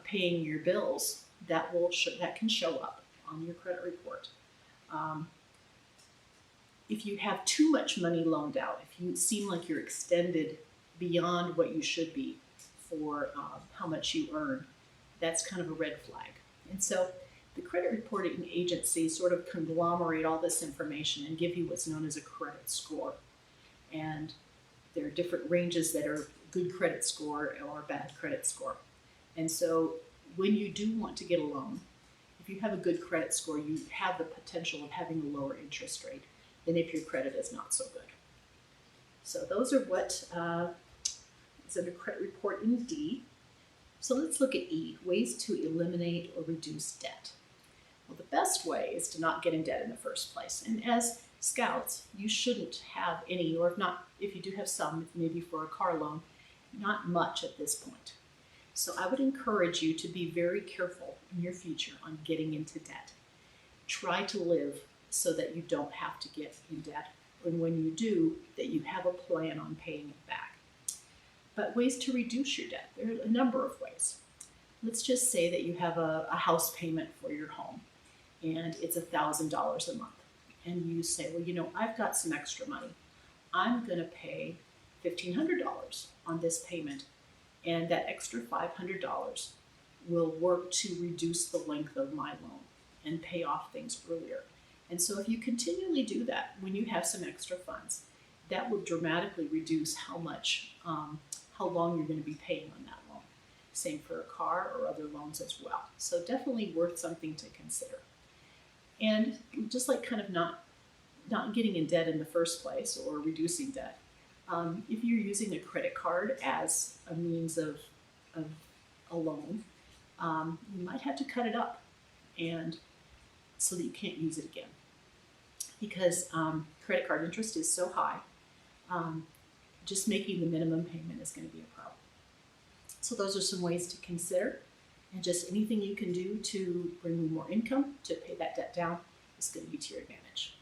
paying your bills, that can show up on your credit report. If you have too much money loaned out, if you seem like you're extended beyond what you should be for how much you earn, that's kind of a red flag. And so the credit reporting agencies sort of conglomerate all this information and give you what's known as a credit score. And there are different ranges that are good credit score or bad credit score. And so when you do want to get a loan, if you have a good credit score, you have the potential of having a lower interest rate than if your credit is not so good. So those are what is under credit report in D. So let's look at E, ways to eliminate or reduce debt. Well, the best way is to not get in debt in the first place. And as Scouts, you shouldn't have any, or if you do have some, maybe for a car loan, not much at this point. So I would encourage you to be very careful in your future on getting into debt. Try to live so that you don't have to get in debt, and when you do, that you have a plan on paying it back. But ways to reduce your debt, there are a number of ways. Let's just say that you have a house payment for your home, and it's $1,000 a month. And you say, well, I've got some extra money. I'm going to pay $1,500 on this payment, and that extra $500 will work to reduce the length of my loan and pay off things earlier. And so if you continually do that when you have some extra funds, that will dramatically reduce how long you're going to be paying on that loan. Same for a car or other loans as well. So definitely worth something to consider. And just like kind of not getting in debt in the first place or reducing debt, if you're using a credit card as a means of a loan, you might have to cut it up and so that you can't use it again. Because credit card interest is so high, just making the minimum payment is going to be a problem. So those are some ways to consider, and just anything you can do to bring you more income to pay that debt down is going to be to your advantage.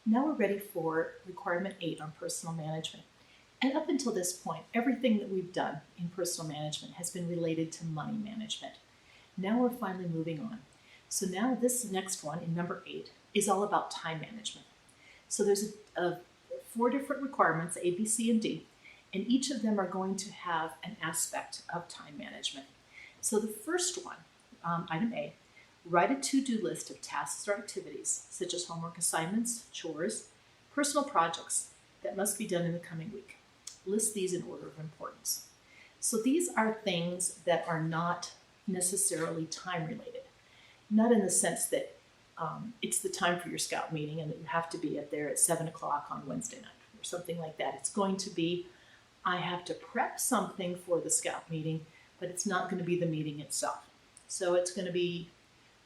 Now we're ready for requirement 8 on personal management. And up until this point, everything that we've done in personal management has been related to money management. Now we're finally moving on. So now this next one in number 8 is all about time management. So there's 4 different requirements, A, B, C, and D, and each of them are going to have an aspect of time management. So the first one, item A, write a to-do list of tasks or activities, such as homework assignments, chores, personal projects that must be done in the coming week. List these in order of importance. So these are things that are not necessarily time related. Not in the sense that it's the time for your scout meeting and that you have to be there at 7 o'clock on Wednesday night or something like that. It's going to be, I have to prep something for the scout meeting, but it's not going to be the meeting itself. So it's going to be,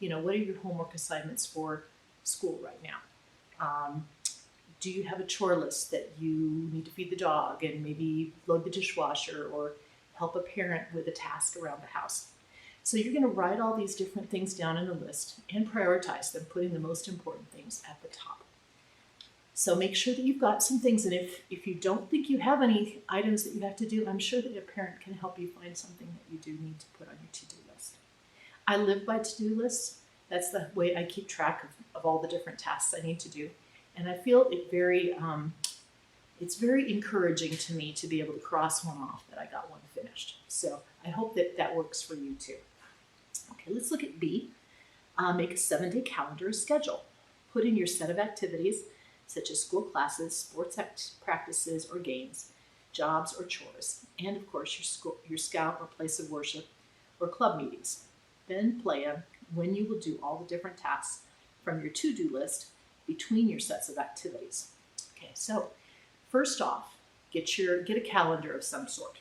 what are your homework assignments for school right now? Do you have a chore list that you need to feed the dog and maybe load the dishwasher or help a parent with a task around the house? So you're going to write all these different things down in a list and prioritize them, putting the most important things at the top. So make sure that you've got some things, and if you don't think you have any items that you have to do, I'm sure that a parent can help you find something that you do need to put on your to-do list. I live by to-do lists. That's the way I keep track of all the different tasks I need to do. And I feel it it's very encouraging to me to be able to cross one off that I got one finished. So I hope that works for you too. Okay, let's look at B. Make a 7-day calendar schedule. Put in your set of activities, such as school classes, sports practices or games, jobs or chores, and of course your scout or place of worship or club meetings. Then plan when you will do all the different tasks from your to-do list between your sets of activities. Okay, so first off, get a calendar of some sort.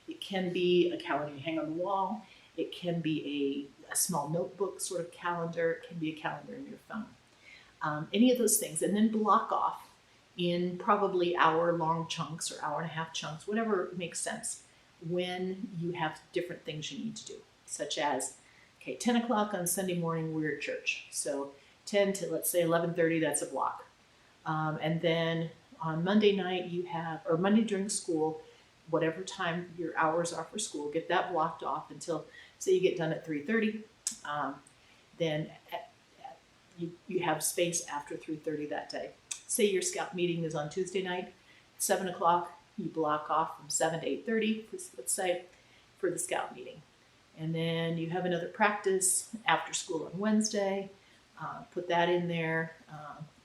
It can be a calendar you hang on the wall. It can be a small notebook sort of calendar. It can be a calendar in your phone. Any of those things. And then block off in probably hour-long chunks or hour-and-a-half chunks, whatever makes sense, when you have different things you need to do, such as, 10 o'clock on Sunday morning, we're at church. So 10 to, let's say, 11:30, that's a block. And then on Monday night, or Monday during school, whatever time your hours are for school, get that blocked off until, say you get done at 3:30. Then you have space after 3:30 that day. Say your scout meeting is on Tuesday night, 7 o'clock, you block off from 7 to 8:30, let's say, for the scout meeting. And then you have another practice after school on Wednesday. Put that in there.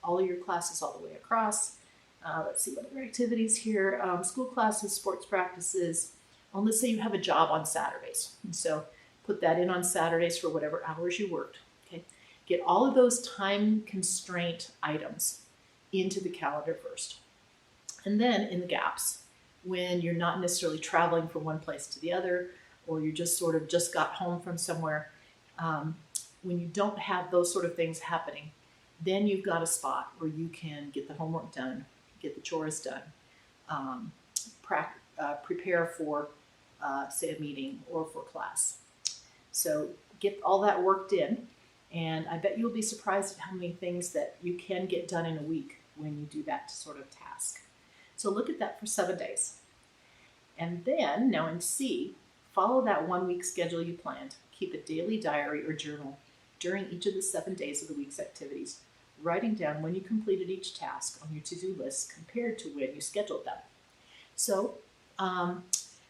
All of your classes all the way across. Let's see what other activities here. School classes, sports practices. Let's say you have a job on Saturdays. And so put that in on Saturdays for whatever hours you worked. Okay. Get all of those time constraint items into the calendar first. And then in the gaps, when you're not necessarily traveling from one place to the other, or you just got home from somewhere, when you don't have those sort of things happening, then you've got a spot where you can get the homework done, get the chores done, prepare for, say, a meeting or for class. So get all that worked in, and I bet you'll be surprised at how many things that you can get done in a week when you do that sort of task. So look at that for 7 days. And then, now in C, follow that 1-week schedule you planned. Keep a daily diary or journal during each of the 7 days of the week's activities, writing down when you completed each task on your to-do list compared to when you scheduled them. So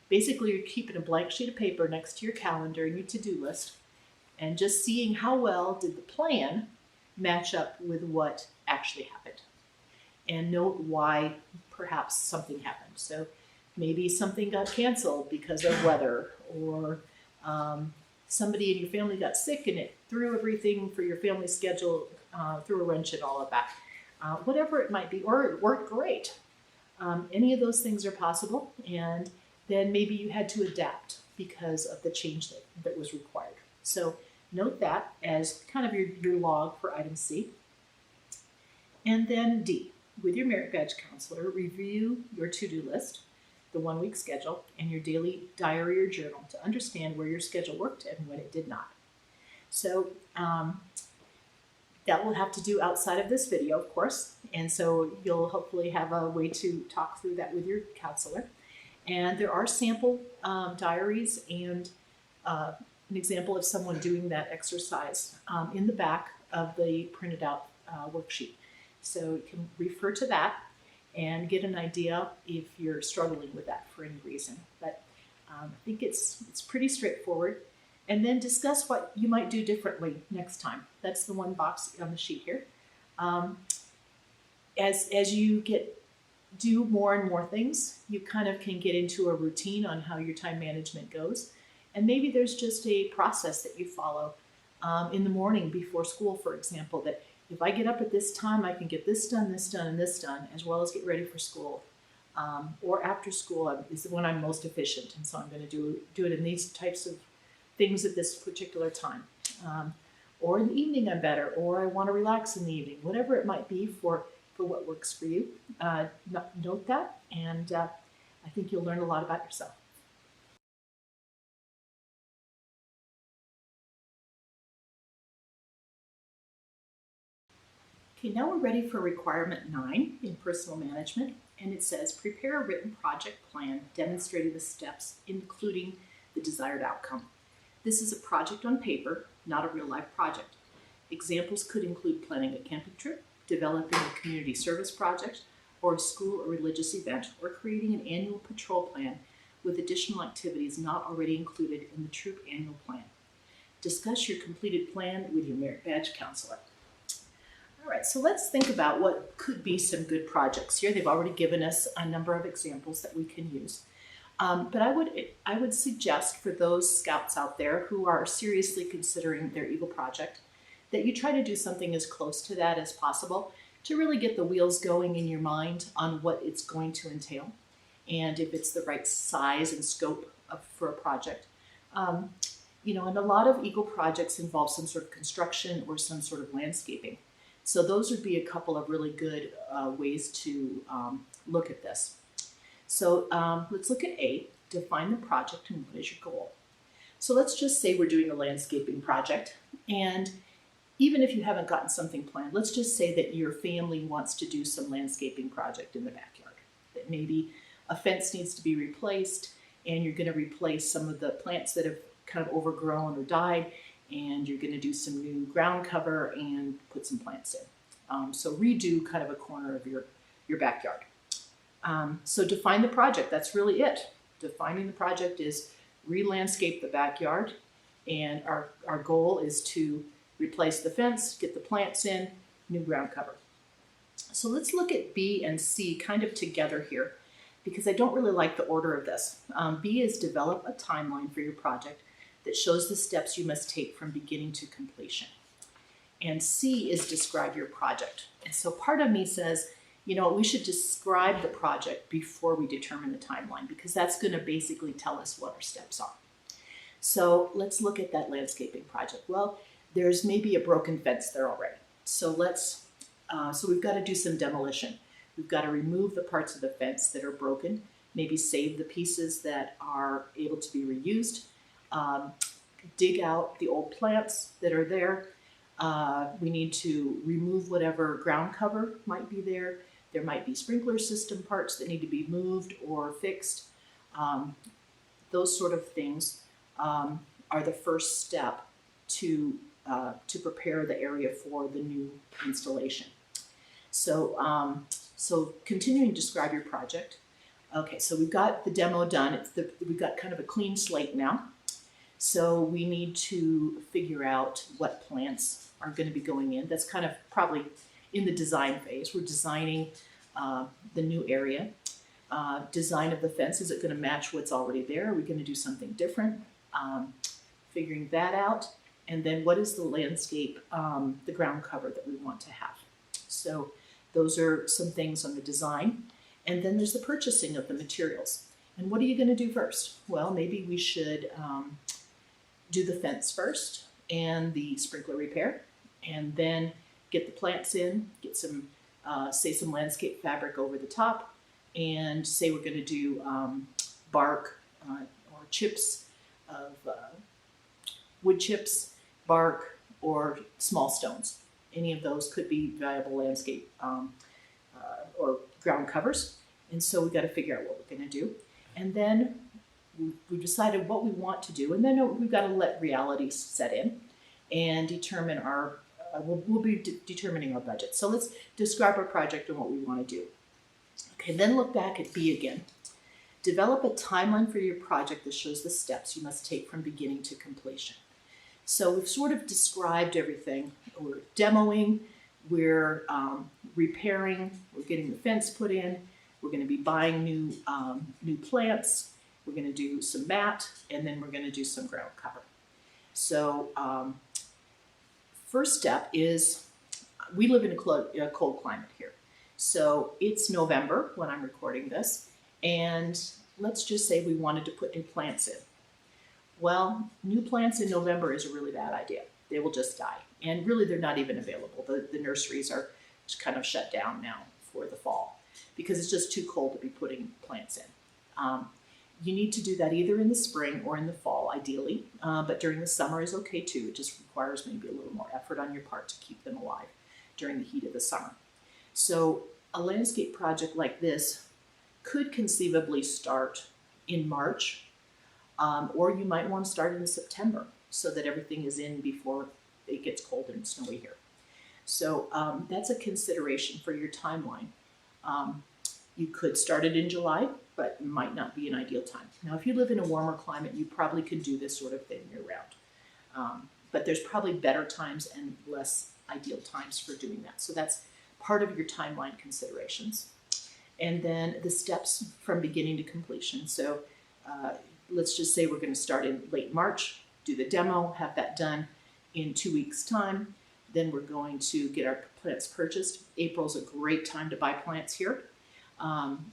basically you're keeping a blank sheet of paper next to your calendar and your to-do list and just seeing how well did the plan match up with what actually happened. And note why perhaps something happened. So maybe something got canceled because of weather, or somebody in your family got sick and it threw everything for your family schedule, threw a wrench in all of that. Whatever it might be, or it worked great. Any of those things are possible, and then maybe you had to adapt because of the change that was required. So note that as kind of your log for item C. And then D, with your merit badge counselor, review your to-do list, the 1-week schedule, and your daily diary or journal to understand where your schedule worked and when it did not. So that we'll have to do outside of this video, of course. And so you'll hopefully have a way to talk through that with your counselor. And there are sample diaries and an example of someone doing that exercise in the back of the printed out worksheet. So you can refer to that and get an idea if you're struggling with that for any reason. But I think it's pretty straightforward. And then discuss what you might do differently next time. That's the one box on the sheet here. As you do more and more things, you kind of can get into a routine on how your time management goes. And maybe there's just a process that you follow in the morning before school, for example, that if I get up at this time, I can get this done, and this done, as well as get ready for school. Or after school is when I'm most efficient. And so I'm going to do it in these types of things at this particular time. Or in the evening I'm better, or I want to relax in the evening, whatever it might be for what works for you. Note that, and I think you'll learn a lot about yourself. Okay, now we're ready for requirement 9 in personal management, and it says prepare a written project plan demonstrating the steps, including the desired outcome. This is a project on paper, not a real-life project. Examples could include planning a camping trip, developing a community service project, or a school or religious event, or creating an annual patrol plan with additional activities not already included in the troop annual plan. Discuss your completed plan with your merit badge counselor. All right, so let's think about what could be some good projects here. They've already given us a number of examples that we can use. But I would suggest for those scouts out there who are seriously considering their Eagle project that you try to do something as close to that as possible to really get the wheels going in your mind on what it's going to entail and if it's the right size and scope for a project. You know, and a lot of Eagle projects involve some sort of construction or some sort of landscaping. So those would be a couple of really good ways to look at this. So let's look at A, define the project and what is your goal. So let's just say we're doing a landscaping project, and even if you haven't gotten something planned, let's just say that your family wants to do some landscaping project in the backyard. That maybe a fence needs to be replaced and you're going to replace some of the plants that have kind of overgrown or died, and you're going to do some new ground cover and put some plants in. So redo kind of a corner of your backyard. So define the project, that's really it. Defining the project is re-landscape the backyard, and our goal is to replace the fence, get the plants in, new ground cover. So let's look at B and C kind of together here, because I don't really like the order of this. B is develop a timeline for your project that shows the steps you must take from beginning to completion. And C is describe your project. And so part of me says, you know, we should describe the project before we determine the timeline, because that's going to basically tell us what our steps are. So let's look at that landscaping project. Well, there's maybe a broken fence there already. So so we've got to do some demolition. We've got to remove the parts of the fence that are broken, maybe save the pieces that are able to be reused, dig out the old plants that are there. We need to remove whatever ground cover might be there. There might be sprinkler system parts that need to be moved or fixed. Those sort of things are the first step to prepare the area for the new installation. So, so continuing to describe your project. Okay, so we've got the demo done. We've got kind of a clean slate now. So we need to figure out what plants are going to be going in. That's kind of probably in the design phase. We're designing the new area. Design of the fence, is it going to match what's already there? Are we going to do something different? Figuring that out. And then what is the landscape, the ground cover that we want to have? So those are some things on the design. And then there's the purchasing of the materials. And what are you going to do first? Well, maybe we should do the fence first and the sprinkler repair, and then get the plants in, get some, say some landscape fabric over the top, and say we're going to do bark or chips of wood chips, bark, or small stones. Any of those could be valuable landscape or ground covers. And so we've got to figure out what we're going to do. And then we've decided what we want to do. And then we've got to let reality set in and determine we'll be determining our budget. So let's describe our project and what we want to do. Okay, then look back at B again. Develop a timeline for your project that shows the steps you must take from beginning to completion. So we've sort of described everything. We're demoing, we're repairing, we're getting the fence put in, we're going to be buying new plants, we're going to do some mat, and then we're going to do some ground cover. So first step is, we live in a cold climate here. So it's November when I'm recording this, and let's just say we wanted to put new plants in. Well, new plants in November is a really bad idea. They will just die. And really, they're not even available. The nurseries are just kind of shut down now for the fall because it's just too cold to be putting plants in. You need to do that either in the spring or in the fall, ideally, but during the summer is okay too. It just requires maybe a little more effort on your part to keep them alive during the heat of the summer. So a landscape project like this could conceivably start in March, or you might want to start in September so that everything is in before it gets cold and snowy here. So that's a consideration for your timeline. You could start it in July, but it might not be an ideal time. Now, if you live in a warmer climate, you probably could do this sort of thing year-round. But there's probably better times and less ideal times for doing that. So that's part of your timeline considerations. And then the steps from beginning to completion. So let's just say we're going to start in late March, do the demo, have that done in 2 weeks' time. Then we're going to get our plants purchased. April's a great time to buy plants here.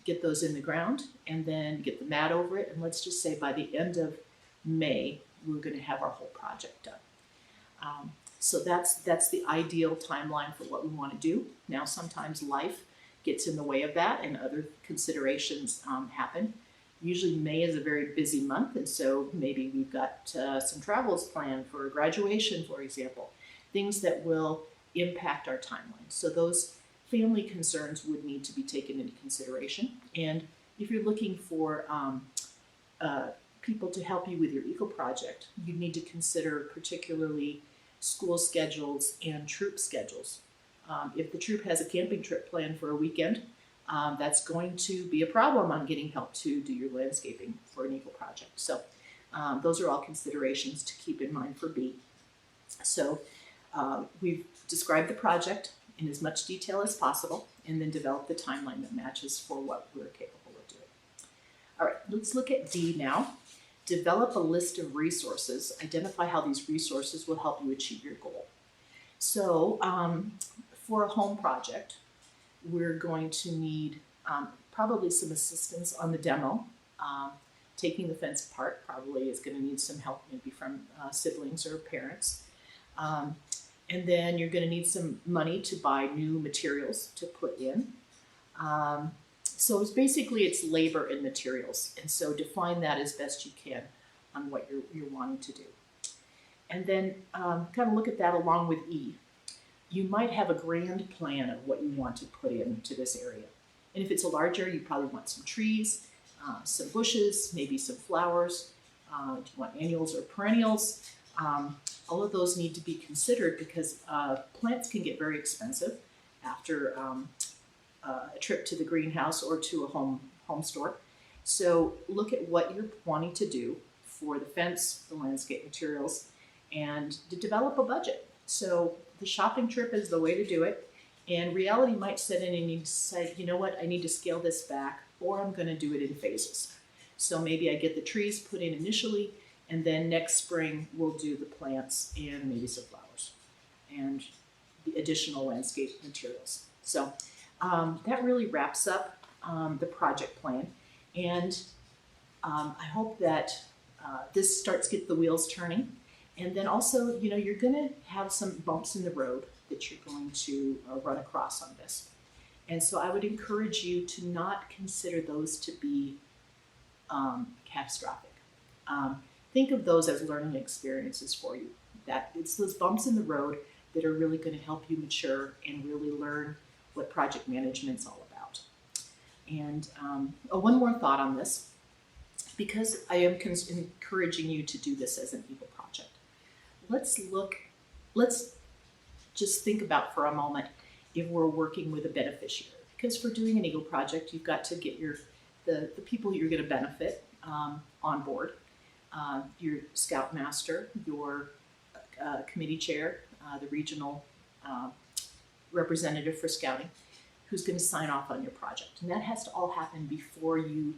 Get those in the ground and then get the mat over it. And let's just say by the end of May, we're going to have our whole project done. So that's the ideal timeline for what we want to do. Now, sometimes life gets in the way of that and other considerations happen. Usually May is a very busy month, and so maybe we've got some travels planned for graduation, for example, things that will impact our timeline. So those family concerns would need to be taken into consideration. And if you're looking for people to help you with your eco project, you need to consider particularly school schedules and troop schedules. If the troop has a camping trip planned for a weekend, that's going to be a problem on getting help to do your landscaping for an eco project. So those are all considerations to keep in mind for B. So we've described the project in as much detail as possible and then developed the timeline that matches for what we're capable of doing. All right, let's look at D now. Develop a list of resources. Identify how these resources will help you achieve your goal. So for a home project, we're going to need probably some assistance on the demo. Taking the fence apart probably is going to need some help maybe from siblings or parents. And then you're going to need some money to buy new materials to put in. So it's labor and materials. And so define that as best you can on what you're wanting to do. And then kind of look at that along with E. You might have a grand plan of what you want to put into this area. And if it's a large area, you probably want some trees, some bushes, maybe some flowers. Do you want annuals or perennials? All of those need to be considered because plants can get very expensive after a trip to the greenhouse or to a home store. So look at what you're wanting to do for the fence, the landscape materials, and to develop a budget. So the shopping trip is the way to do it, and reality might set in and you decide, you know what, I need to scale this back, or I'm going to do it in phases. So maybe I get the trees put in initially, and then next spring we'll do the plants and maybe some flowers and the additional landscape materials. So that really wraps up the project plan, and I hope that this starts to get the wheels turning. And then also, you're going to have some bumps in the road that you're going to run across on this. And so I would encourage you to not consider those to be catastrophic. Think of those as learning experiences for you. That it's those bumps in the road that are really going to help you mature and really learn what project management's all about. And one more thought on this, because I am encouraging you to do this as an Eagle project. Let's just think about for a moment if we're working with a beneficiary. Because for doing an Eagle project, you've got to get the people you're going to benefit on board. Your scoutmaster, your committee chair, the regional representative for scouting, who's going to sign off on your project. And that has to all happen before you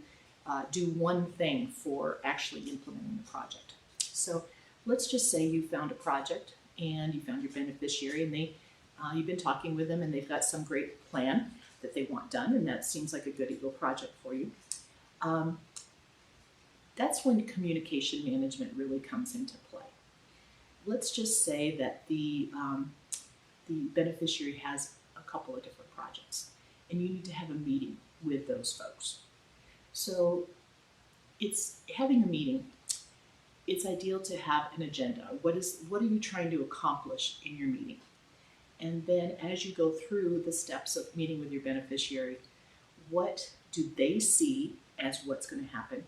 do one thing for actually implementing the project. So let's just say you found a project and you found your beneficiary, and you've been talking with them, and they've got some great plan that they want done, and that seems like a good Eagle project for you. That's when communication management really comes into play. Let's just say that the beneficiary has a couple of different projects, and you need to have a meeting with those folks. So it's having a meeting. It's ideal to have an agenda. What are you trying to accomplish in your meeting? And then as you go through the steps of meeting with your beneficiary, what do they see as what's going to happen?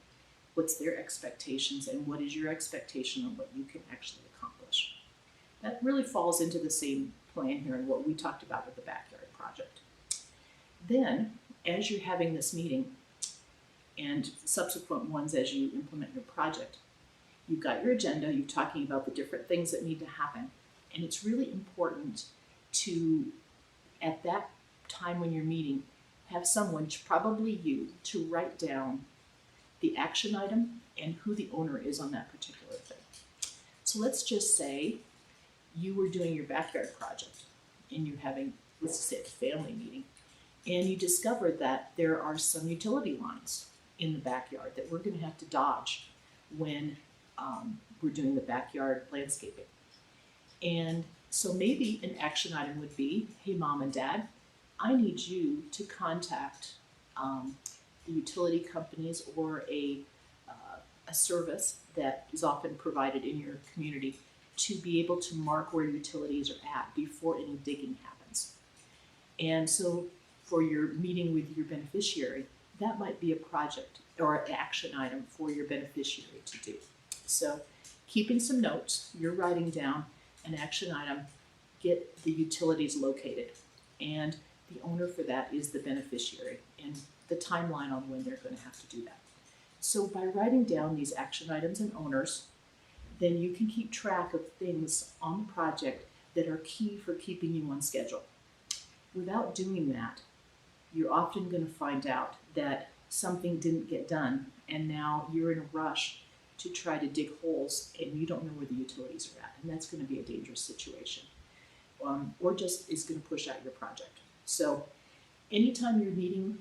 What's their expectations, and what is your expectation on what you can actually accomplish? That really falls into the same plan here and what we talked about with the backyard project. Then, as you're having this meeting and subsequent ones as you implement your project, you've got your agenda, you're talking about the different things that need to happen, and it's really important to, at that time when you're meeting, have someone, probably you, to write down the action item and who the owner is on that particular thing. So let's just say you were doing your backyard project and you're having, let's just say, a family meeting, and you discovered that there are some utility lines in the backyard that we're going to have to dodge when we're doing the backyard landscaping. And so maybe an action item would be, hey, mom and dad, I need you to contact the utility companies or a service that is often provided in your community to be able to mark where utilities are at before any digging happens. And so for your meeting with your beneficiary, that might be a project or an action item for your beneficiary to do. So keeping some notes, you're writing down an action item, get the utilities located, and the owner for that is the beneficiary, and the timeline on when they're going to have to do that. So by writing down these action items and owners, then you can keep track of things on the project that are key for keeping you on schedule. Without doing that, you're often going to find out that something didn't get done, and now you're in a rush to try to dig holes and you don't know where the utilities are at, and that's going to be a dangerous situation, or just is going to push out your project. So anytime you're meeting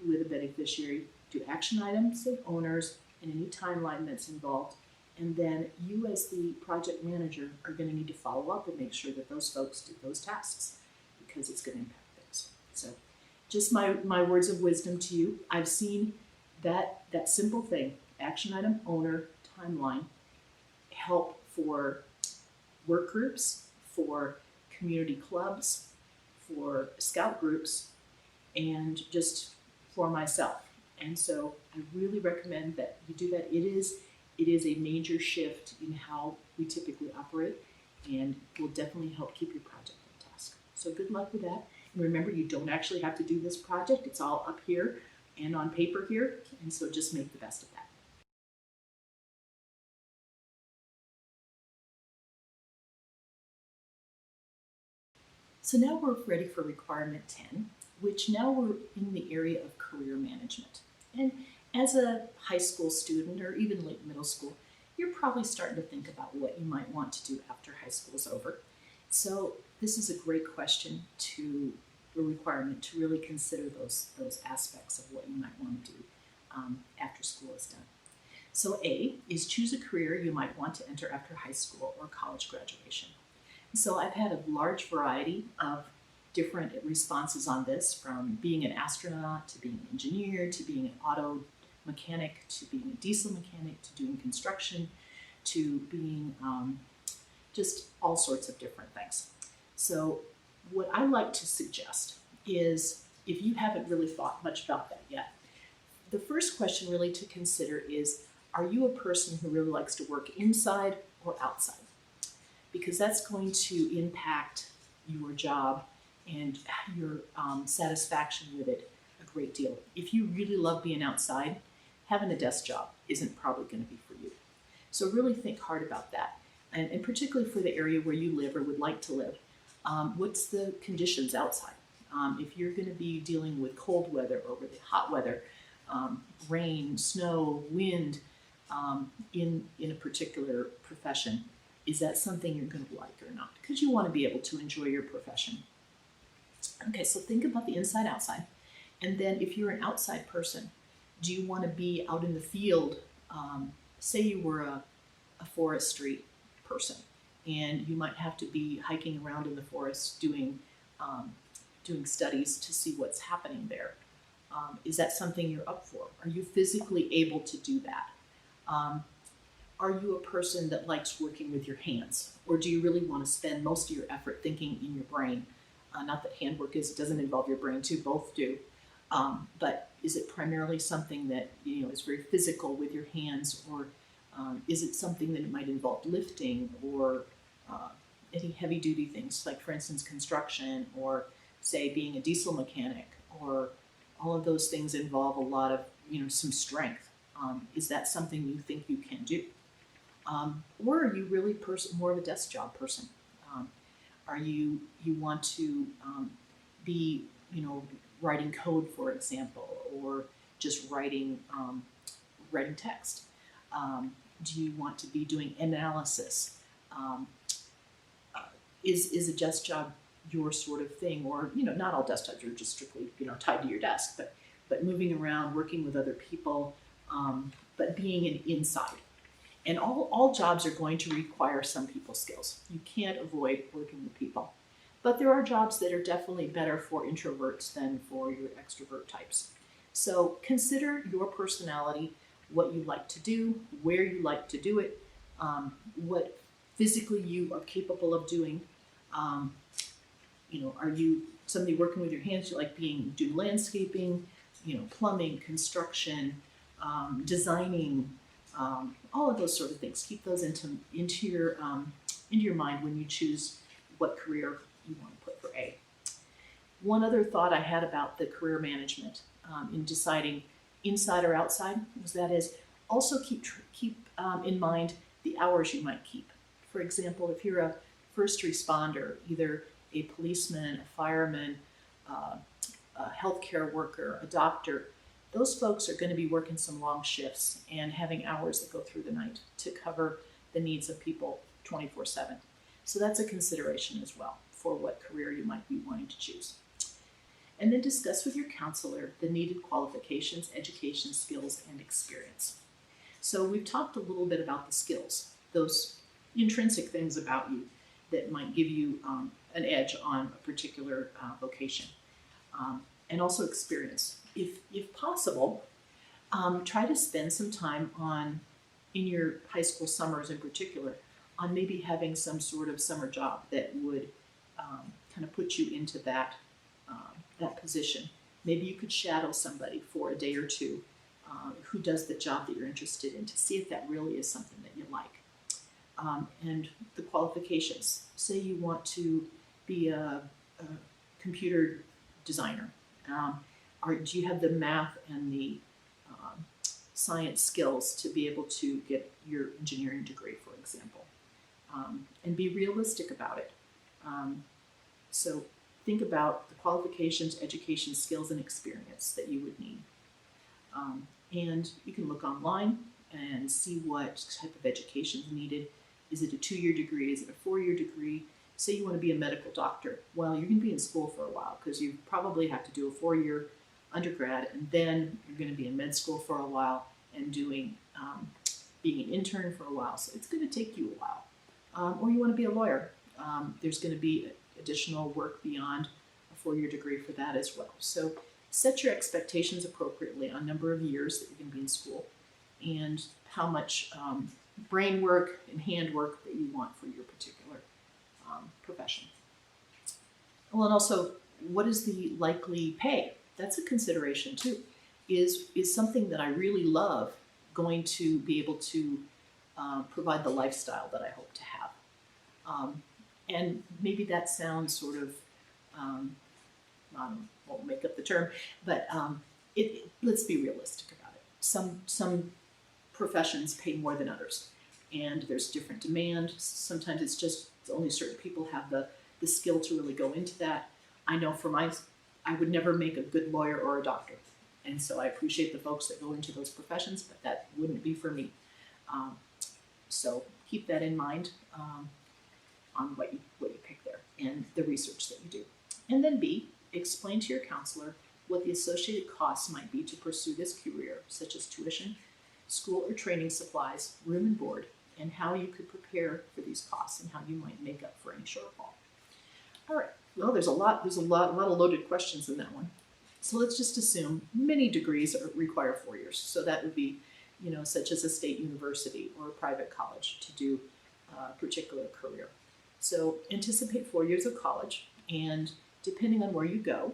with a beneficiary, do action items and owners and any timeline that's involved, and then you as the project manager are going to need to follow up and make sure that those folks do those tasks, because it's going to impact things. So just my words of wisdom to you. I've seen that simple thing, action item, owner, timeline, help for work groups, for community clubs, for scout groups, and just for myself. And so I really recommend that you do that. It is a major shift in how we typically operate, and will definitely help keep your project on task. So good luck with that. And remember, you don't actually have to do this project. It's all up here and on paper here, and so just make the best of that. So now we're ready for requirement 10, which now we're in the area of career management. And as a high school student or even late middle school, you're probably starting to think about what you might want to do after high school's over. So this is a great question to a requirement to really consider those aspects of what you might want to do after school is done. So A is choose a career you might want to enter after high school or college graduation. So I've had a large variety of different responses on this, from being an astronaut to being an engineer to being an auto mechanic to being a diesel mechanic to doing construction to being just all sorts of different things. So what I like to suggest is, if you haven't really thought much about that yet, the first question really to consider is, are you a person who really likes to work inside or outside? Because that's going to impact your job and your satisfaction with it a great deal. If you really love being outside, having a desk job isn't probably going to be for you. So really think hard about that. And particularly for the area where you live or would like to live, what's the conditions outside? If you're going to be dealing with cold weather or really hot weather, rain, snow, wind, in a particular profession, is that something you're going to like or not? Because you want to be able to enjoy your profession. Okay, so think about the inside outside. And then if you're an outside person, do you want to be out in the field? Say you were a forestry person, and you might have to be hiking around in the forest doing studies to see what's happening there. Is that something you're up for? Are you physically able to do that? Are you a person that likes working with your hands, or do you really want to spend most of your effort thinking in your brain? Not that handwork doesn't involve your brain too, both do. But is it primarily something that is very physical with your hands, or is it something that it might involve lifting or any heavy-duty things, like for instance construction, or say being a diesel mechanic, or all of those things involve a lot of some strength. Is that something you think you can do? Or are you really more of a desk job person? Are you want to be writing code, for example, or just writing text? Do you want to be doing analysis? Is a desk job your sort of thing? Or not all desk jobs are just strictly tied to your desk, but moving around, working with other people, but being an inside. And all jobs are going to require some people skills. You can't avoid working with people. But there are jobs that are definitely better for introverts than for your extrovert types. So consider your personality, what you like to do, where you like to do it, what physically you are capable of doing. Are you somebody working with your hands? You like doing landscaping, plumbing, construction, designing, all of those sort of things. Keep those into your mind when you choose what career you want to put for A. One other thought I had about the career management in deciding inside or outside is also keep in mind the hours you might keep. For example, if you're a first responder, either a policeman, a fireman, a healthcare worker, a doctor, those folks are going to be working some long shifts and having hours that go through the night to cover the needs of people 24/7. So that's a consideration as well for what career you might be wanting to choose. And then discuss with your counselor the needed qualifications, education, skills, and experience. So we've talked a little bit about the skills, those intrinsic things about you that might give you an edge on a particular vocation, and also experience. If possible, try to spend some time in your high school summers in particular, on maybe having some sort of summer job that would kind of put you into that position. Maybe you could shadow somebody for a day or two who does the job that you're interested in, to see if that really is something that you like. And the qualifications. Say you want to be a computer designer. Do you have the math and the science skills to be able to get your engineering degree, for example? And be realistic about it. So think about the qualifications, education, skills, and experience that you would need. And you can look online and see what type of education is needed. Is it a 2-year degree? Is it a 4-year degree? Say you want to be a medical doctor. Well, you're going to be in school for a while, because you probably have to do a 4-year undergrad, and then you're going to be in med school for a while and doing being an intern for a while. So it's going to take you a while. Or you want to be a lawyer. There's going to be additional work beyond a 4-year degree for that as well. So set your expectations appropriately on number of years that you're going to be in school, and how much brain work and hand work that you want for your particular profession. Well, and also, what is the likely pay? That's a consideration too. Is something that I really love going to be able to provide the lifestyle that I hope to have? Um, and maybe that sounds sort of, um, won't make up the term, but let's be realistic about it. Some professions pay more than others, and there's different demand. Sometimes it's just only certain people have the skill to really go into that. I know I would never make a good lawyer or a doctor, and so I appreciate the folks that go into those professions, but that wouldn't be for me. Um, so keep that in mind on what you pick there and the research that you do. And then B, explain to your counselor what the associated costs might be to pursue this career, such as tuition, school or training supplies, room and board, and how you could prepare for these costs and how you might make up for any shortfall. All right, well, there's a lot of loaded questions in that one. So let's just assume many degrees require 4 years. So that would be, such as a state university or a private college to do a particular career. So anticipate 4 years of college, and depending on where you go,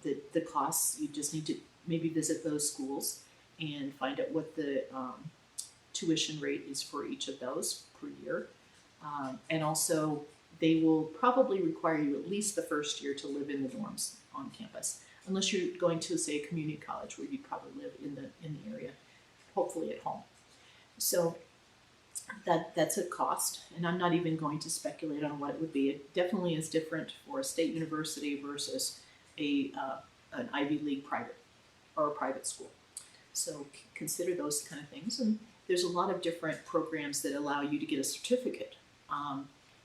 the costs, you just need to maybe visit those schools and find out what the tuition rate is for each of those per year. And also, they will probably require you at least the first year to live in the dorms on campus, unless you're going to, say, a community college where you'd probably live in the area, hopefully at home. So that's a cost, and I'm not even going to speculate on what it would be. It definitely is different for a state university versus an Ivy League private or a private school. So consider those kind of things, and there's a lot of different programs that allow you to get a certificate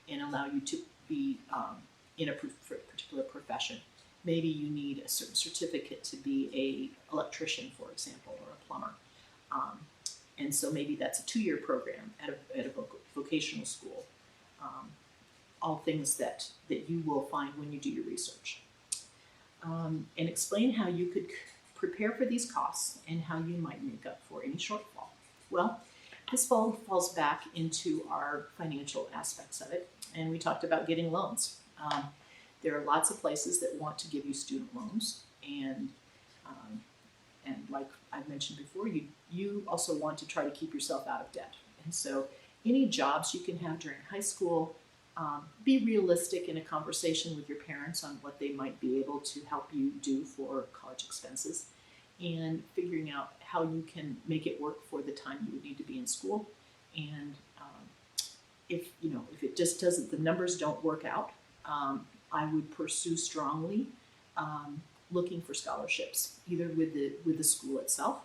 and allow you to be in a particular profession. Maybe you need a certain certificate to be a electrician, for example, or a plumber. And so maybe that's a 2-year program at a vocational school. All things that you will find when you do your research. And explain how you could prepare for these costs and how you might make up for any shortfall. Well, this falls back into our financial aspects of it, and we talked about getting loans. There are lots of places that want to give you student loans, and like I've mentioned before, you also want to try to keep yourself out of debt. And so any jobs you can have during high school, be realistic in a conversation with your parents on what they might be able to help you do for college expenses, and figuring out how you can make it work for the time you would need to be in school. And if it just doesn't, the numbers don't work out, I would pursue strongly looking for scholarships, either with the school itself,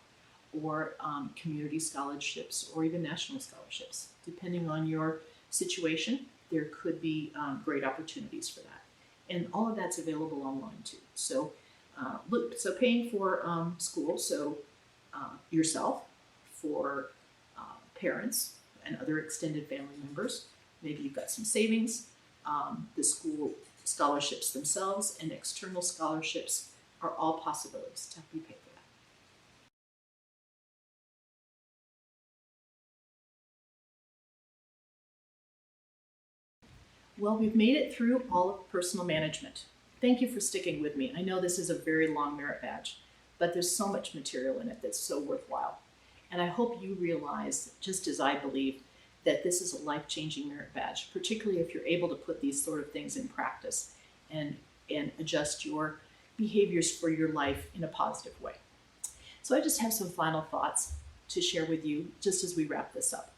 or community scholarships, or even national scholarships. Depending on your situation, there could be great opportunities for that. And all of that's available online too. So paying for school, so yourself, for parents and other extended family members. Maybe you've got some savings. The school scholarships themselves and external scholarships are all possibilities to help you pay for that. Well, we've made it through all of personal management. Thank you for sticking with me. I know this is a very long merit badge, but there's so much material in it that's so worthwhile. And I hope you realize, just as I believe, that this is a life-changing merit badge, particularly if you're able to put these sort of things in practice and adjust your behaviors for your life in a positive way. So I just have some final thoughts to share with you just as we wrap this up.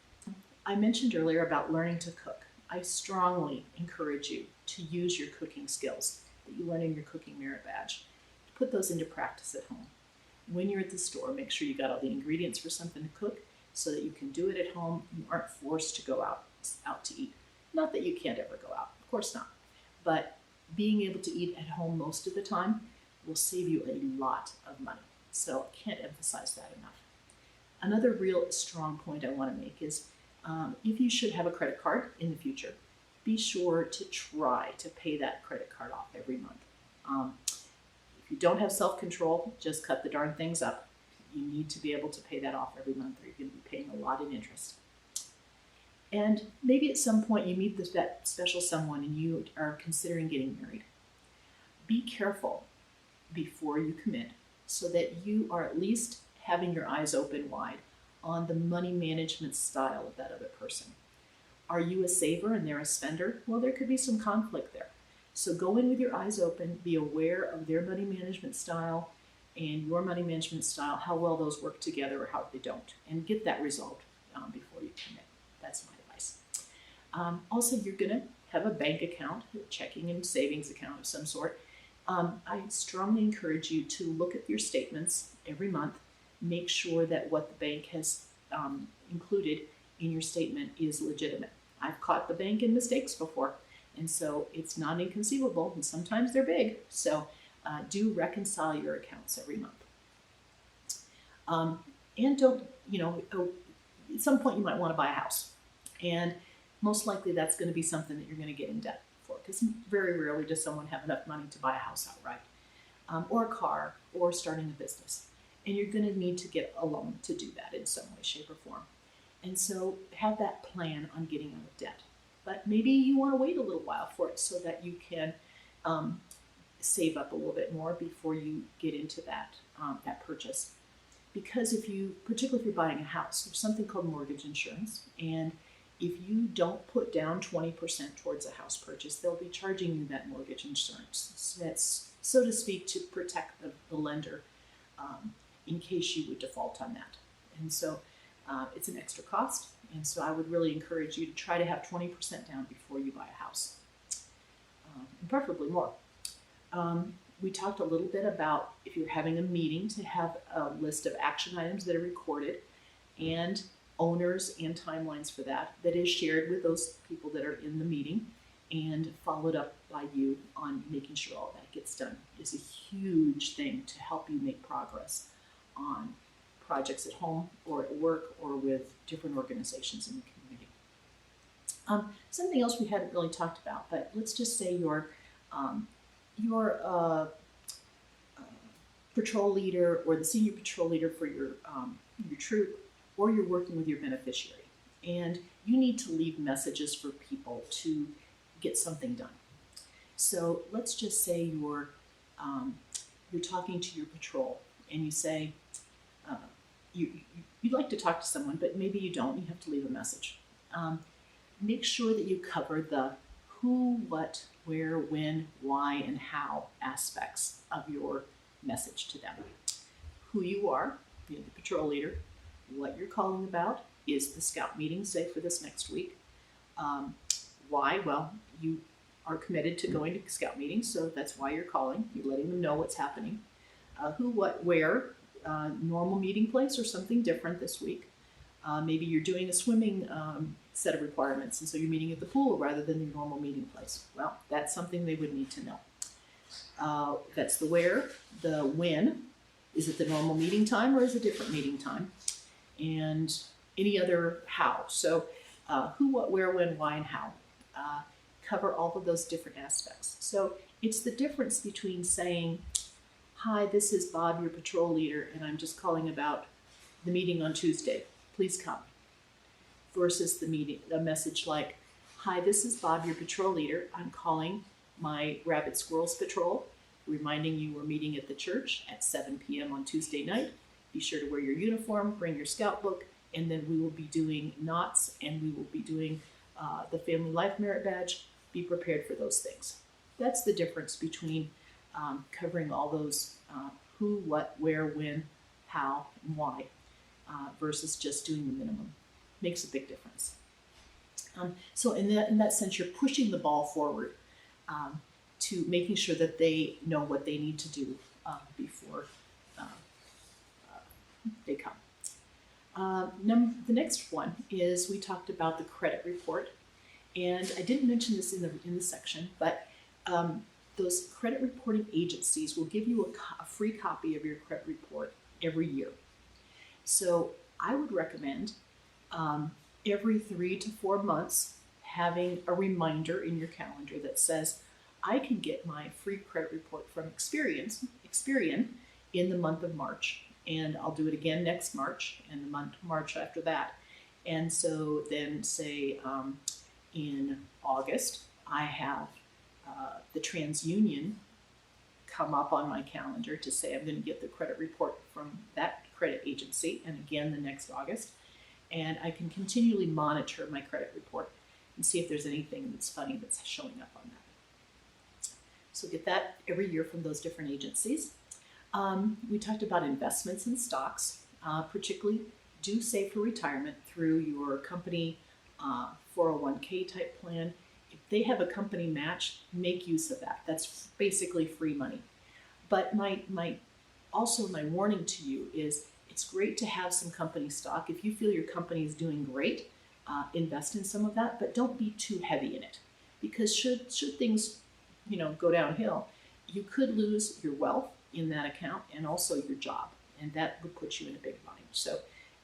I mentioned earlier about learning to cook. I strongly encourage you to use your cooking skills that you learn in your cooking merit badge. Put those into practice at home. When you're at the store, make sure you got all the ingredients for something to cook so that you can do it at home. You aren't forced to go out to eat. Not that you can't ever go out, of course not. But being able to eat at home most of the time will save you a lot of money. So I can't emphasize that enough. Another real strong point I want to make is if you should have a credit card in the future, be sure to try to pay that credit card off every month. If you don't have self-control, just cut the darn things up. You need to be able to pay that off every month, or you're going to be paying a lot in interest. And maybe at some point you meet that special someone and you are considering getting married. Be careful before you commit so that you are at least having your eyes open wide on the money management style of that other person. Are you a saver and they're a spender? Well, there could be some conflict there. So go in with your eyes open, be aware of their money management style and your money management style, how well those work together or how they don't, and get that resolved before you commit. That's my advice. Also, you're going to have a bank account, a checking and savings account of some sort. I strongly encourage you to look at your statements every month, make sure that what the bank has included in your statement is legitimate. I've caught the bank in mistakes before, and so it's not inconceivable, and sometimes they're big. So do reconcile your accounts every month. And don't, at some point you might want to buy a house. And most likely that's going to be something that you're going to get in debt for, because very rarely does someone have enough money to buy a house outright, or a car, or starting a business. And you're going to need to get a loan to do that in some way, shape, or form. And so have that plan on getting out of debt. But maybe you want to wait a little while for it so that you can save up a little bit more before you get into that purchase. Because particularly if you're buying a house, there's something called mortgage insurance. And if you don't put down 20% towards a house purchase, they'll be charging you that mortgage insurance. So that's, so to speak, to protect the lender in case you would default on that. And so it's an extra cost. And so I would really encourage you to try to have 20% down before you buy a house, and preferably more. We talked a little bit about if you're having a meeting to have a list of action items that are recorded and owners and timelines for that is shared with those people that are in the meeting and followed up by you on making sure all that gets done is a huge thing to help you make progress on projects at home or at work or with different organizations in the community. Something else we hadn't really talked about, but let's just say your patrol leader or the senior patrol leader for your troop, or you're working with your beneficiary, and you need to leave messages for people to get something done. So let's just say you're talking to your patrol and you say you'd like to talk to someone, but maybe you don't. You have to leave a message. Make sure that you cover the who, what, where, when, why, and how aspects of your message to them. Who you are, you're the patrol leader. What you're calling about is the scout meeting, say for this next week. Why? Well, you are committed to going to scout meetings, so that's why you're calling. You're letting them know what's happening. Who, what, where, normal meeting place or something different this week. Maybe you're doing a swimming set of requirements, and so you're meeting at the pool rather than your normal meeting place. Well, that's something they would need to know. That's the where. The when. Is it the normal meeting time or is it a different meeting time? And any other how. So who, what, where, when, why, and how. Cover all of those different aspects. So it's the difference between saying, hi, this is Bob, your patrol leader, and I'm just calling about the meeting on Tuesday. Please come. Versus a message like, hi, this is Bob, your patrol leader. I'm calling my Rabbit Squirrels Patrol, reminding you we're meeting at the church at 7 p.m. on Tuesday night. Be sure to wear your uniform, bring your scout book, and then we will be doing knots and we will be doing the Family Life Merit Badge. Be prepared for those things. That's the difference between covering all those who, what, where, when, how, and why, versus just doing the minimum. Makes a big difference. So in that sense, you're pushing the ball forward to making sure that they know what they need to do before they come. The next one is we talked about the credit report, and I didn't mention this in the section, but those credit reporting agencies will give you a free copy of your credit report every year. So I would recommend every 3 to 4 months having a reminder in your calendar that says, I can get my free credit report from Experian in the month of March, and I'll do it again next March and the month March after that. And so then say in August, I have the TransUnion come up on my calendar to say I'm going to get the credit report from that credit agency, and again the next August. And I can continually monitor my credit report and see if there's anything that's funny that's showing up on that. So get that every year from those different agencies. We talked about investments in stocks, particularly do save for retirement through your company 401k type plan. If they have a company match, make use of that. That's basically free money. But my warning to you is it's great to have some company stock. If you feel your company is doing great, invest in some of that, but don't be too heavy in it, because should things go downhill, you could lose your wealth in that account and also your job, and that would put you in a big bind. So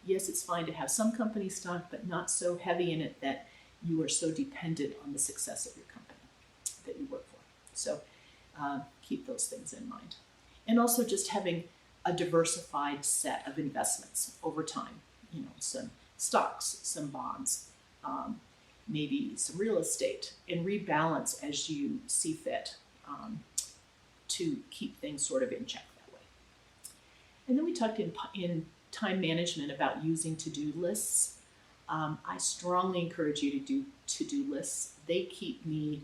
yes, it's fine to have some company stock, but not so heavy in it that you are so dependent on the success of your company that you work for. So keep those things in mind. And also just having a diversified set of investments over time. Some stocks, some bonds, maybe some real estate, and rebalance as you see fit to keep things sort of in check that way. And then we talked in time management about using to-do lists. I strongly encourage you to do to-do lists. They keep me,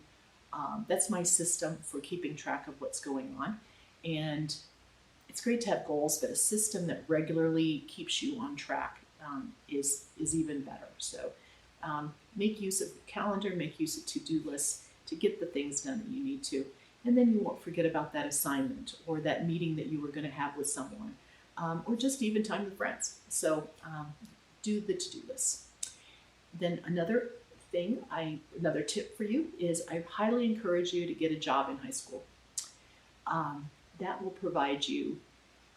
that's my system for keeping track of what's going on. And it's great to have goals, but a system that regularly keeps you on track is even better. So make use of the calendar, make use of to-do lists to get the things done that you need to. And then you won't forget about that assignment or that meeting that you were going to have with someone, or just even time with friends. So do the to-do lists. Then another tip for you is I highly encourage you to get a job in high school. That will provide you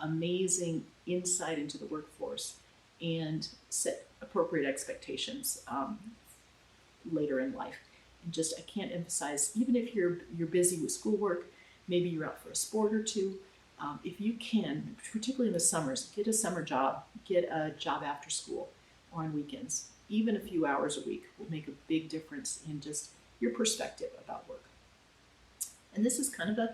amazing insight into the workforce and set appropriate expectations later in life. And I can't emphasize, even if you're busy with schoolwork, maybe you're out for a sport or two, if you can, particularly in the summers, get a summer job, get a job after school or on weekends. Even a few hours a week will make a big difference in just your perspective about work. And this is kind of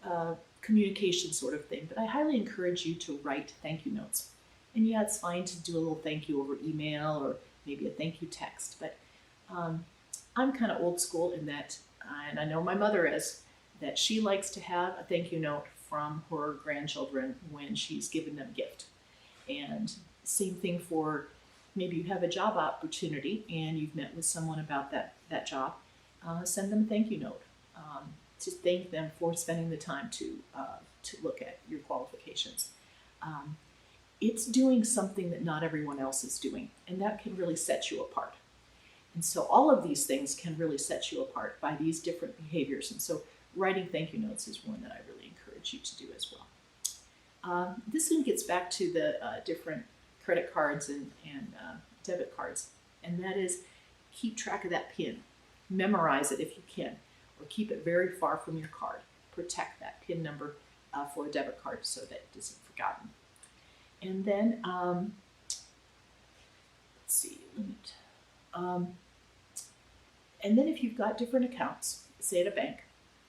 a communication sort of thing, but I highly encourage you to write thank you notes. And yeah, it's fine to do a little thank you over email or maybe a thank you text, but I'm kind of old school in that, and I know my mother is, that she likes to have a thank you note from her grandchildren when she's given them a gift. And same thing for maybe you have a job opportunity and you've met with someone about that job, send them a thank you note to thank them for spending the time to look at your qualifications. It's doing something that not everyone else is doing, and that can really set you apart. And so all of these things can really set you apart by these different behaviors. And so writing thank you notes is one that I really encourage you to do as well. This one gets back to the different credit cards and debit cards, and that is keep track of that PIN. Memorize it if you can, or keep it very far from your card. Protect that PIN number for a debit card so that it isn't forgotten. And then, let's see, and then if you've got different accounts, say at a bank,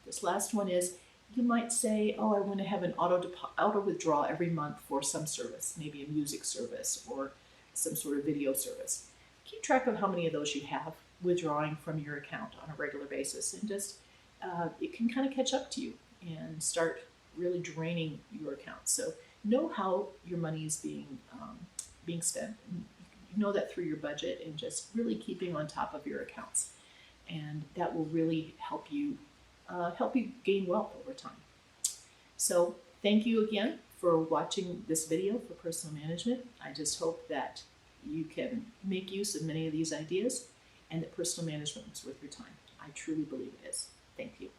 this last one is, you might say, oh, I want to have an auto withdrawal every month for some service, maybe a music service or some sort of video service. Keep track of how many of those you have withdrawing from your account on a regular basis, and just it can kind of catch up to you and start really draining your account. So know how your money is being spent. You know that through your budget, and just really keeping on top of your accounts, and that will really help you gain wealth over time. So thank you again for watching this video for personal management. I just hope that you can make use of many of these ideas and that personal management is worth your time. I truly believe it is. Thank you.